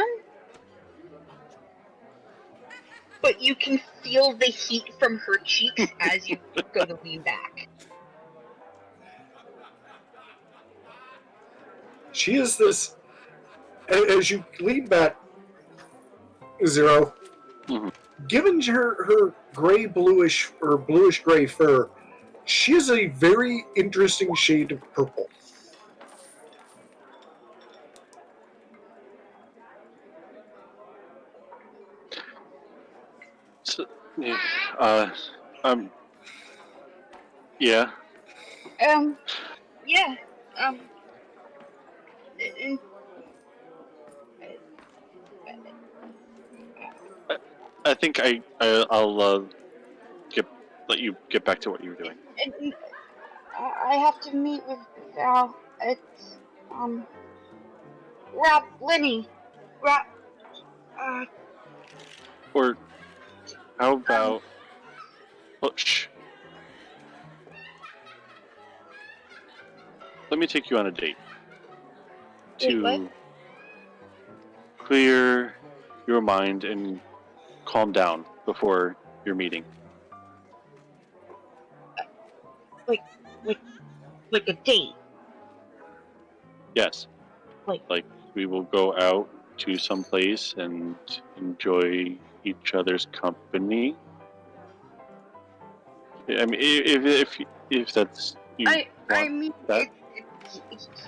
but you can feel the heat from her cheeks as you go to lean back. She is this. As you lean back, Zero, Mhm. given her gray bluish or bluish gray fur, she is a very interesting shade of purple. So, yeah, yeah. Yeah, and I think I'll let you get back to what you were doing. and I have to meet with Val. It's Lenny, Or how about shh. Let me take you on a date Wait, what? to clear your mind and calm down before your meeting. Like a date. Yes. Like- we will go out to some place and enjoy each other's company. I mean, if that's you I want mean, that.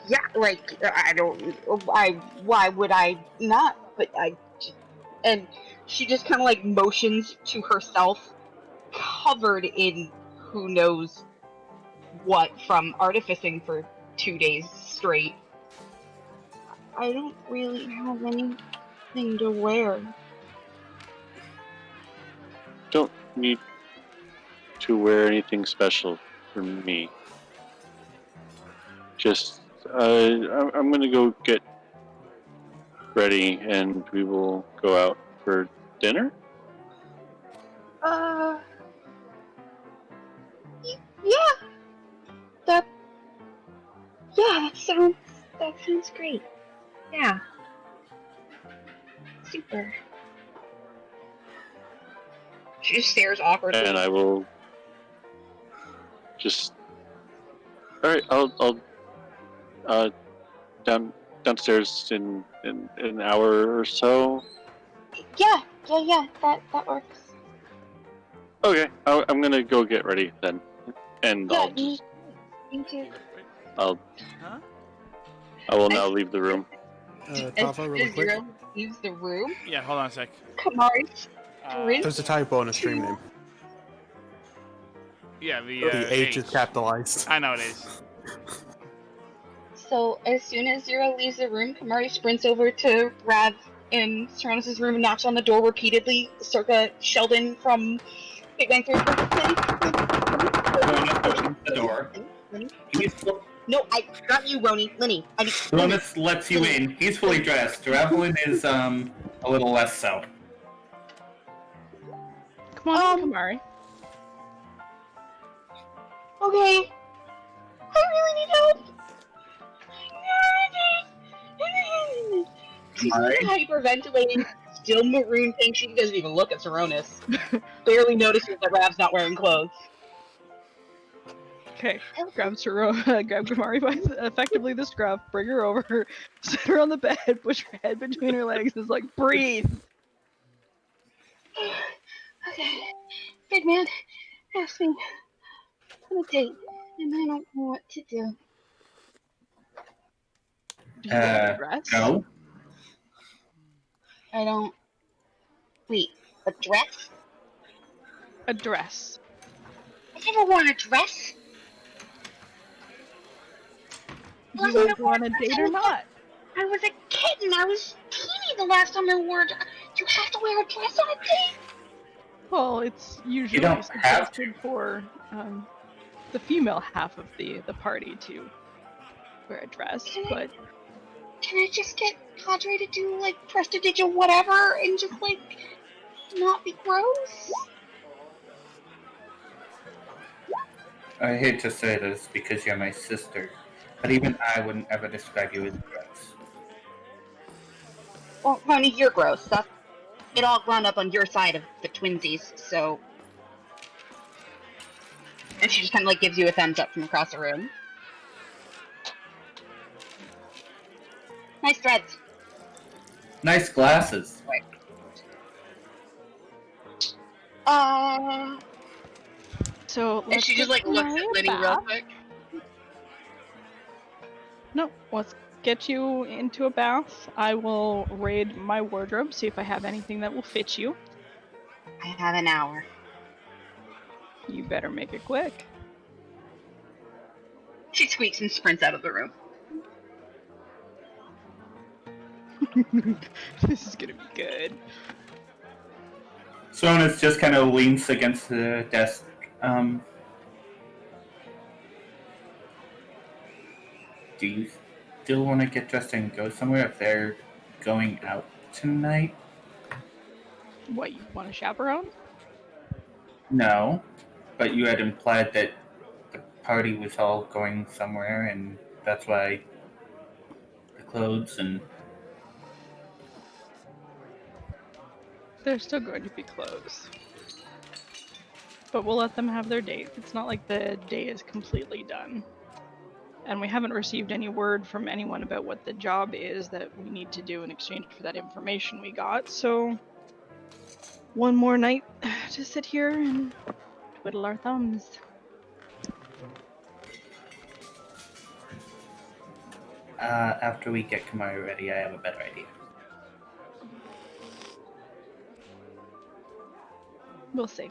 yeah, like why would I not? But and she just kind of like motions to herself, covered in who knows what from artificing for 2 days straight. I don't really have anything to wear. Don't need to wear anything special for me. Just I'm gonna go get ready and we will go out for dinner. Yeah, that sounds great. Yeah, super. She just stares awkwardly. And I will just. All right, I'll downstairs in an hour or so. Yeah, that works. Okay, I'm gonna go get ready then, and Yeah, I'll just me too. I'll Huh? I will now leave the room. As Tava, really quick. Zero leaves the room, Yeah, hold on a sec. Kamari sprints. There's a typo in a stream name. Yeah, the The H is capitalized. I know it is. So as soon as Zero leaves the room, Kamari sprints over to Rav in Serenus' room and knocks on the door repeatedly, circa Sheldon from Big Bang Theory. Jonas opens the door. No, not you, Roni. Linny. Jonas lets you in. He's fully dressed. Ravelin is a little less so. Come on, Kamari. Okay. I really need help. She's Alright. hyperventilating, still maroon pink. She doesn't even look at Saronis. Barely notices that Rav's not wearing clothes. Okay, grab Kamari by effectively the scruff, bring her over, sit her on the bed, push her head between her legs, and is like, breathe. Okay. Big man asked me on a date, and I don't know what to do. Do you have a dress? No. I don't. Wait, a dress? A dress. I never worn a dress. Do you want to go on a date or not? I was a kitten. I was teeny the last time I wore a dress. You have to wear a dress on a date? Well, it's usually don't have suggested for the female half of the party to wear a dress, but Can I just get Cadre to do, like, Prestidige or whatever and just, like, not be gross? I hate to say this because you're my sister, but even I wouldn't ever describe you as gross. Well, honey, you're gross. That's it all wound up on your side of the twinsies, so... And she just kind of, like, gives you a thumbs up from across the room. Nice threads. Nice glasses. so And let's she just, get like, looks Kamari at a Lenny real bath. quick. No, let's get you into a bath. I will raid my wardrobe, see if I have anything that will fit you. I have an hour. You better make it quick. She squeaks and sprints out of the room. This is gonna be good. Sonis just kind of leans against the desk. Do you still want to get dressed and go somewhere if they're going out tonight? What, you want a chaperone? No, but you had implied that the party was all going somewhere, and that's why the clothes and... They're still going to be closed. But we'll let them have their date. It's not like the day is completely done. And we haven't received any word from anyone about what the job is that we need to do in exchange for that information we got, so... One more night to sit here and twiddle our thumbs. After we get Kamari ready, I have a better idea. We'll see.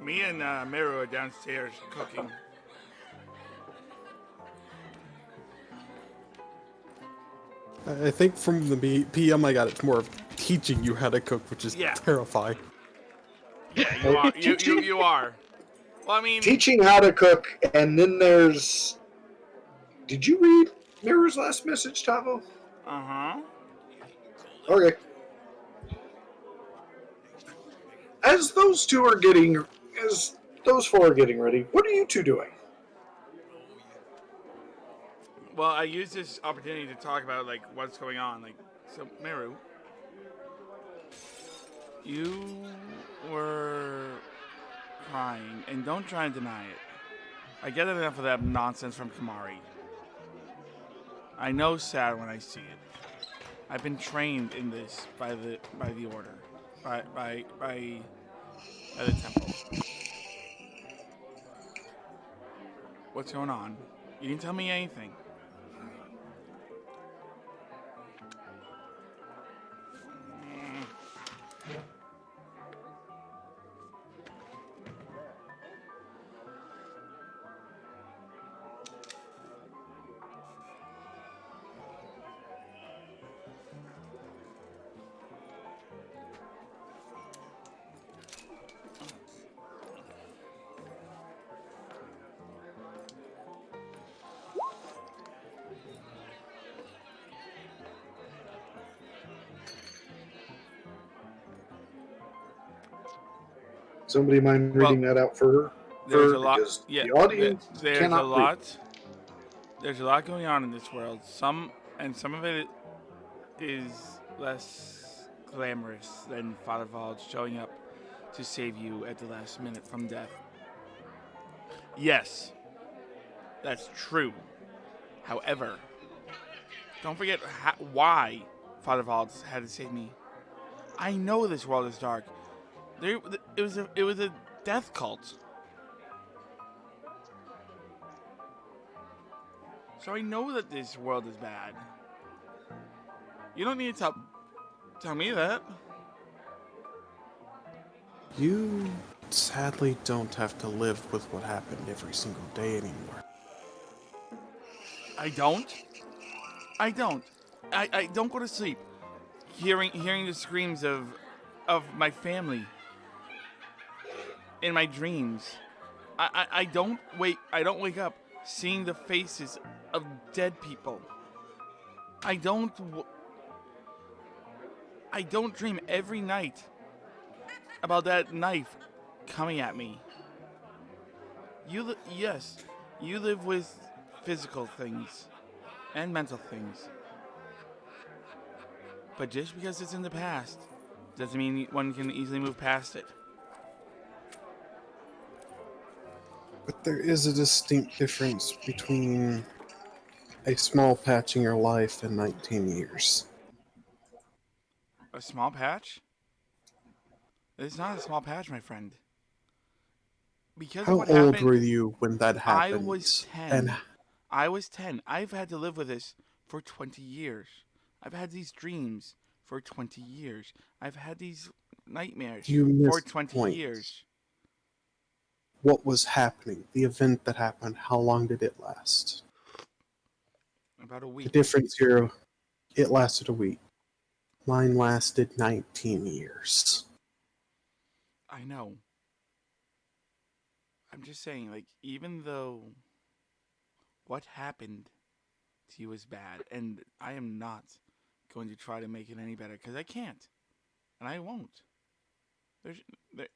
Me and Meru are downstairs cooking. I think from the PM I got, it's more of teaching you how to cook, which is terrifying. Yeah, you are. You are. Well, I mean, Teaching how to cook, and then there's... Did you read Mirror's last message, Tavo? Uh-huh. Okay. As those four are getting ready, what are you two doing? Well, I use this opportunity to talk about, like, what's going on. Like, so, Meru, You were crying, and don't try and deny it. I get enough of that nonsense from Kamari. I know sad when I see it. I've been trained in this by the order, by the temple. What's going on? You didn't tell me anything. Somebody mind reading that out for her? There's a lot. Because Yeah, the audience there's cannot a lot. There's a lot going on in this world. Some of it is less glamorous than Father Vald showing up to save you at the last minute from death. Yes, that's true. However, don't forget why Father Vald had to save me. I know this world is dark. It was a death cult. So I know that this world is bad. You don't need to tell me that. You sadly don't have to live with what happened every single day anymore. I don't. I don't go to sleep hearing the screams of my family in my dreams. I don't wake up seeing the faces of dead people. I don't dream every night about that knife coming at me. Yes, you live with physical things and mental things. But just because it's in the past doesn't mean one can easily move past it. But there is a distinct difference between a small patch in your life and 19 years. A small patch? It's not a small patch, my friend. Because How of what old happened, were you when that happened? I was 10. And I was 10. I've had to live with this for 20 years. I've had these dreams for 20 years. I've had these nightmares you for missed 20 point. years. What was happening? The event that happened, how long did it last? About a The week. difference here, it lasted a week. Mine lasted 19 years. I know. I'm just saying, like, even though what happened to you is bad, and I am not going to try to make it any better, because I can't. And I won't.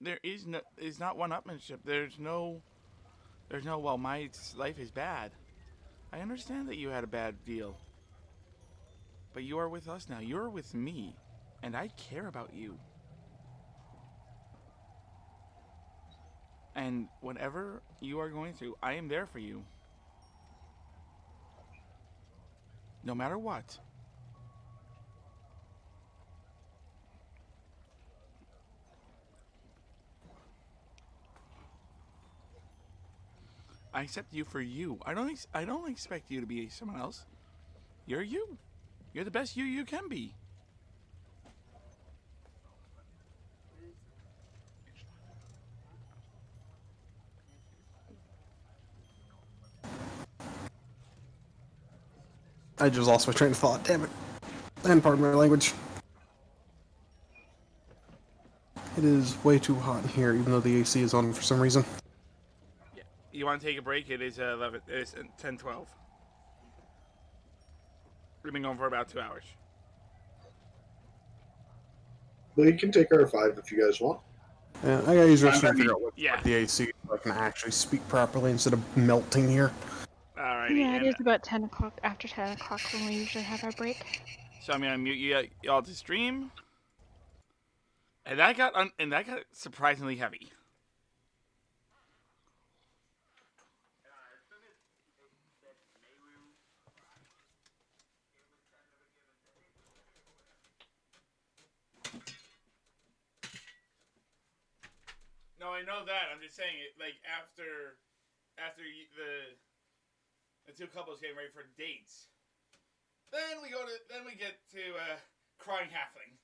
There is not one-upmanship. There's no, well, my life is bad. I understand that you had a bad deal. But you are with us now. You're with me. And I care about you. And whatever you are going through, I am there for you. No matter what. I accept you for you. I don't expect you to be someone else. You're you. You're the best you can be. I just lost my train of thought, damn it. And pardon my language. It is way too hot in here, even though the AC is on for some reason. Yeah. You want to take a break? It is 11. It's 10:12. We've been going for about 2 hours. Well, you can take R5 if you guys want. Yeah, I gotta use restroom to figure out what Yeah. the AC so I can actually speak properly instead of melting here. Alrighty. Yeah, it and is about 10 o'clock, after 10 o'clock when we usually have our break. so I'm going to mute you all to stream. And that got surprisingly heavy. No, I know that. I'm just saying it. Like after the two couples getting ready for dates, then we get to crying halfling.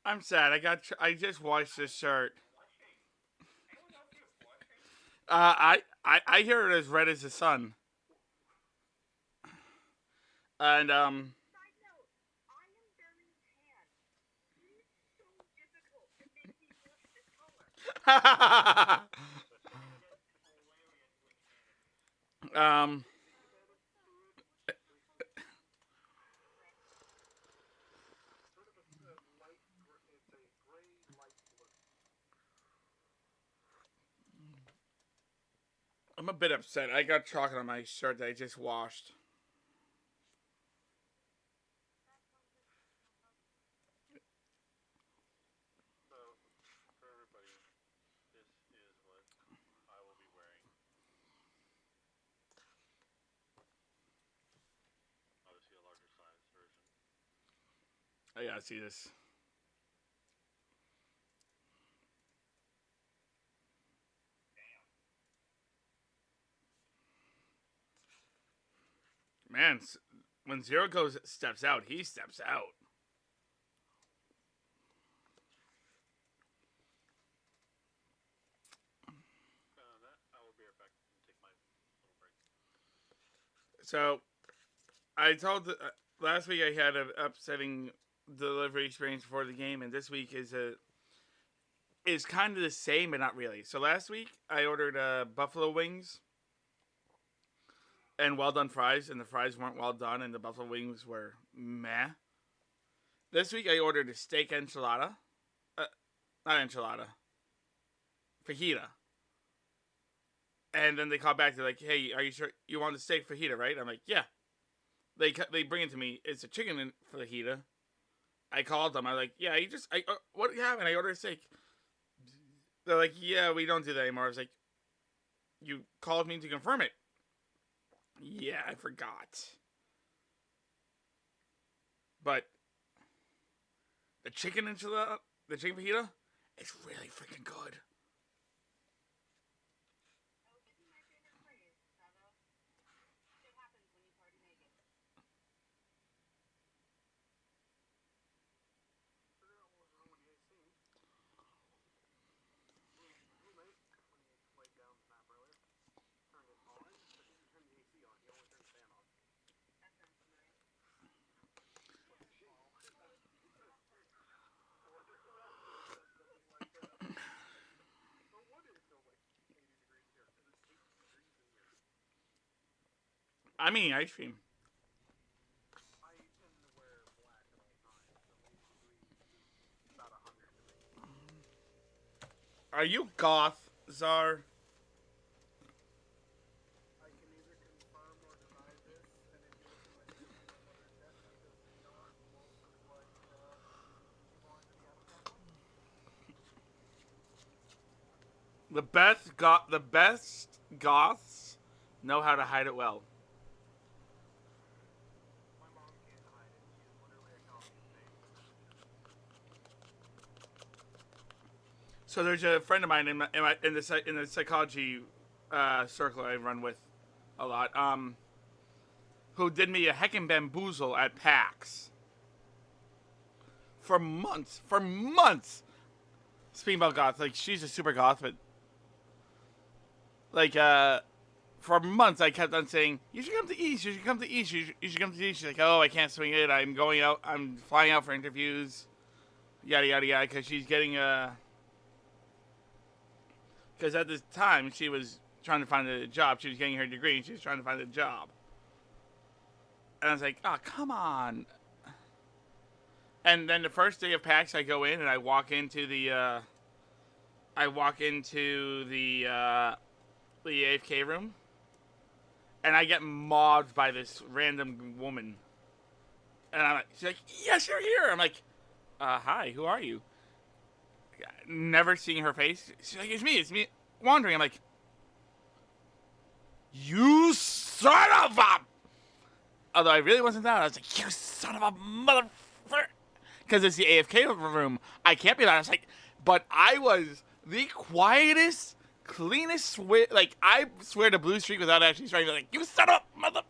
I'm sad. I just watched this shirt. I hear it as red as the sun. And um I'm a bit upset. I got chocolate on my shirt that I just washed. So, for everybody, this is what I will be wearing. Obviously, a larger size version. I gotta see this. Man, when Zero steps out, he steps out. I will be right back and take my little break. So, I told last week I had an upsetting delivery experience before the game, and this week is kind of the same, but not really. So last week I ordered buffalo wings and well done fries, and the fries weren't well done, and the buffalo wings were meh. This week I ordered a steak enchilada, not enchilada, fajita. And then they call back. They're like, "Hey, are you sure you want the steak fajita, right?" I'm like, "Yeah." They bring it to me. It's a chicken fajita. I called them. I'm like, "Yeah, what do you have?" And I ordered a steak. They're like, "Yeah, we don't do that anymore." I was like, "You called me to confirm it." Yeah, I forgot. But the chicken enchilada, the chicken fajita, it's really freaking good. I'm eating ice cream. Are you goth, Czar? The best goths know how to hide it well. So there's a friend of mine in the psychology circle I run with a lot. who did me a heckin' bamboozle at PAX. For months. Speaking about goth, like, she's a super goth, but... Like, for months I kept on saying, you should come to East, you should come to East, you should come to East. She's like, oh, I can't swing it, I'm flying out for interviews. Yada, yada, yada, because she's getting, Because at this time, she was trying to find a job. She was getting her degree, and she was trying to find a job. And I was like, oh, come on. And then the first day of PAX, I go in, and I walk into the AFK room. And I get mobbed by this random woman. And I'm like, she's like, yes, you're here. I'm like, hi, who are you? Never seeing her face. She's like, it's me, wandering. I'm like, you son of a... Although I really wasn't that. I was like, you son of a motherfucker. Because it's the AFK room. I can't be that. I was like, but I was the quietest, cleanest, like, I swear to Blue Streak without actually trying to, like, you son of a motherfucker.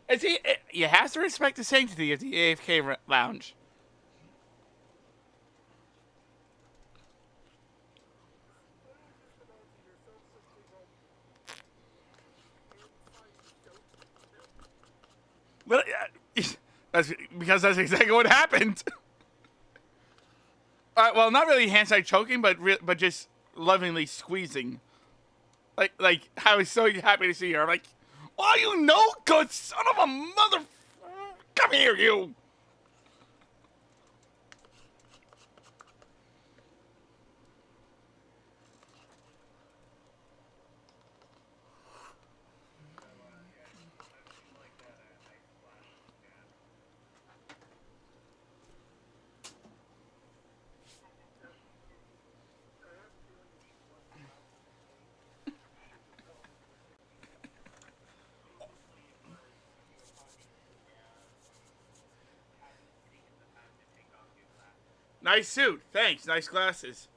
And see, you have to respect the sanctity of the AFK lounge. But that's exactly what happened. Well, not really hand-side choking, but just lovingly squeezing. Like I was so happy to see her. I'm like, oh, you no good son of a mother! Come here, you! Nice suit. Thanks. Nice glasses.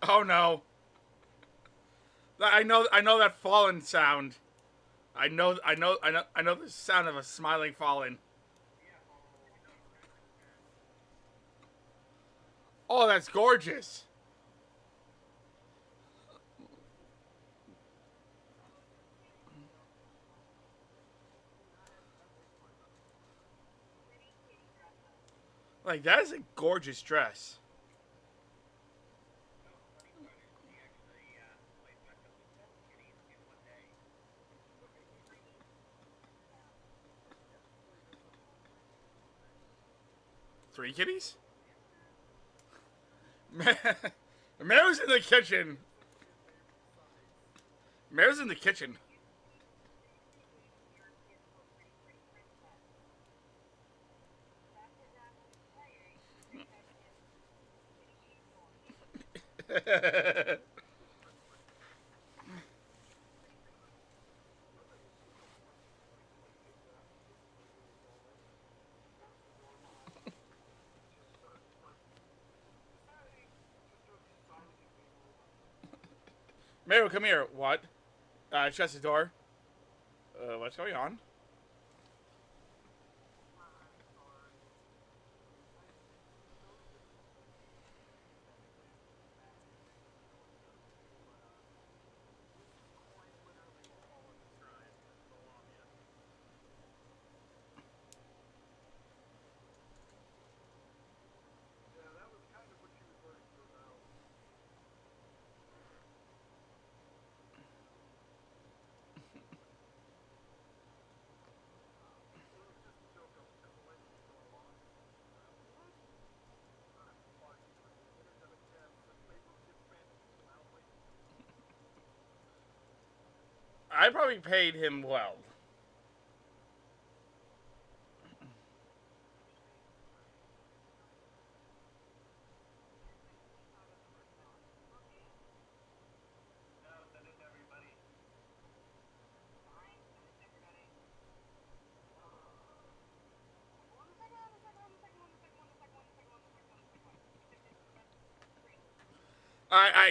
Oh no. I know that fallen sound. I know the sound of a smiling fallen. Oh, that's gorgeous. Like, that is a gorgeous dress. Three kitties? Mary's in the kitchen. Mary's in the kitchen. Mary, come here. What? Shut the door. What's going on? I probably paid him well.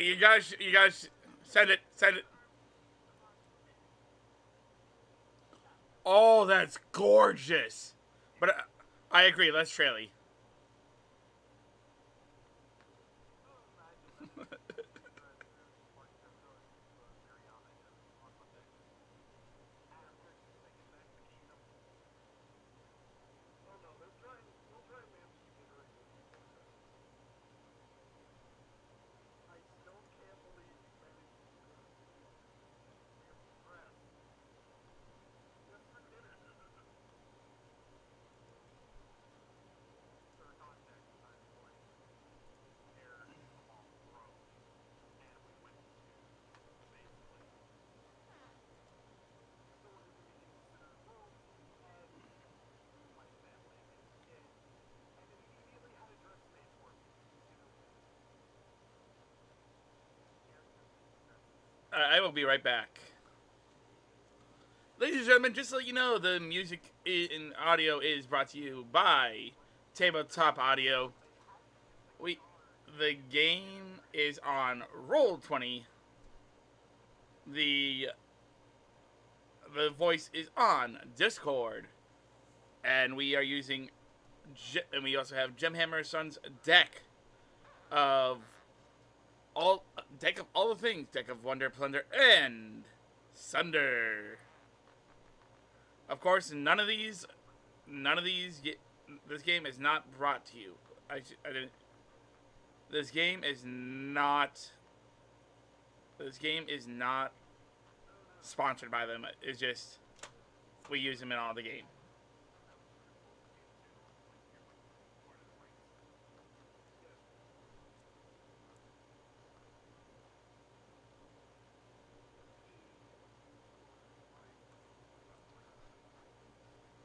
You guys, send it. Oh, that's gorgeous. But I agree. Let's Traley. I will be right back. Ladies and gentlemen, just to let you know, the music in audio is brought to you by Tabletop Audio. The game is on Roll20. The voice is on Discord, and we are using, and we also have Gemhammer Son's deck of all the things, deck of Wonder, Plunder, and Sunder. Of course, none of these. This game is not brought to you. I didn't. This game is not sponsored by them. It's just we use them in all the game.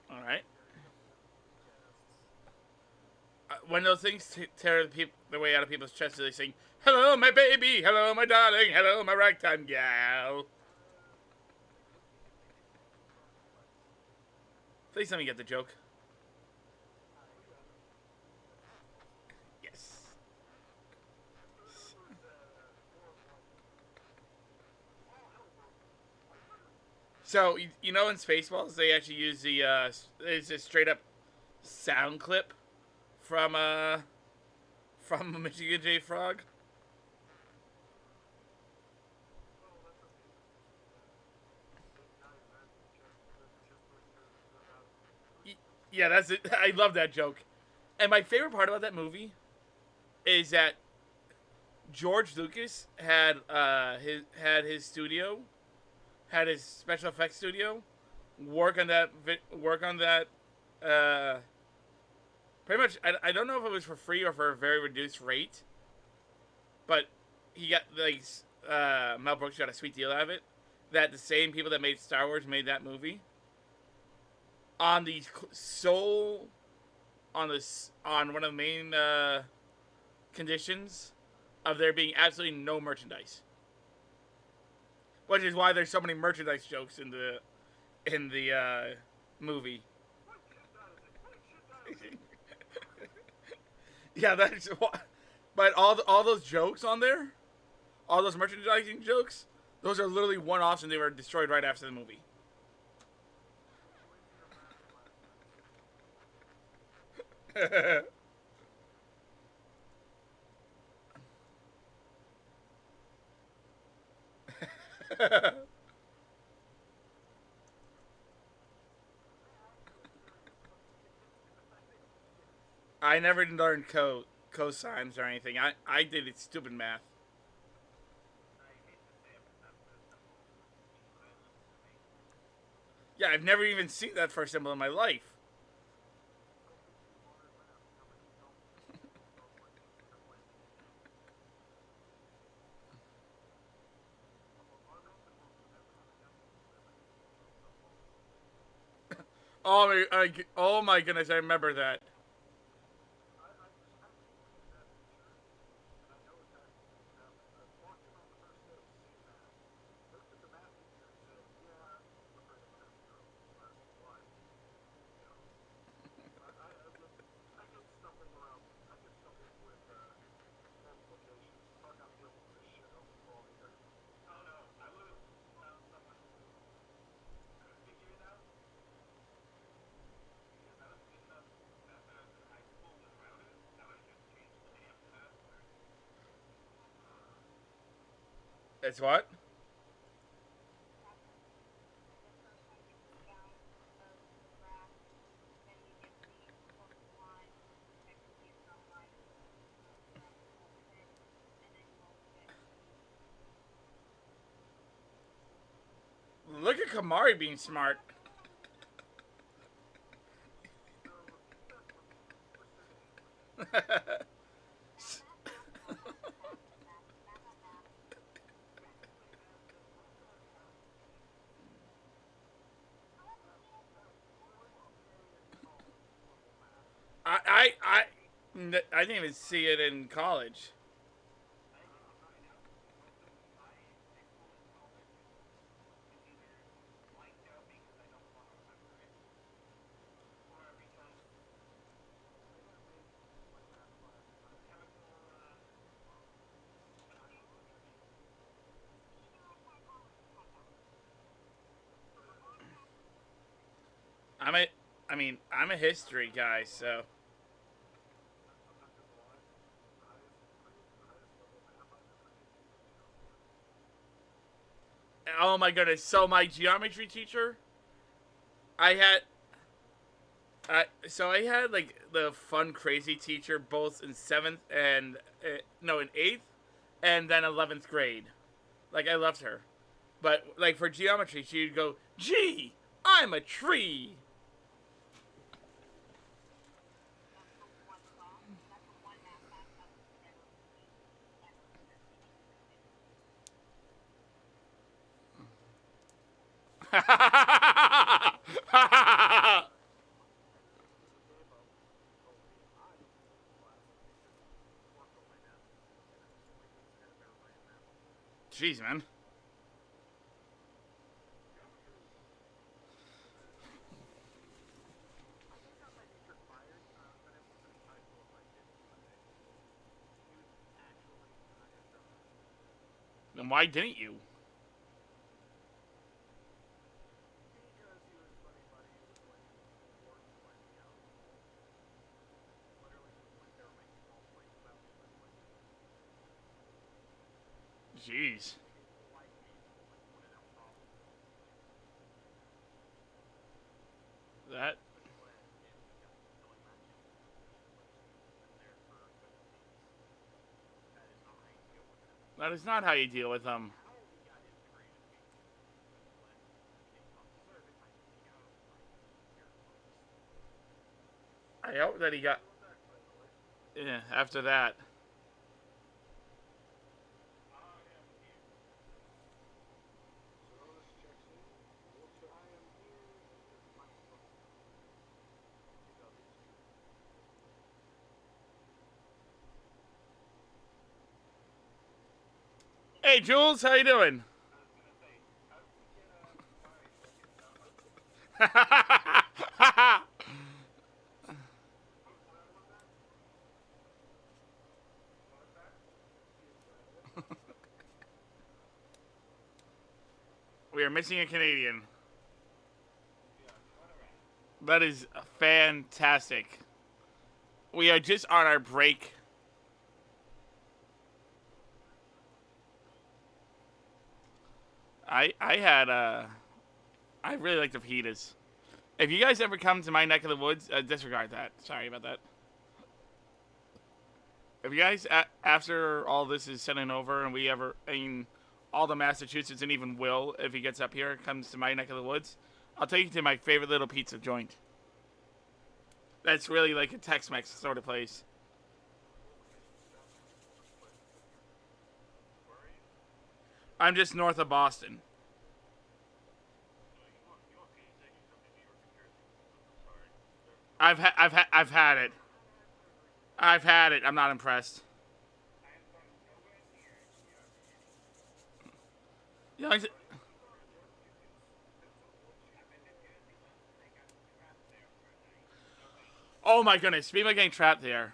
All right. When those things tear the way out of people's chests, they sing, "Hello, my baby. Hello, my darling. Hello, my ragtime gal." Please let me get the joke. Yes. So, you know in Spaceballs, they actually use it's a straight up sound clip from Michigan J. Frog. Yeah, that's it. I love that joke. And my favorite part about that movie is that George Lucas had his studio, had his special effects studio, work on that. Pretty much, I don't know if it was for free or for a very reduced rate, but he got Mel Brooks got a sweet deal out of it. That the same people that made Star Wars made that movie. On one of the main conditions of there being absolutely no merchandise, which is why there's so many merchandise jokes in the movie. Yeah, that's why. But all those jokes on there, all those merchandising jokes, those are literally one-offs, and they were destroyed right after the movie. I never learned cosines or anything. I did it stupid math. Yeah, I've never even seen that first symbol in my life. Oh my goodness, I remember that. It's what? Look at Kamari being smart. I didn't even see it in college. I'm a history guy, so. Oh my goodness! So my geometry teacher, I had. So I had like the fun, crazy teacher both in seventh and no, in eighth, and then 11th grade. Like I loved her, but like for geometry, she'd go, "Gee, I'm a tree." Jeez, man. Then why didn't you? Jeez. That is not how you deal with them. I hope that he got. Yeah, after that. Hey, Jules, how you doing? We are missing a Canadian. That is fantastic. We are just on our break. I really like the fajitas. If you guys ever come to my neck of the woods, disregard that. Sorry about that. If you guys, after all this is said and over, and all the Massachusetts and even Will, if he gets up here, comes to my neck of the woods, I'll take you to my favorite little pizza joint. That's really like a Tex-Mex sort of place. I'm just north of Boston. I've had it. I've had it. I'm not impressed. Yeah, oh my goodness! Speaking of getting trapped there,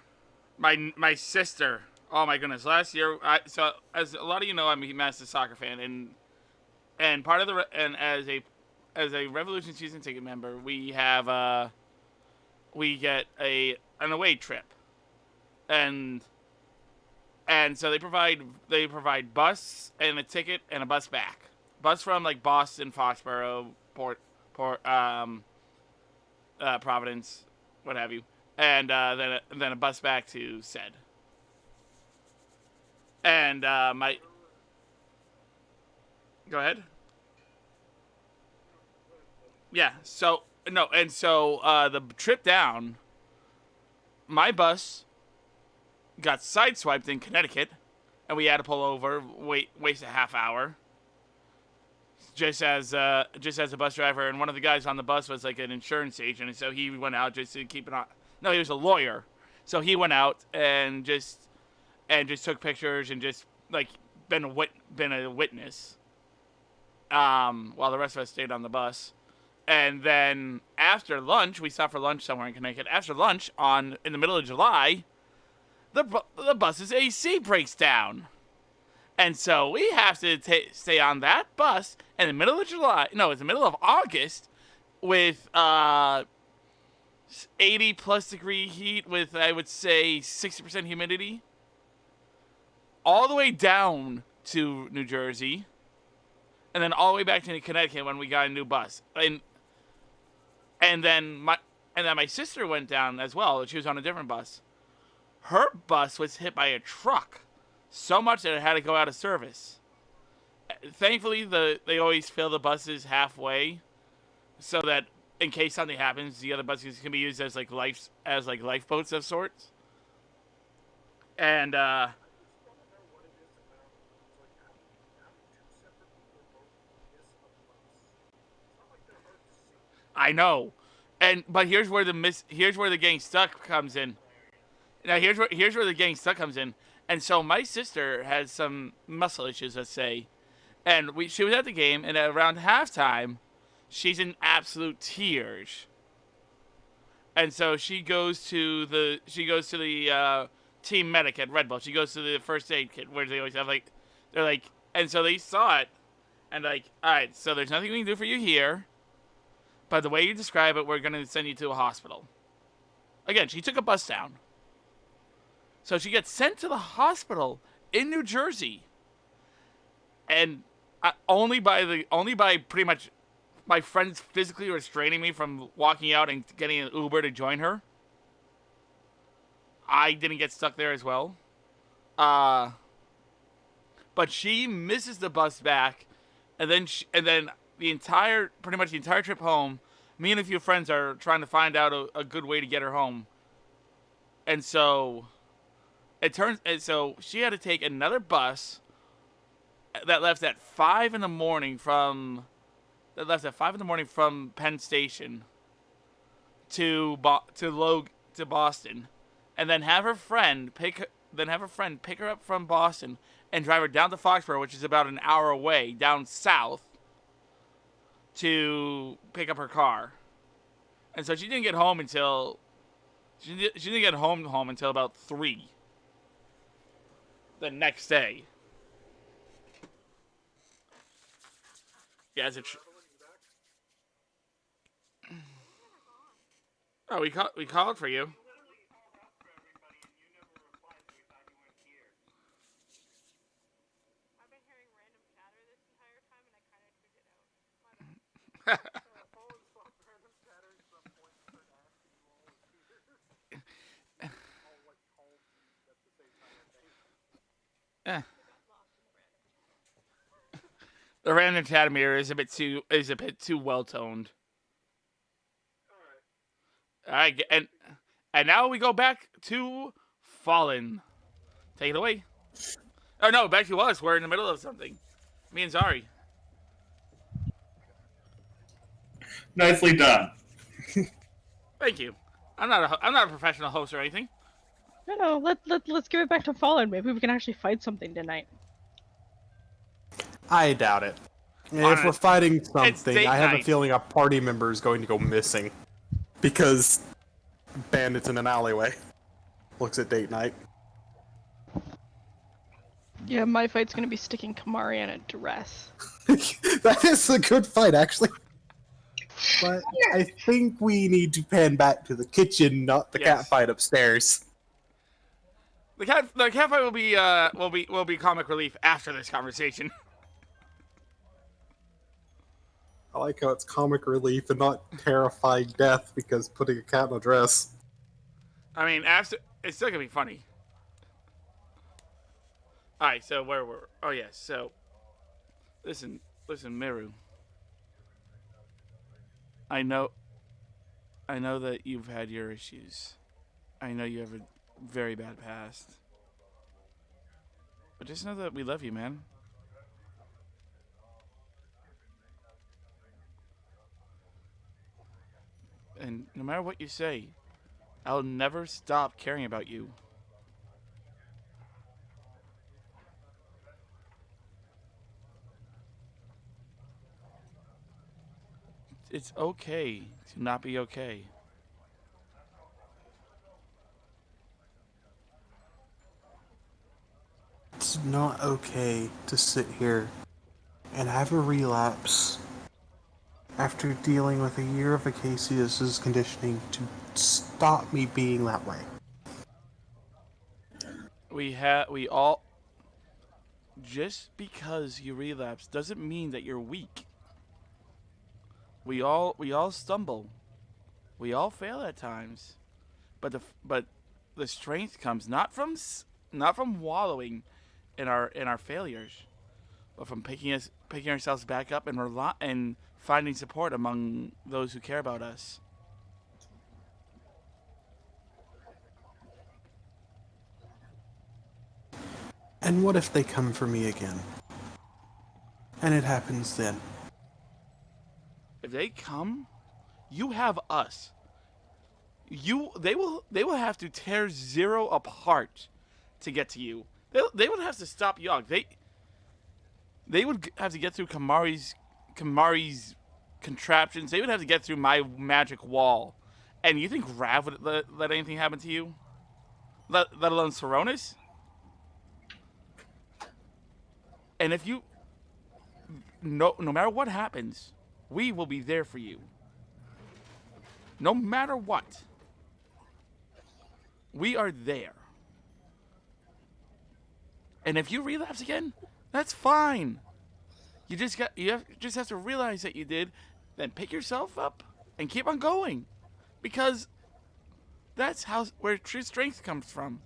my sister. Oh my goodness! Last year, so as a lot of you know, I'm a massive soccer fan, and part of and as a Revolution season ticket member, we have we get an away trip, and And so they provide bus and a ticket and a bus back. Bus from like Boston, Foxborough, Providence, what have you, and then a bus back to said. And my go ahead. Yeah. So no, and so the trip down, my bus got sideswiped in Connecticut, and we had to pull over, waste a half hour. Just as a bus driver, and one of the guys on the bus was like an insurance agent, and so he went out just to keep an eye. No, he was a lawyer, so he went out and just took pictures and just like been a witness. While the rest of us stayed on the bus, and then after lunch, we stopped for lunch somewhere in Connecticut. After lunch, in the middle of July, the bus's AC breaks down. And so we have to stay on that bus in the middle of July. No, it's the middle of August with 80 plus degree heat with, I would say, 60% humidity. All the way down to New Jersey. And then all the way back to Connecticut when we got a new bus. And then my sister went down as well. She was on a different bus. Her bus was hit by a truck. So much that it had to go out of service. Thankfully, they always fill the buses halfway, so that in case something happens, the other buses can be used as lifeboats of sorts. And I know, but here's where the getting stuck comes in. Now here's where the getting stuck comes in. And so my sister has some muscle issues, let's say, and she was at the game, and around halftime, she's in absolute tears. And so she goes to the team medic at Red Bull. She goes to the first aid kit where they always have and so they saw it, and all right, so there's nothing we can do for you here, but the way you describe it, we're gonna send you to a hospital. Again, she took a bus down. So she gets sent to the hospital in New Jersey, and only by pretty much my friends physically restraining me from walking out and getting an Uber to join her. I didn't get stuck there as well, but she misses the bus back, and then the entire trip home, me and a few friends are trying to find out a good way to get her home, and so. So she had to take another bus that left at 5 a.m. from Penn Station to Boston, and then have her friend pick her up from Boston and drive her down to Foxborough, which is about an hour away down south, to pick up her car. And so she didn't get home until about 3. The next day. Yeah, oh, we called for you. I've been hearing random chatter this entire time, and I kind of tuned it out. The random chatter meter is a bit too well toned. All right, and now we go back to Fallen. Take it away. Oh no, back to us. We're in the middle of something. Me and Zari. Nicely done. Thank you. I'm not a professional host or anything. No, let's give it back to Fallen. Maybe we can actually fight something tonight. I doubt it. If we're fighting something, I have a feeling a party member is going to go missing. Because bandits in an alleyway. Looks at date night. Yeah, my fight's gonna be sticking Kamari in a dress. That is a good fight, actually. But I think we need to pan back to the kitchen, not the cat fight upstairs. the cat fight will be comic relief after this conversation. I like how it's comic relief and not terrifying death because putting a cat in a dress. I mean, after it's still gonna be funny. All right, so where were? Oh yes, so listen, Miru. I know that you've had your issues. I know you have a very bad past. But just know that we love you, man. And no matter what you say, I'll never stop caring about you. It's okay to not be okay. It's not okay to sit here and have a relapse after dealing with a year of Acacius's conditioning to stop me being that way. We all, just because you relapse doesn't mean that you're weak. We all stumble. We all fail at times. But the strength comes not from wallowing in our failures, but from picking ourselves back up and finding support among those who care about us. And what if they come for me again? And it happens then. If they come, you have us. They will have to tear Zero apart to get to you. They would have to stop Yogg. They would have to get through Kamari's contraptions. They would have to get through my magic wall. And you think Rav would let anything happen to you? Let alone Saronis? And if you no matter what happens, we will be there for you. No matter what. We are there. And if you relapse again, that's fine. You just have to realize that you did, then pick yourself up and keep on going. Because that's where true strength comes from.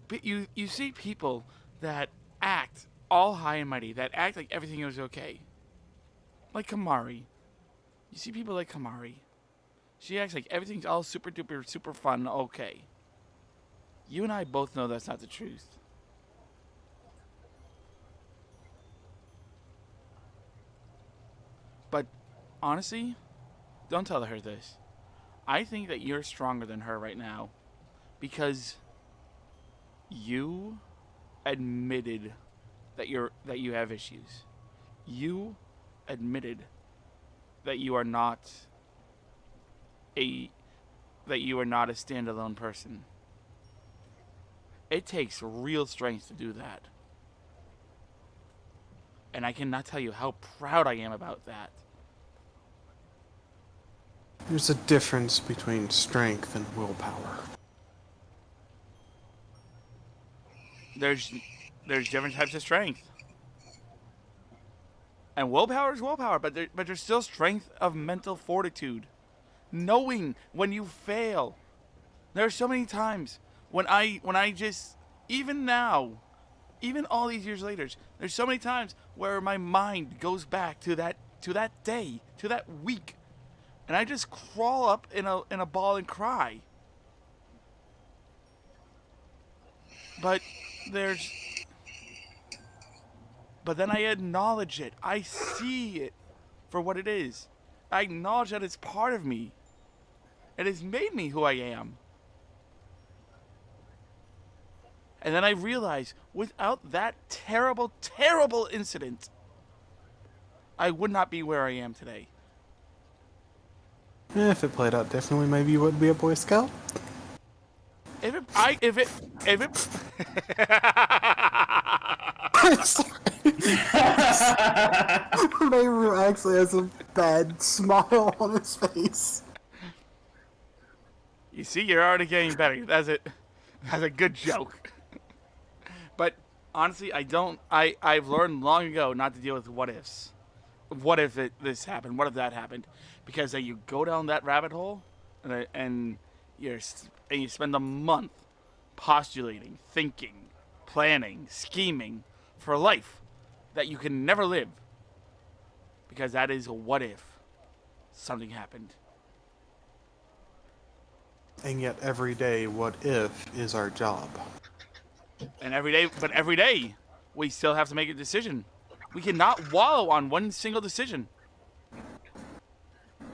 But you see people that act all high and mighty, that act like everything is okay. Like Kamari. You see people like Kamari. She acts like everything's all super duper, super fun, okay. You and I both know that's not the truth. But honestly, don't tell her this. I think that you're stronger than her right now because you admitted that you have issues. You admitted that you are not a standalone person. It takes real strength to do that. And I cannot tell you how proud I am about that. There's a difference between strength and willpower. There's different types of strength. And willpower is willpower, but there's still strength of mental fortitude. Knowing when you fail. There are so many times when I just, even now, even all these years later, there's so many times where my mind goes back to that day, to that week, and I just crawl up in a ball and cry. But then I acknowledge it. I see it for what it is. I acknowledge that it's part of me. It has made me who I am. And then I realize, without that terrible, terrible incident, I would not be where I am today. If it played out differently, maybe you wouldn't be a Boy Scout. I'm sorry. Mayru actually has a bad smile on his face. You see, you're already getting better. That's it. That's a good joke. But honestly, I've learned long ago not to deal with what ifs. What if this happened? What if that happened? Because then you go down that rabbit hole, and you spend a month postulating, thinking, planning, scheming for life that you can never live. Because that is a what if something happened. And yet every day, what if is our job. And every day, we still have to make a decision. We cannot wallow on one single decision.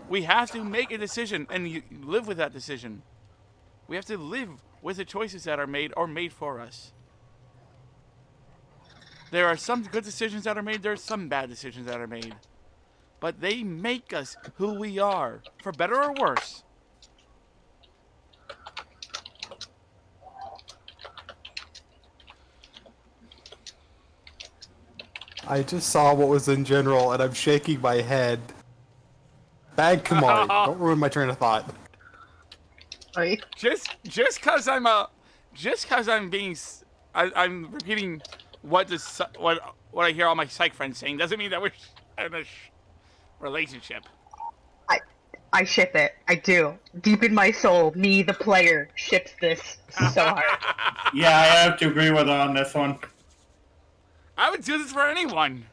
We have to make a decision and live with that decision. We have to live with the choices that are made or made for us. There are some good decisions that are made, there are some bad decisions that are made. But they make us who we are, for better or worse. I just saw what was in general, and I'm shaking my head. Bad Kamari. Don't ruin my train of thought. Right? Just cause I'm repeating what I hear all my psych friends saying doesn't mean that we're in a relationship. I ship it. I do. Deep in my soul, me, the player, ships this so hard. Yeah, I have to agree with her on this one. I would do this for anyone.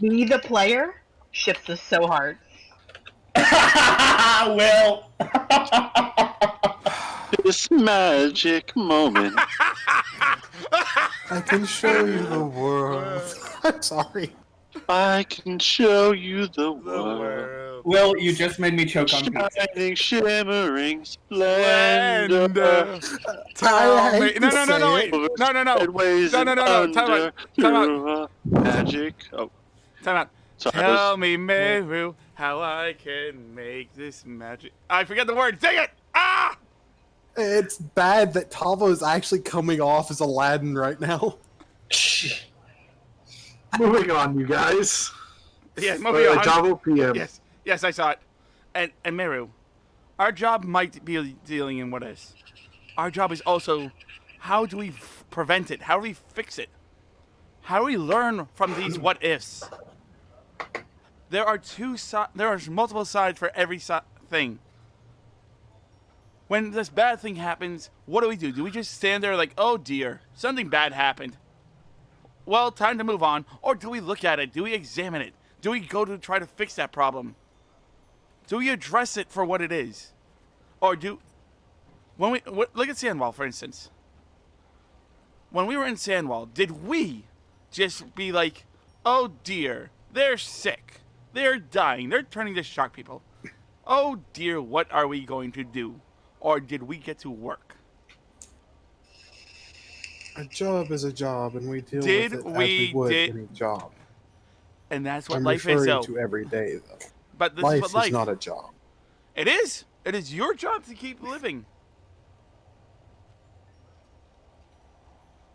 Me, the player, ships this so hard. Will. This magic moment. I can show you the world. I'm sorry. I can show you the world. Will, you just made me choke on pizza. Shining, shimmering splendor. Tell me. hate No, to no, no, no, say wait. No, no, no. It weighs No, no, no, no. under Time out. through magic. Oh, Time out. sorry. Tell me, Meru, how I can make this magic. I forget the word. Dang it! Ah! It's bad that Tavo is actually coming off as Aladdin right now. Moving on, you guys. Yeah, moving on. Javo PM. Yes, I saw it. And Meru, our job might be dealing in what is. Our job is also, how do we prevent it? How do we fix it? How do we learn from these what ifs? There are multiple sides for every thing. When this bad thing happens, what do? Do we just stand there like, oh dear, something bad happened? Well, time to move on. Or do we look at it? Do we examine it? Do we go to try to fix that problem? Do we address it for what it is? Or look at Sandwall, for instance. When we were in Sandwall, did we just be like, oh dear, they're sick, they're dying, they're turning to shock people. Oh dear, what are we going to do? Or did we get to work? A job is a job, and we deal with it as we we would did- any job. And that's what I'm life referring is, though. to every day, though. But this Life is what life is not a job. It is. It is your job to keep living.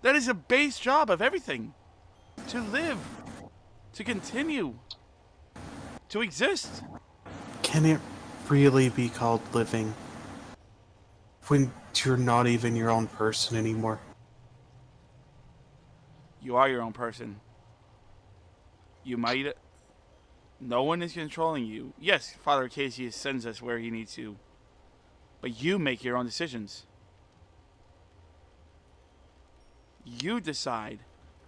That is a base job of everything. To live. To continue. To exist. Can it really be called living when you're not even your own person anymore? You are your own person. You might... No one is controlling you. Yes, Father Casey sends us where he needs to. But you make your own decisions. You decide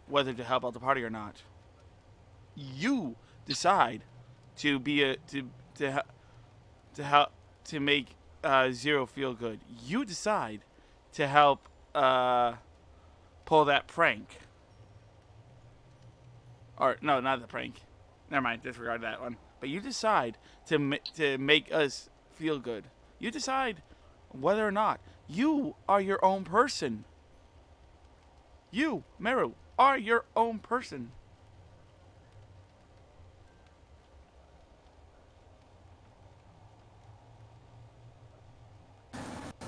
whether to help out the party or not. You decide to be to make Zero feel good. You decide to help pull that prank. Or no, not the prank. Never mind, disregard that one. But you decide to make us feel good. You decide whether or not. You are your own person. You, Meru, are your own person.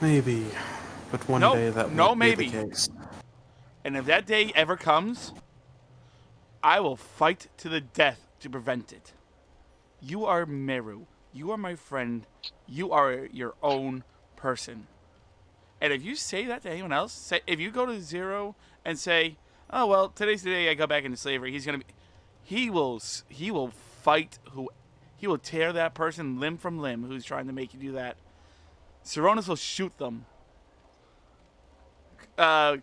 Maybe, but one Nope, day that no won't maybe. be the case. And if that day ever comes, I will fight to the death to prevent it. You are Meru. You are my friend. You are your own person. And if you say that to anyone else, if you go to Zero and say, "Oh well, today's the day I go back into slavery," he will fight he will tear that person limb from limb who's trying to make you do that. Saronis will shoot them. Ravelin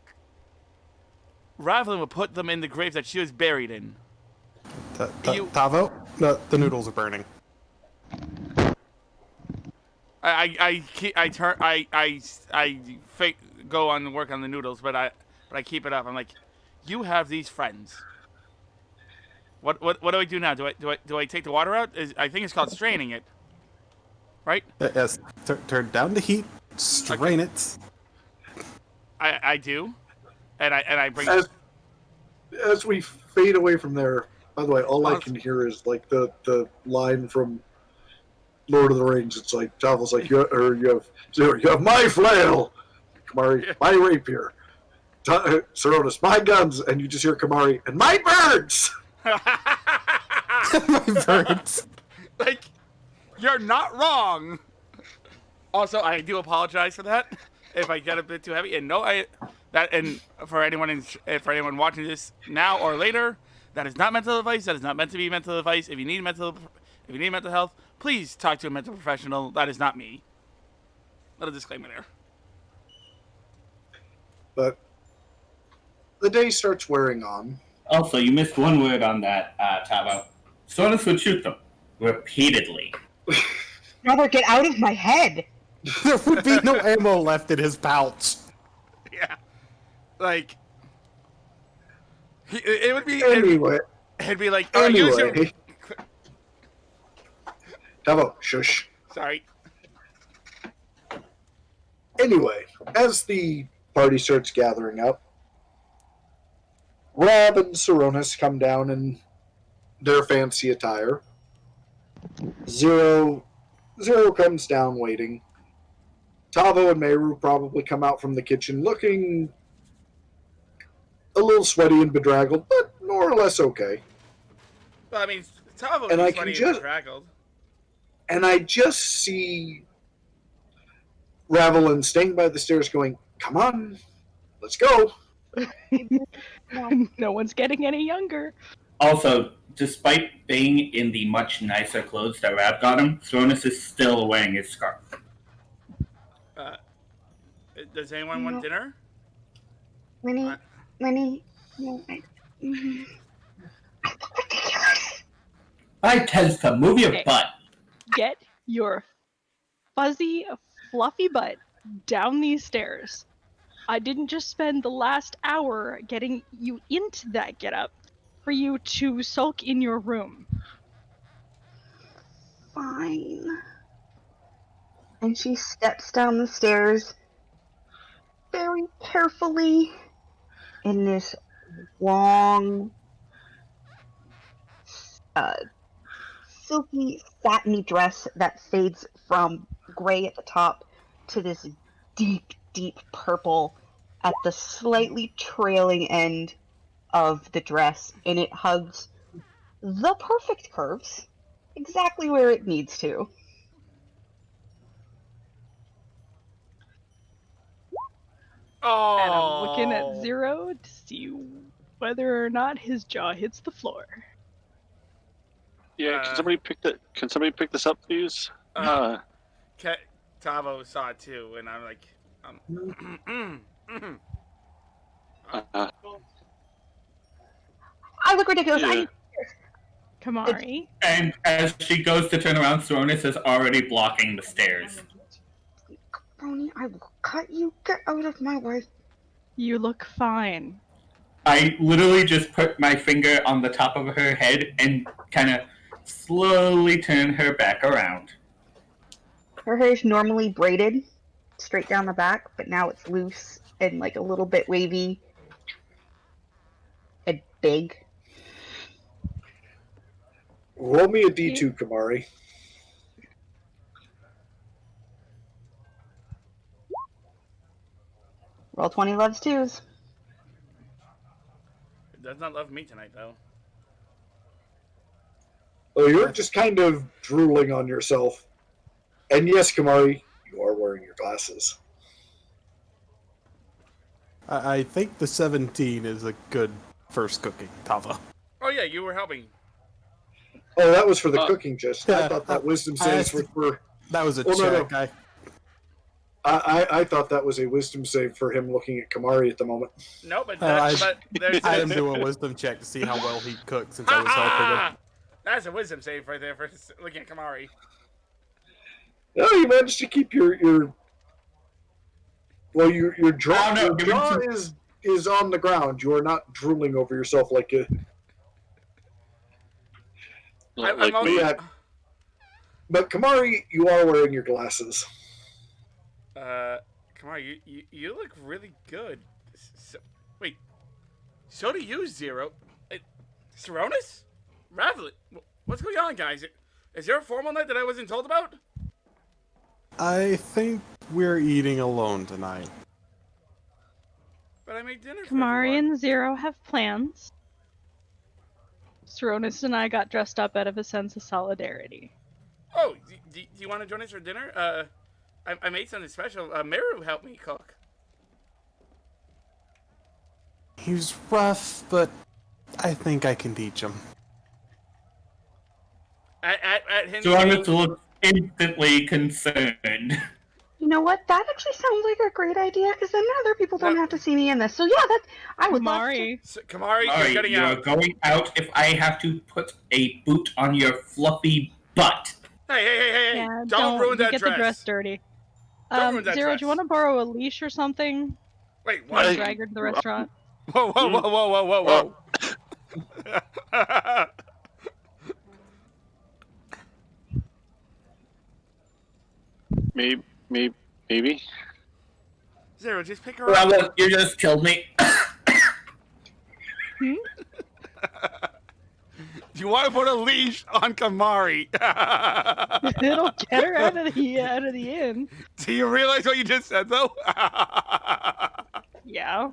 will put them in the grave that she was buried in. Tavo, the noodles are burning. I go on and work on the noodles, but I keep it up. I'm like, you have these friends. What do I do now? Do I take the water out? I think it's called straining it, right? Yes, turn down the heat, strain it. I do, and I bring. As we fade away from there, by the way, all I can hear is like the line from Lord of the Rings. It's like Tavo's like, you have my flail, Kamari, my rapier, Saronis, my guns, and you just hear Kamari, and my birds! My birds. Like, you're not wrong. Also, I do apologize for that if I get a bit too heavy. And and for anyone watching this now or later, that is not mental advice. That is not meant to be mental advice. If you need mental health, please talk to a mental professional. That is not me. Little disclaimer there. But the day starts wearing on. Also, you missed one word on that, Tavo. Saronis would shoot them repeatedly. Brother, get out of my head! There would be no ammo left in his pouch. Yeah, like it would be. Anyway, it'd be like. Anyway, Tavo, shush. Sorry. Anyway, as the party starts gathering up, Rob and Saronis come down in their fancy attire. Zero comes down waiting. Tavo and Meru probably come out from the kitchen looking a little sweaty and bedraggled, but more or less okay. Well, I mean, Tavo And is I funny can and just- bedraggled. And I just see Ravelin staying by the stairs going, come on, let's go. No one's getting any younger. Also, despite being in the much nicer clothes that Rab got him, Saronis is still wearing his scarf. Does anyone want No. dinner? Lenny, no, I tends to move your Okay. butt. Get your fuzzy, fluffy butt down these stairs. I didn't just spend the last hour getting you into that getup for you to sulk in your room. Fine. And she steps down the stairs very carefully in this long, silky, satiny dress that fades from gray at the top to this deep, deep purple at the slightly trailing end of the dress, and it hugs the perfect curves exactly where it needs to. Oh. And I'm looking at Zero to see whether or not his jaw hits the floor. Yeah, can somebody pick this up, please? Tavo saw it too, and I'm like, I look ridiculous. Yeah. Kamari, And as she goes to turn around, Saronis is already blocking the stairs. Brony, I will cut you. Get out of my way. you look fine. I literally just put my finger on the top of her head and kind of slowly turn her back around. Her hair is normally braided straight down the back, but now it's loose and like a little bit wavy and big. Roll me a D2, Kamari. Roll 20 loves twos. it does not love me tonight though. Oh, you're just kind of drooling on yourself. And yes, Kamari, you are wearing your glasses. I think the 17 is a good first cooking, Tava. Oh yeah, you were helping. Oh, that was for the cooking just. I yeah, thought that wisdom I saves asked- for. That was a Well, no, check. I thought that was a wisdom save for him looking at Kamari at the moment. No, but I there's had him do a wisdom check to see how well he cooked since I was helping him. That's a wisdom save right there for looking at Kamari. No, you managed to keep your well, your jaw, Oh, no, your give me jaw two- is on the ground. You are not drooling over yourself like a. Like I'm me. Yeah. But Kamari, you are wearing your glasses. Kamari, you look really good. Wait, so do you, Zero. Saronis? Ravlet, what's going on, guys? Is there a formal night that I wasn't told about? I think we're eating alone tonight. But I made dinner for Kamari everyone. and Zero have plans. Saronis and I got dressed up out of a sense of solidarity. Oh, do you want to join us for dinner? I made something special. Meru helped me cook. He's rough, but I think I can teach him. At him. Jonas looks instantly concerned. You know what? That actually sounds like a great idea because then other people don't No. have to see me in this. So yeah, that I would love to. Kamari, Kamari, you're Alright, getting you are out. going out if I have to put a boot on your fluffy butt. Hey! yeah, Don't ruin you that get dress. the dress dirty. Don't ruin that Zero, dress. do you want to borrow a leash or something? Wait, Want to what? drag her to the restaurant? Whoa! Maybe. Zero, just pick her up. Well, you just killed me. Do you want to put a leash on Kamari? It'll get her out of the inn. Do you realize what you just said, though? Yeah.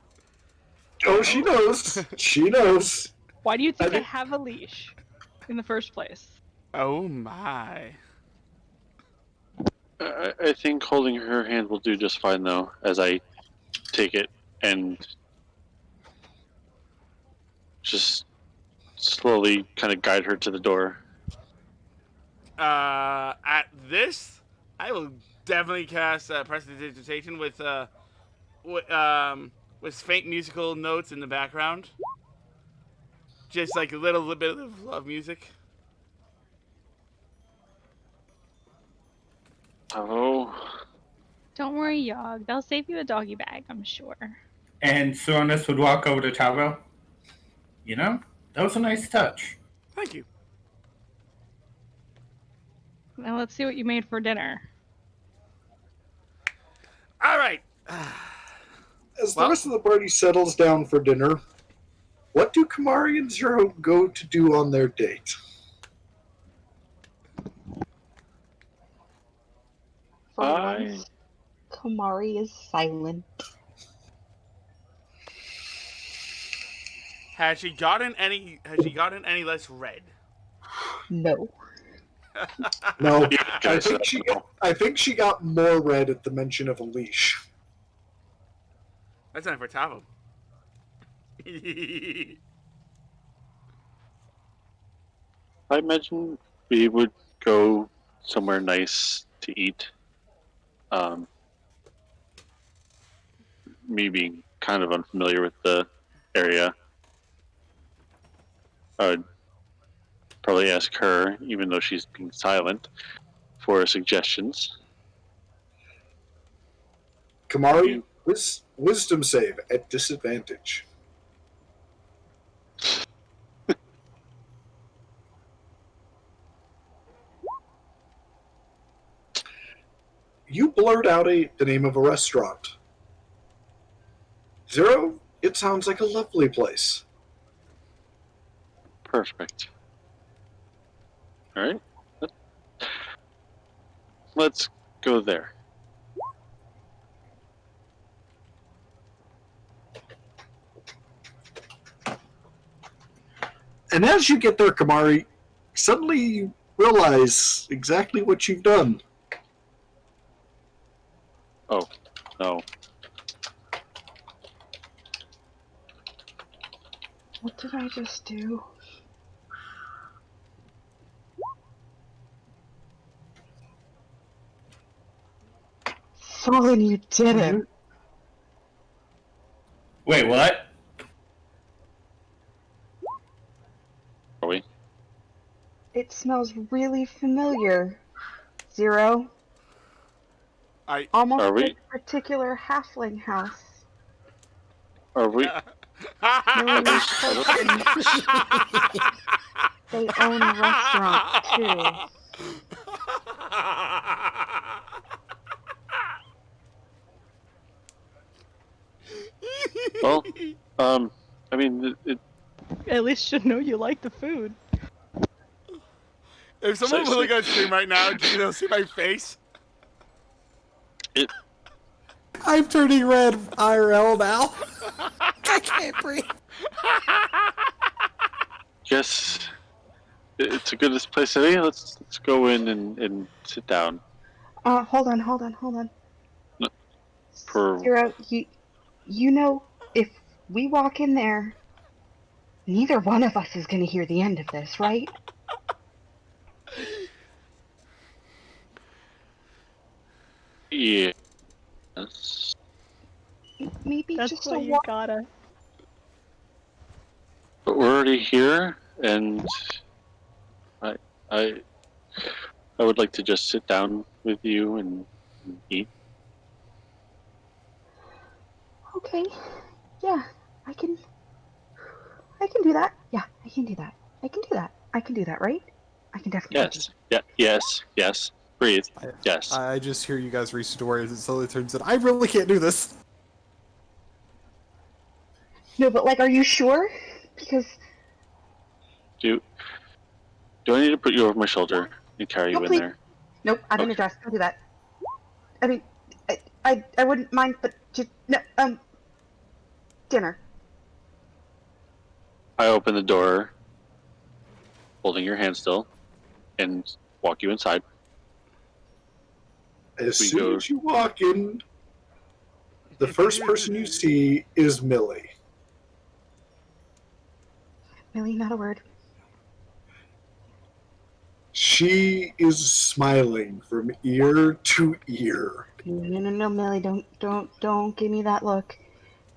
Oh, she knows. She knows. Why do you think I think- have a leash in the first place? Oh my. I think holding her hand will do just fine, though, as I take it and just slowly kind of guide her to the door. At this, I will definitely cast prestidigitation with faint musical notes in the background, just like a little bit of love music. Oh, Don't worry, Yogg. They'll save you a doggy bag, I'm sure. And Sonis would walk over to Taro. You know, that was a nice touch. Thank you. Now let's see what you made for dinner. All right. As the Well- rest of the party settles down for dinner, what do Kamari and Zero go to do on their date? For I- once, Kamari is silent. Has she gotten any less red? No. No, Yeah, I guys, think she got more red at the mention of a leash. That's not for Tavo. I imagine we would go somewhere nice to eat. Me being kind of unfamiliar with the area, I would probably ask her, even though she's being silent, for suggestions. Kamari, wisdom save at disadvantage. You blurt out the name of a restaurant. Zero, it sounds like a lovely place. Perfect. All right. Let's go there. And as you get there, Kamari, suddenly you realize exactly what you've done. Oh, no. What did I just do? Solon, you didn't. Wait, what? Are we? It smells really familiar. Zero. I. Almost Are we? like a particular halfling house. Are we? Millie Colton. They own a restaurant too. Well, I mean, At least you know you like the food. If someone So- would look at stream right now, they'll see my face. I'm turning red IRL now. I can't breathe. yes, it's a good place to be. Let's go in and sit down. Hold on. No, for- Zero, you know, if we walk in there, neither one of us is going to hear the end of this, right? Yes. Maybe That's just why a you walk. gotta. But we're already here, and I would like to just sit down with you and eat. Okay. Yeah, I can do that. Yeah, I can do that. I can do that, right? I can definitely do Yes. Yeah. Yes. Breathe. Yes. I just hear you guys reach the door as it slowly turns in. I really can't do this. No, but like, are you sure? Because Do I need to put you over my shoulder and carry you in please. there? Nope, I'm in a Okay. dress. Don't do that. I mean, I wouldn't mind, but just no. Dinner. I open the door, holding your hand still, and walk you inside. As We soon go- as you walk in, the first person you see is Millie. Millie, not a word. She is smiling from ear to ear. No, Millie, don't give me that look.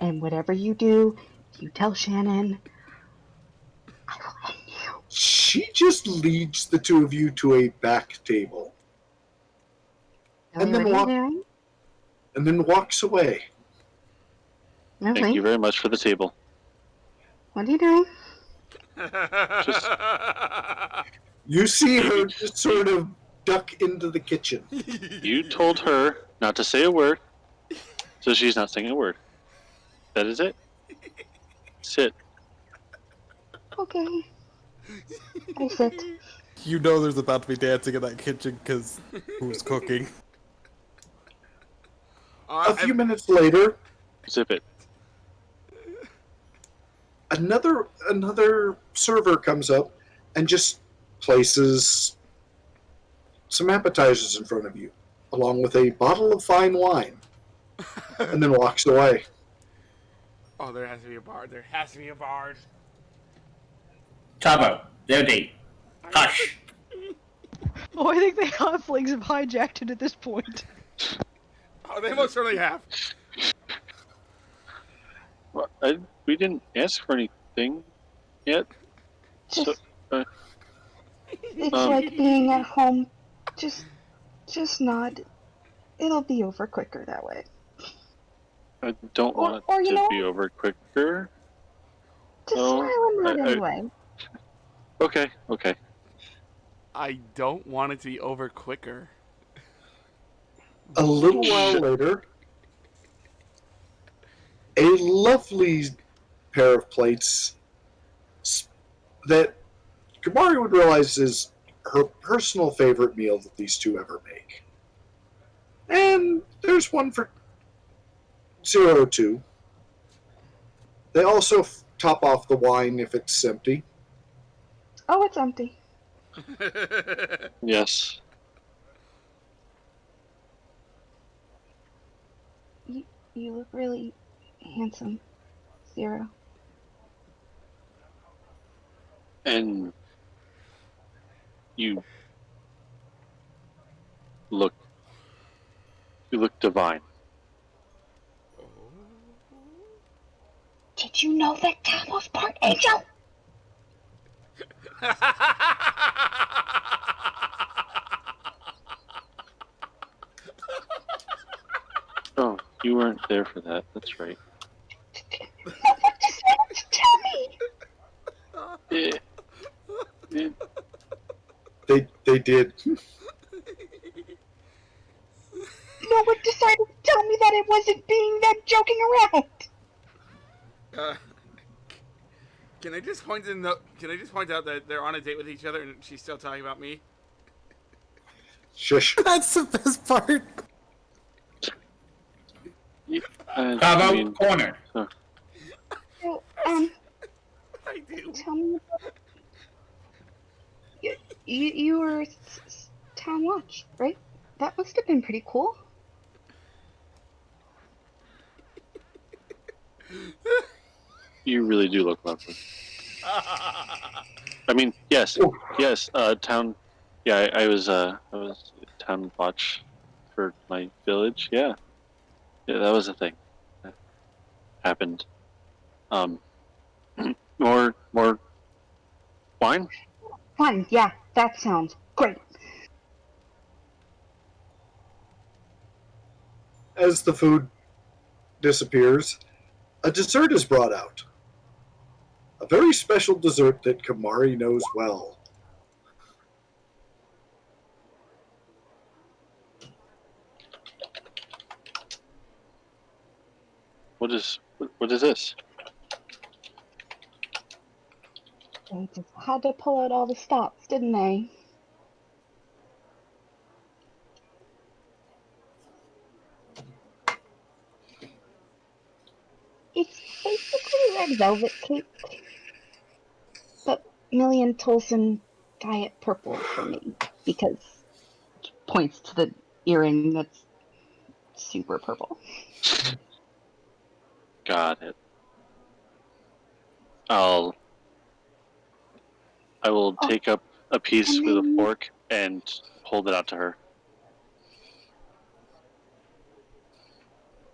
And whatever you do, you tell Shannon. I will end you. She just leads the two of you to a back table And then Millie, what walk- are you doing? and then walks away. Millie, Thank you very much for the table. what are you doing? You see her just sort of duck into the kitchen. You told her not to say a word, so she's not saying a word. That is it. Sit. Okay. I sit. You know there's about to be dancing in that kitchen because who's cooking? A few minutes later, Zip it. another server comes up and just places some appetizers in front of you, along with a bottle of fine wine, and then walks away. Oh, there has to be a bard. There has to be a bard. Tabo, their date. Hush. Oh, I think the halflings have hijacked it at this point. Oh, they most certainly have. Well, we didn't ask for anything yet. So, Just, it's like being at home. Just nod. It'll be over quicker that way. I don't want or it you to know be over quicker. Just Oh, smile and nod I- anyway. Okay. I don't want it to be over quicker. A little while later, a lovely pair of plates that Kamari would realize is her personal favorite meal that these two ever make. And there's one for 02. They also top off the wine if it's empty. Oh, it's empty. Yes. You look really handsome, Zero. And you look divine. Did you know that Tom was part angel? Oh, you weren't there for that. That's right. No one decided to tell me. They did. No one decided to tell me that it wasn't being them joking around. Can I just point out that they're on a date with each other and she's still talking about me? Shush. That's the best part. How about corner? So, I do. tell me about you were town watch, right? That must have been pretty cool. You really do look lovely. I mean, yes, town. Yeah, I was town watch for my village. Yeah, that was a thing that happened. More wine. Fine, yeah, that sounds great. As the food disappears, a dessert is brought out. A very special dessert that Kamari knows well. What is this? They just had to pull out all the stops, didn't they? It's basically red velvet cake, but Million Tolson dye it purple for me because it points to the earring that's super purple. Got it. I will take up a piece and with a then- fork and hold it out to her.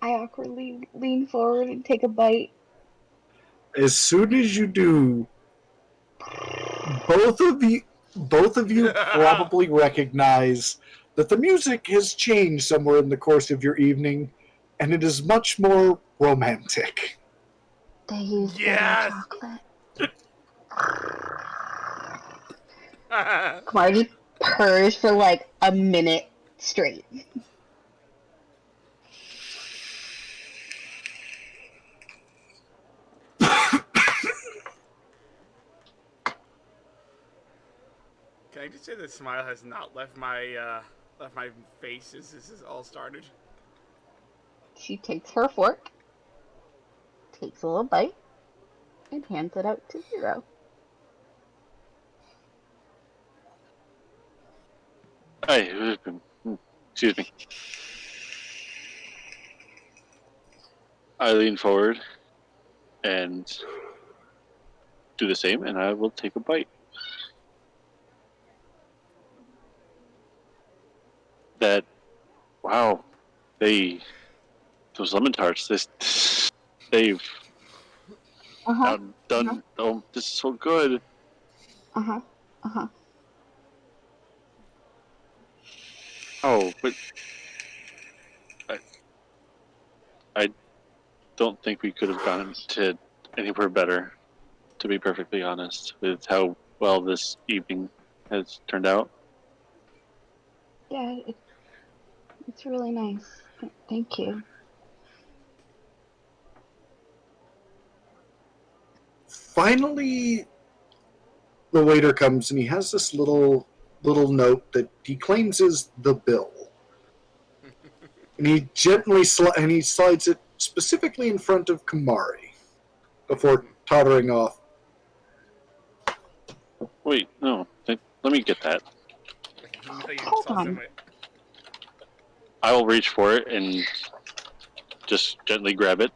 I awkwardly lean forward and take a bite. As soon as you do, both of you probably recognize that the music has changed somewhere in the course of your evening, and it is much more romantic. They use Yes! bitter chocolate. Marty purrs for like a minute straight. Can I just say the smile has not left my face as this has all started? She takes her fork, takes a little bite, and hands it out to Zero. Hey, excuse me. I lean forward and do the same, and I will take a bite. Wow, those lemon tarts, they've outdone. Oh, this is so good. Uh-huh. Oh, but I don't think we could have gotten to anywhere better, to be perfectly honest, with how well this evening has turned out. Yeah, it's really nice. Thank you. Finally, the waiter comes and he has this little note that he claims is the bill, and he gently slides it specifically in front of Kamari before tottering off. Wait, no, Let me get that. Like a million Hold sauce on. in it. I will reach for it and just gently grab it.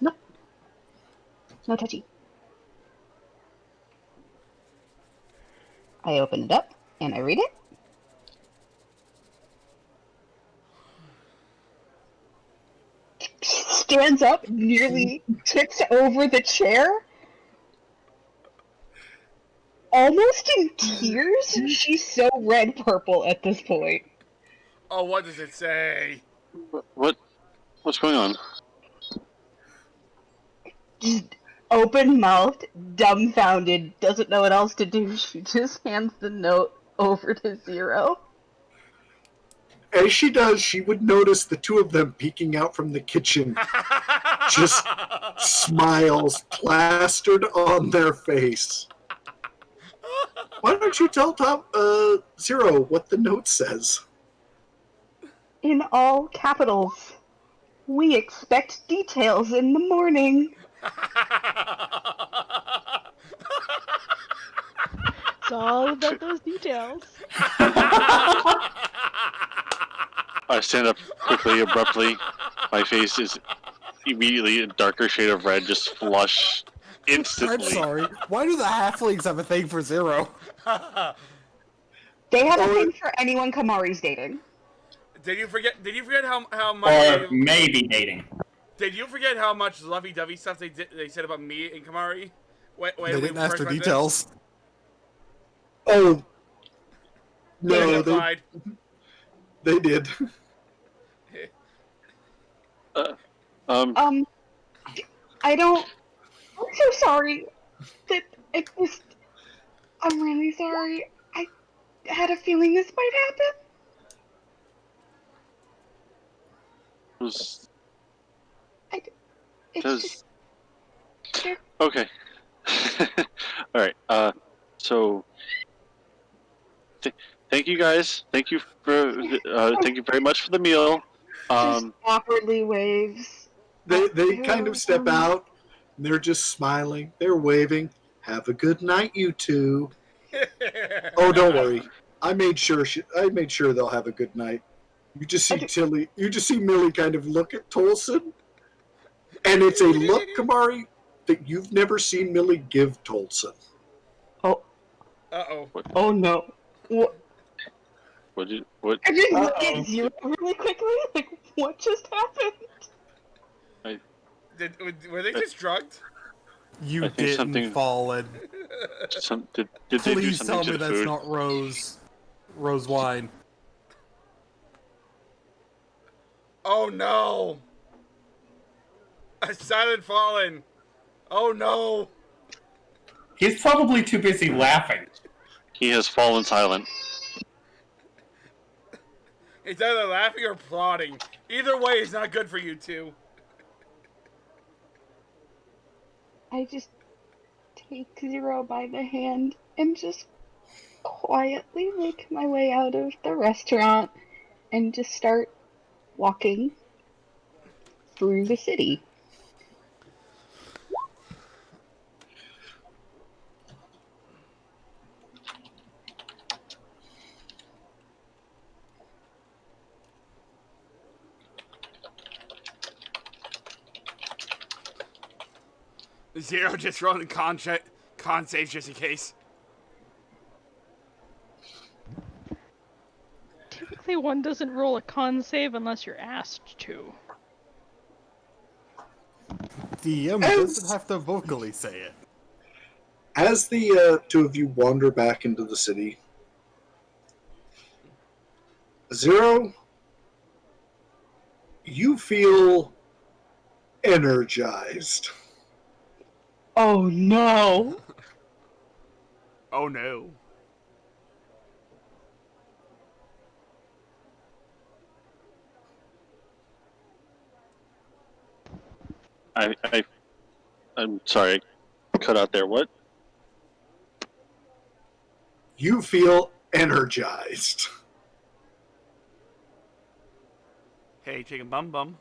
No touchy. I open it up and I read it. Stands up, nearly tips over the chair. Almost in tears. She's so red purple at this point. Oh, what does it say? What's going on? Just open mouthed, dumbfounded, doesn't know what else to do. She just hands the note over to Zero. As she does, she would notice the two of them peeking out from the kitchen, just smiles plastered on their face. Why don't you tell Zero what the note says? In all capitals. We expect details in the morning. It's all about those details. I stand up quickly, abruptly. My face is immediately a darker shade of red, just flush instantly. I'm sorry. Why do the halflings have a thing for Zero? They have a thing for anyone Kamari's dating. Did you forget how much? Or maybe dating. Did you forget how much lovey-dovey stuff they said about me and Kamari? When They we didn't ask first for went details. Oh, This? no, Implied. they did. I don't. I'm so sorry. That it just. I'm really sorry. I had a feeling this might happen. Was It's does just. okay. All right. So thank you guys. Thank you for thank you very much for the meal. Just awkwardly waves. They kind of step out, and they're just smiling. They're waving. Have a good night, you two. Oh, don't worry. I made sure they'll have a good night. You just see Millie kind of look at Tolson, and it's a look, Kamari, that you've never seen Millie give Tolson. Oh. Uh-oh. Oh no. What? What? I just looked at Zero really quickly. Like, what just happened? Were they just drugged? You I think didn't something- fall and Did they do please something tell to me the that's food? not rose wine. Oh no! A silent fallen. Oh no! He's probably too busy laughing. He has fallen silent. It's either laughing or plotting. Either way is not good for you two. I just take Zero by the hand and just quietly make my way out of the restaurant and just start walking through the city. Zero just rolling con save just in case. Typically, one doesn't roll a con save unless you're asked to. DM doesn't have to vocally say it. As the two of you wander back into the city, Zero, you feel energized. Oh no! Oh no. I'm sorry, I cut out there. What? You feel energized. Hey, chicken bum bum.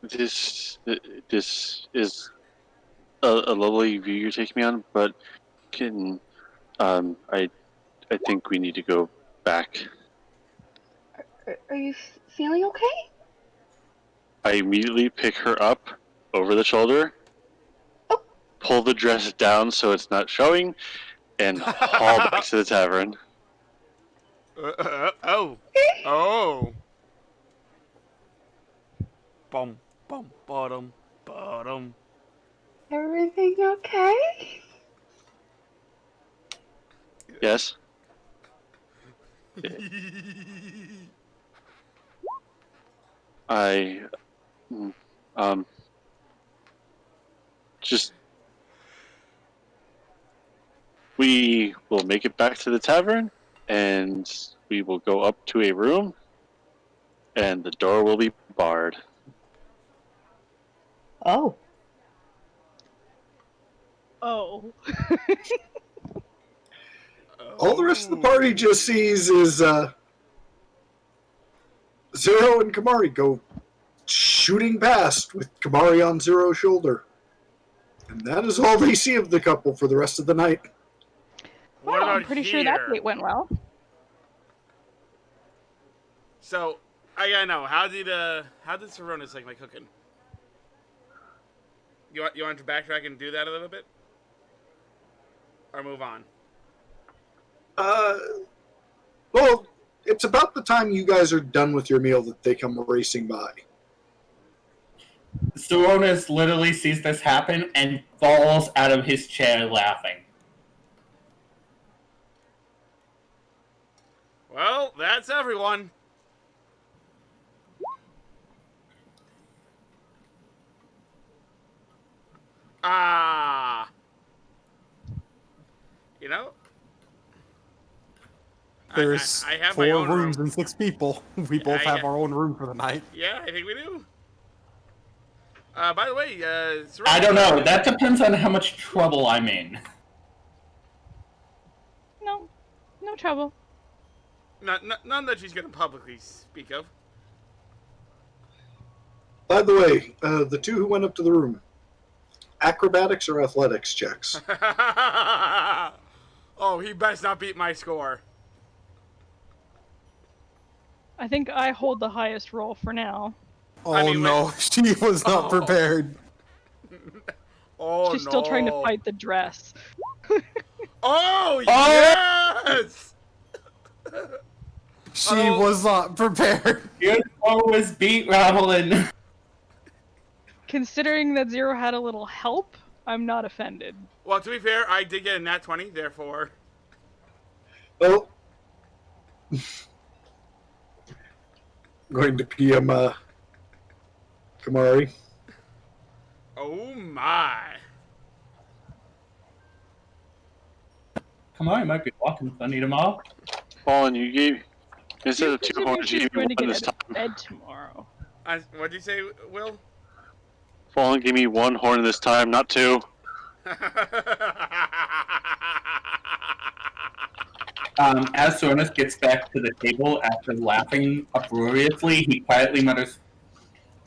This is a lovely view you're taking me on, but I think we need to go back. Are you feeling okay? I immediately pick her up over the shoulder, pull the dress down so it's not showing, and haul back to the tavern. Oh. Bum, bum, bottom, bottom. Everything okay? Yes? We will make it back to the tavern, and we will go up to a room, and the door will be barred. Oh. Oh. All the rest of the party just sees is Zero and Kamari go shooting past with Kamari on Zero's shoulder. And that is all they see of the couple for the rest of the night. What Well, I'm about pretty sure that here? date went well. So, I gotta know, how did Saronis like my cooking? You want to backtrack and do that a little bit? Or move on? Well, it's about the time you guys are done with your meal that they come racing by. Saronis literally sees this happen and falls out of his chair laughing. Well, that's everyone. You know? There's I have my 4 own rooms room. and 6 people. We both I- have our own room for the night. Yeah, I think we do. By the way, Saronis, I don't know. That depends on how much trouble I'm in. No trouble. None that she's gonna publicly speak of. By the way, the two who went up to the room, acrobatics or athletics checks? Oh, he best not beat my score. I think I hold the highest roll for now. Oh I mean, no, she was not Oh. prepared. Oh, She's no. still trying to fight the dress. Oh, yes! She Oh. was not prepared. Your score was beat, Ravelin. Considering that Zero had a little help, I'm not offended. Well, to be fair, I did get a nat 20, therefore. Well, going to PM Kamari. Oh, my. Come on, I might be walking funny tomorrow. Fallen, you gave, instead of 2 Considering horns, you she's gave me going to one get this out time. of bed tomorrow. What'd you say, Will? Fallen gave me 1 horn this time, not 2. As Saronis gets back to the table after laughing uproariously, he quietly mutters,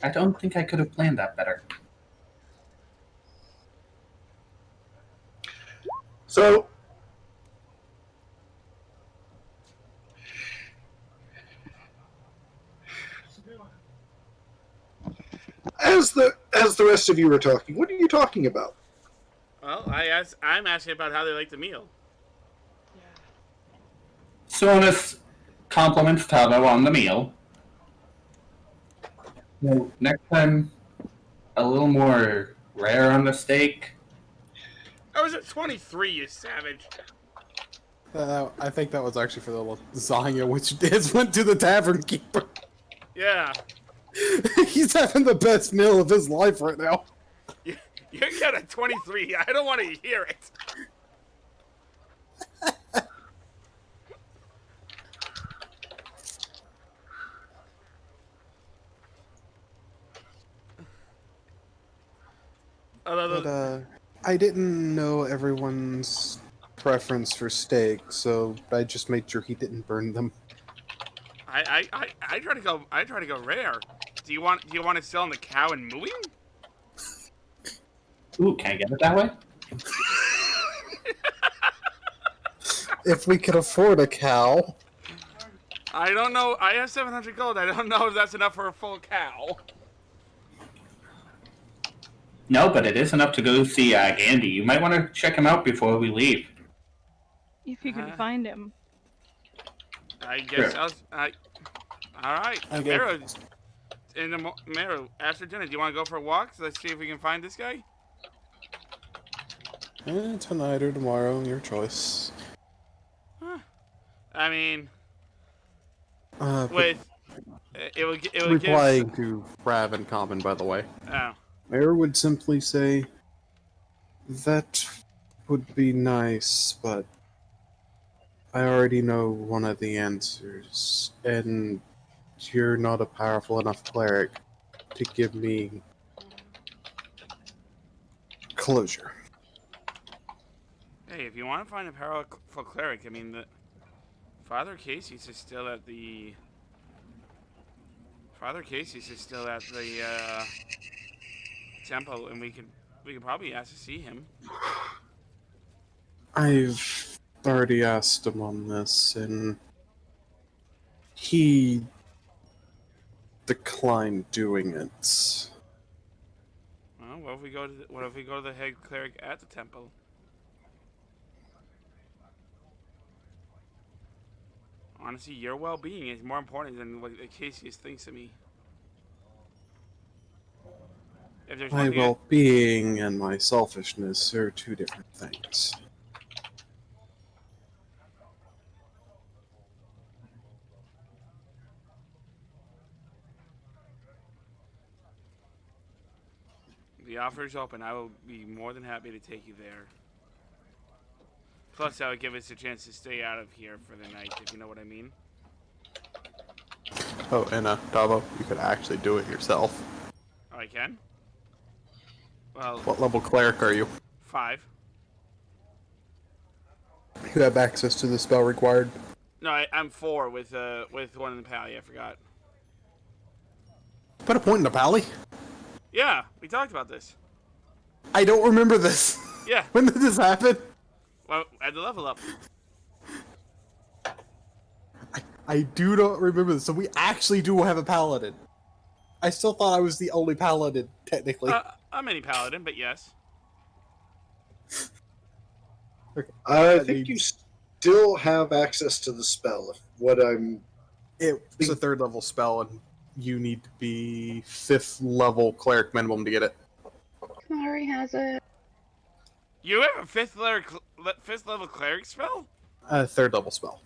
I don't think I could have planned that better. So, as the rest of you are talking, what are you talking about? Well, I'm asking about how they like the meal. Saronis compliments Tavo on the meal. Well, next time, a little more rare on the steak. I was at 23, you savage. I think that was actually for the lasagna, which went to the tavern keeper. Yeah. He's having the best meal of his life right now. You got a 23. I don't want to hear it. But, I didn't know everyone's preference for steak, so I just made sure he didn't burn them. I try to go. I try to go rare. Do you want to sell on the cow and mooing? Ooh, can I get it that way? If we could afford a cow. I don't know. I have 700 gold. I don't know if that's enough for a full cow. No, but it is enough to go see Gandhi. You might want to check him out before we leave. If you can find him. I guess Sure. all right. Okay. Mero, Mero, after dinner, do you want to go for a walk? So let's see if we can find this guy. Tonight or tomorrow, your choice. I mean, But with it would replying to Rav in common, by the way. Oh, Mayor would simply say, that would be nice, but I already know one of the answers, and you're not a powerful enough cleric to give me closure. hey, if you want to find a powerful cleric, I mean, Father Casey's is still at the temple, and we could probably ask to see him. I've already asked him on this, and he declined doing it. Well, what if we go to the head cleric at the temple? Honestly, your well-being is more important than what Cassius thinks of me. If there's My one thing well-being and my selfishness are two different things. the offer is open, I will be more than happy to take you there. Plus, that would give us a chance to stay out of here for the night, if you know what I mean. Oh, and Davo, you could actually do it yourself. Oh, I can? Well, What level cleric are you? 5. You have access to the spell required. No, I'm 4 with one in the pally. I forgot. Put a point in the pally? Yeah, we talked about this. I don't remember this. Yeah. When did this happen? Well, at the level up. I do not remember this. So we actually do have a paladin. I still thought I was the only paladin, technically. I'm any paladin, but yes. Okay. I think you still have access to the spell. It's a 3rd level spell, and you need to be 5th level cleric minimum to get it. Mari has it. You have a 5th level cleric spell? 3rd level spell.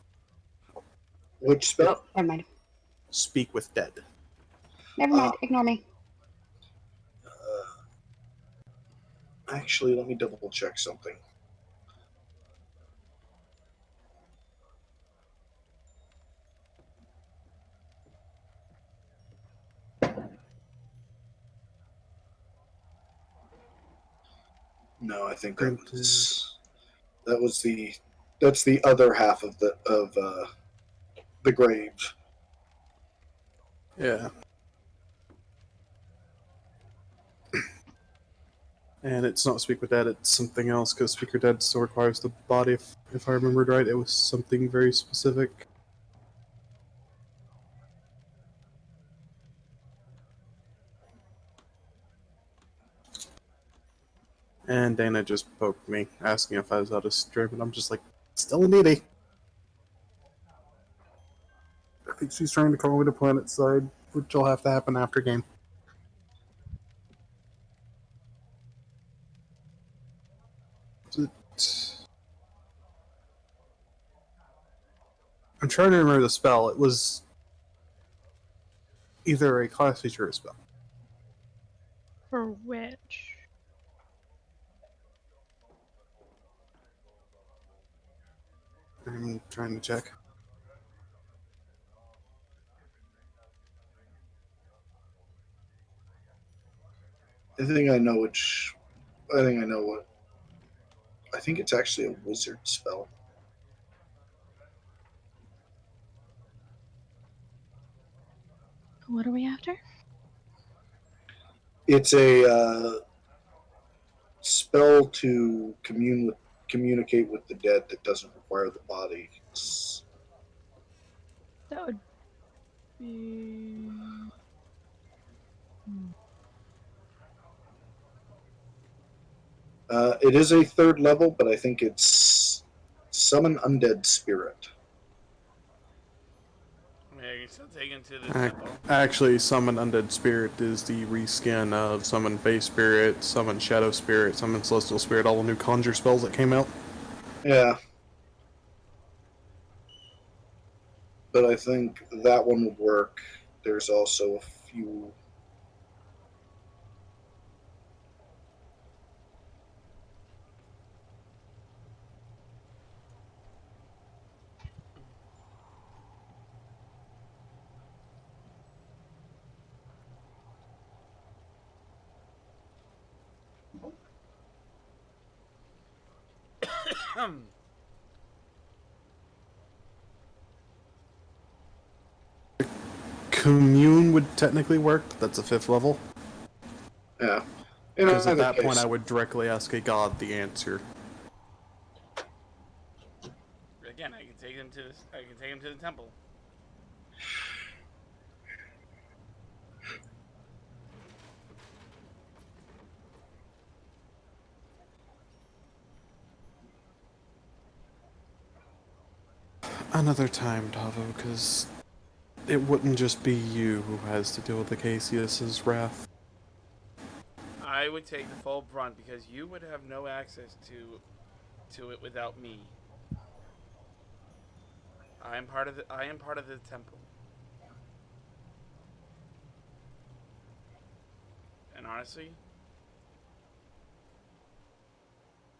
Which spell? Never mind. Speak with dead. Never mind. Ignore me. Actually, let me double check something. No, I think that's the other half of the grave. Yeah. And it's not Speak with Dead, it's something else, because Speak with Dead still requires the body, if I remembered right. It was something very specific. And Dana just poked me, asking if I was out of stream, and I'm just like, still a needy. I think she's trying to call me to planet side, which will have to happen after game. I'm trying to remember the spell. It was either a class feature or a spell. For which? I'm trying to check. I think I know what. I think it's actually a wizard spell. What are we after? It's a spell to communicate with the dead that doesn't require the body. That would be. It is a third level, but I think it's summon undead spirit. Yeah, you can still take him to the Ac- temple. Actually, Summon Undead Spirit is the reskin of Summon Face Spirit, Summon Shadow Spirit, Summon Celestial Spirit, all the new conjure spells that came out. Yeah. But I think that one would work. There's also a few. Commune would technically work, but that's a 5th level. Yeah. In Because at either that point case, I would directly ask a god the answer. Again, I can take him to this. I can take him to the temple. Another time, Tavo, because it wouldn't just be you who has to deal with Acacius's wrath. I would take the full brunt because you would have no access to it without me. I am part of the temple. And honestly,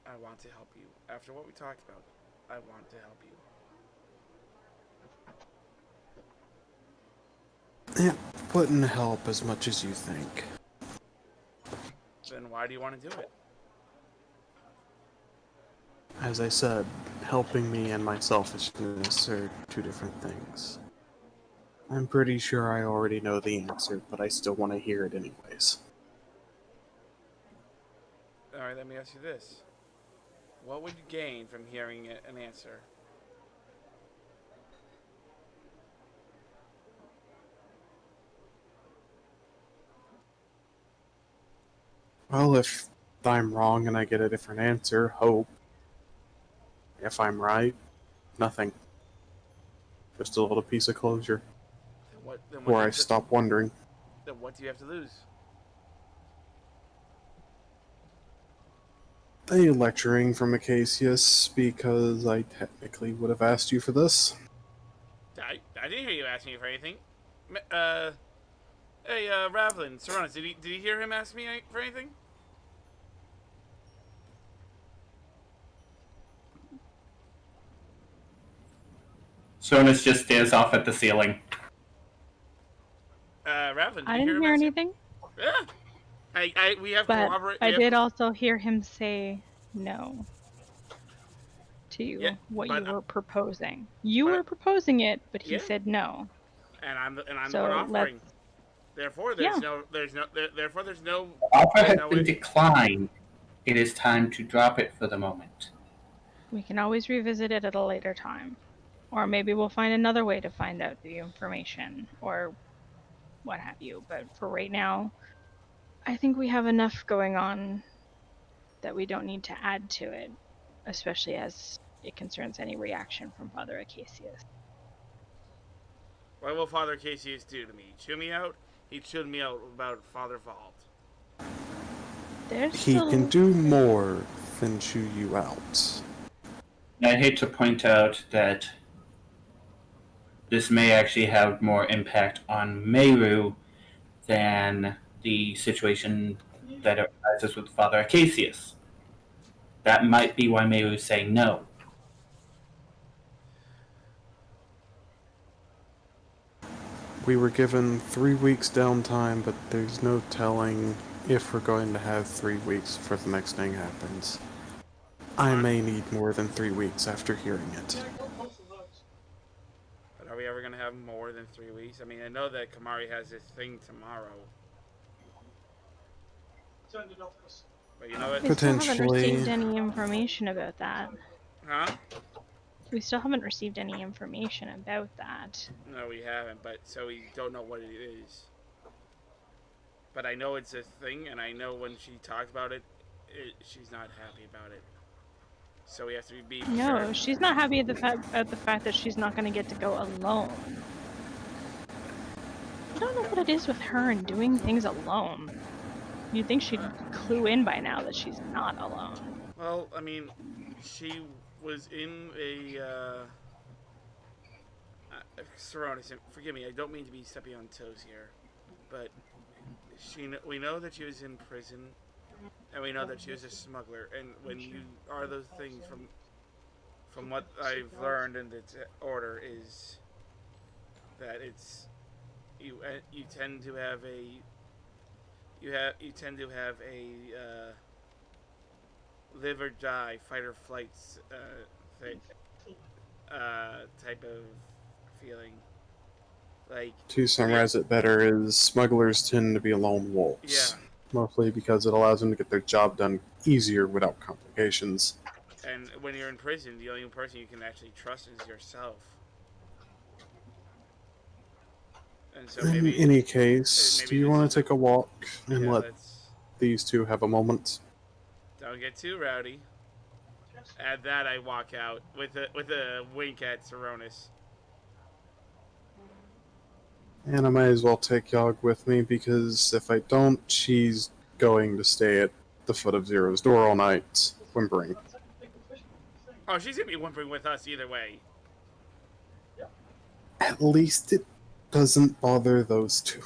I want to help you. After what we talked about, I want to help you. It wouldn't help as much as you think. Then why do you want to do it? As I said, helping me and my selfishness are two different things. I'm pretty sure I already know the answer, but I still want to hear it anyways. Alright, let me ask you this. What would you gain from hearing an answer? Well, if I'm wrong and I get a different answer, hope. If I'm right, nothing. Just a little piece of closure. Then Where do I you stop wondering. Then what do you have to lose? A lecturing from Acacius, because I technically would have asked you for this. I didn't hear you asking me for anything. Hey, Ravlin, Serranos, did you hear him ask me for anything? Sonus just stares off at the ceiling. Ravlin, I did you didn't hear hear him ask you? anything, Yeah. We have but corroborate. I did also hear him say no to Yeah, what but, you were proposing. You but- were proposing it, but he Yeah. said no. And I'm the one So offering. let's. Therefore, Yeah. there's no. The offer has no been way- declined. It is time to drop it for the moment. We can always revisit it at a later time. Or maybe we'll find another way to find out the information or what have you. But for right now, I think we have enough going on that we don't need to add to it, especially as it concerns any reaction from Father Acacius. What will Father Cassius do to me? Chew me out? He chewed me out about Father Vault. There's He still... can do more than chew you out. I hate to point out that this may actually have more impact on Meru than the situation that arises with Father Acacius. That might be why Meru is saying no. We were given 3 weeks downtime, but there's no telling if we're going to have 3 weeks before the next thing happens. I may need more than 3 weeks after hearing it. But are we ever going to have more than 3 weeks? I mean, I know that Kamari has his thing tomorrow. But you know what? We still haven't Potentially. received any information about that. Huh? We still haven't received any information about that. No, we haven't. But so we don't know what it is. But I know it's a thing, and I know when she talks about it, she's not happy about it. So we have to be No, prepared. she's not happy at the fact that she's not going to get to go alone. I don't know what it is with her and doing things alone. You'd think she'd clue in by now that she's not alone. Well, I mean, she was in a. Saronis, forgive me, I don't mean to be stepping on toes here, but we know that she was in prison, and we know that she was a smuggler. And when you are those things, from what I've learned in the order, is that it's you tend to have a live or die, fight or flight type of feeling. Like, To summarize it better, is smugglers tend to be lone wolves. yeah, Mostly because it allows them to get their job done easier without complications. and when you're in prison, the only person you can actually trust is yourself. And so In maybe any case, maybe do you this want is- to take a walk and yeah, let let's these two have a moment? don't get too rowdy. At that, I walk out with a wink at Saronis. And I might as well take Yogg with me, because if I don't, she's going to stay at the foot of Zero's door all night, whimpering. Oh, she's gonna be whimpering with us either way. At least it doesn't bother those two.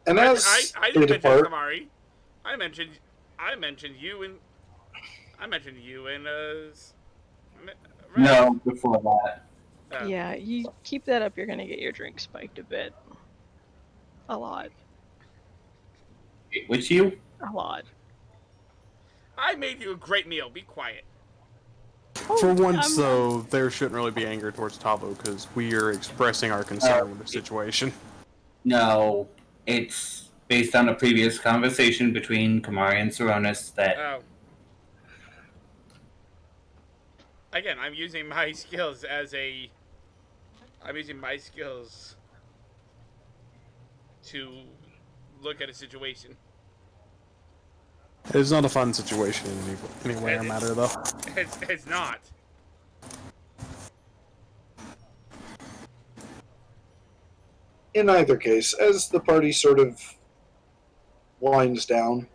And as I they didn't mention depart, Kamari. I mentioned you and No, before that. Yeah, you keep that up, you're going to get your drink spiked a bit. A lot. Which you? A lot. I made you a great meal. Be quiet. For once, I'm- though, there shouldn't really be anger towards Tabo, because we are expressing our concern with the situation. No, it's based on a previous conversation between Kamari and Saronis that Oh. Again, I'm using my skills to look at a situation. It's not a fun situation in any way or matter, though. It's not. in either case, as the party sort of winds down,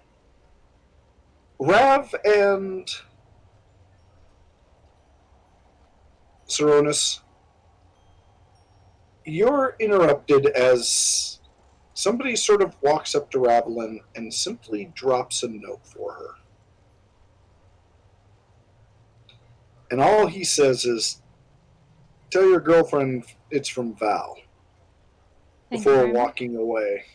Rav and Saronis, you're interrupted as somebody sort of walks up to Ravelin and simply drops a note for her. And all he says is, "Tell your girlfriend it's from Val," Thank you before very much. walking away.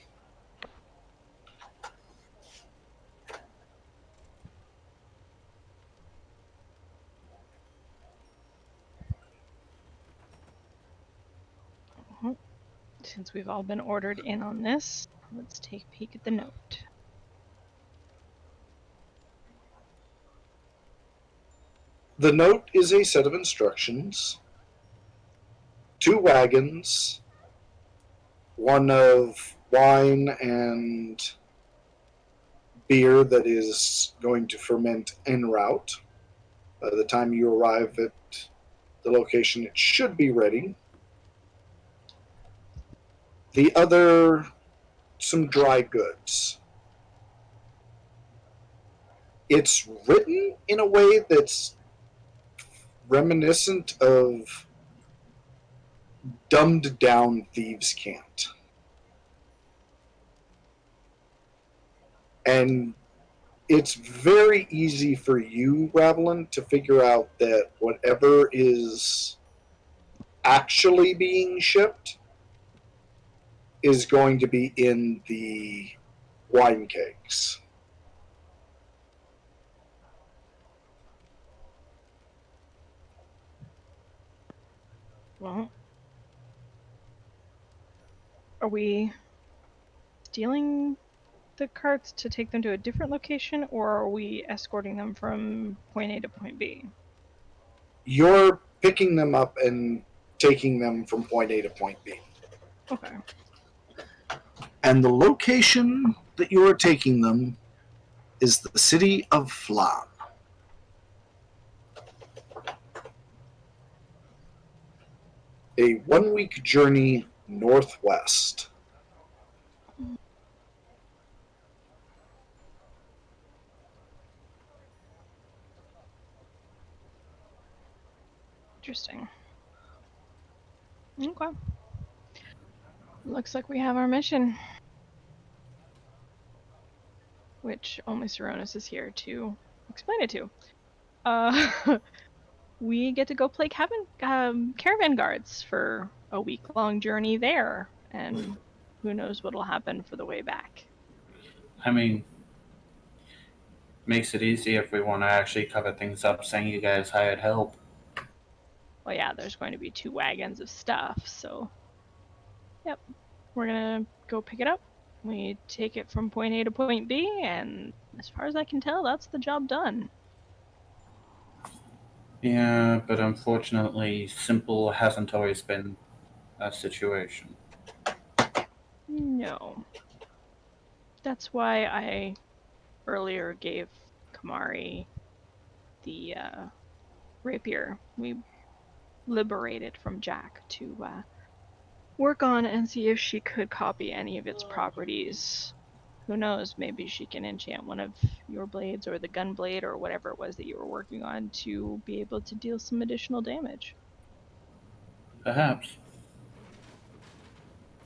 Since we've all been ordered in on this, let's take a peek at the note. The note is a set of instructions. 2 wagons, one of wine and beer that is going to ferment en route. By the time you arrive at the location, it should be ready. The other, some dry goods. It's written in a way that's reminiscent of dumbed down thieves' cant. And it's very easy for you, Ravelin, to figure out that whatever is actually being shipped is going to be in the wine kegs. Well, are we stealing the carts to take them to a different location, or are we escorting them from point A to point B? You're picking them up and taking them from point A to point B. Okay. And the location that you are taking them is the city of Flam. A 1-week journey northwest. Interesting. Okay. Looks like we have our mission. Which only Saronis is here to explain it to. We get to go play caravan guards for a week-long journey there, and who knows what'll happen for the way back. I mean, makes it easy if we want to actually cover things up saying you guys hired help. Well, yeah, there's going to be 2 wagons of stuff, so... Yep. We're gonna go pick it up. We take it from point A to point B, and as far as I can tell, that's the job done. Yeah, but unfortunately, simple hasn't always been a situation. No. That's why I earlier gave Kamari the rapier we liberated from Jack to work on and see if she could copy any of its properties. Who knows, maybe she can enchant one of your blades or the gun blade or whatever it was that you were working on to be able to deal some additional damage. Perhaps.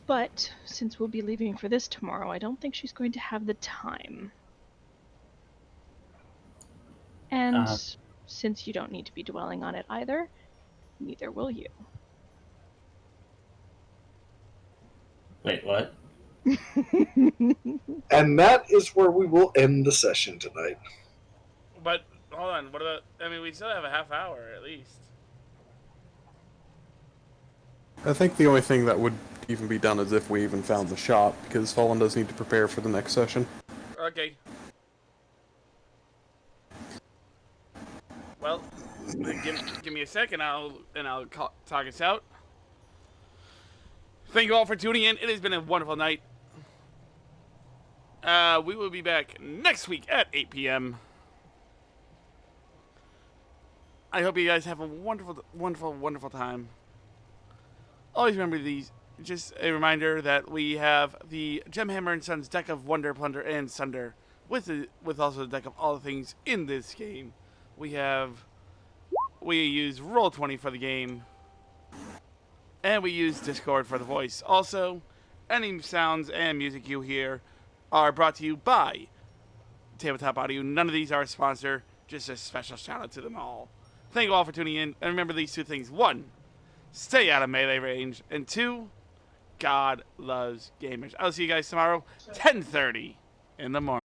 But since we'll be leaving for this tomorrow, I don't think she's going to have the time. And since you don't need to be dwelling on it either, neither will you. Wait, what? And that is where we will end the session tonight. But hold on, what about? I mean, we still have a half hour at least. I think the only thing that would even be done is if we even found the shop, because Fallen does need to prepare for the next session. Okay. Well, give me a second. I'll talk us out. Thank you all for tuning in. It has been a wonderful night. We will be back next week at 8 p.m. I hope you guys have a wonderful, wonderful, wonderful time. Always remember these. Just a reminder that we have the Gemhammer & Sons deck of Wonder, Plunder, and Sunder, with also the deck of all the things in this game. We use Roll20 for the game, and we use Discord for the voice. Also, any sounds and music you hear are brought to you by Tabletop Audio. None of these are a sponsor, just a special shout out to them all. Thank you all for tuning in, and remember these 2 things. 1, stay out of melee range, and 2, God loves gamers. I'll see you guys tomorrow, 10:30 in the morning.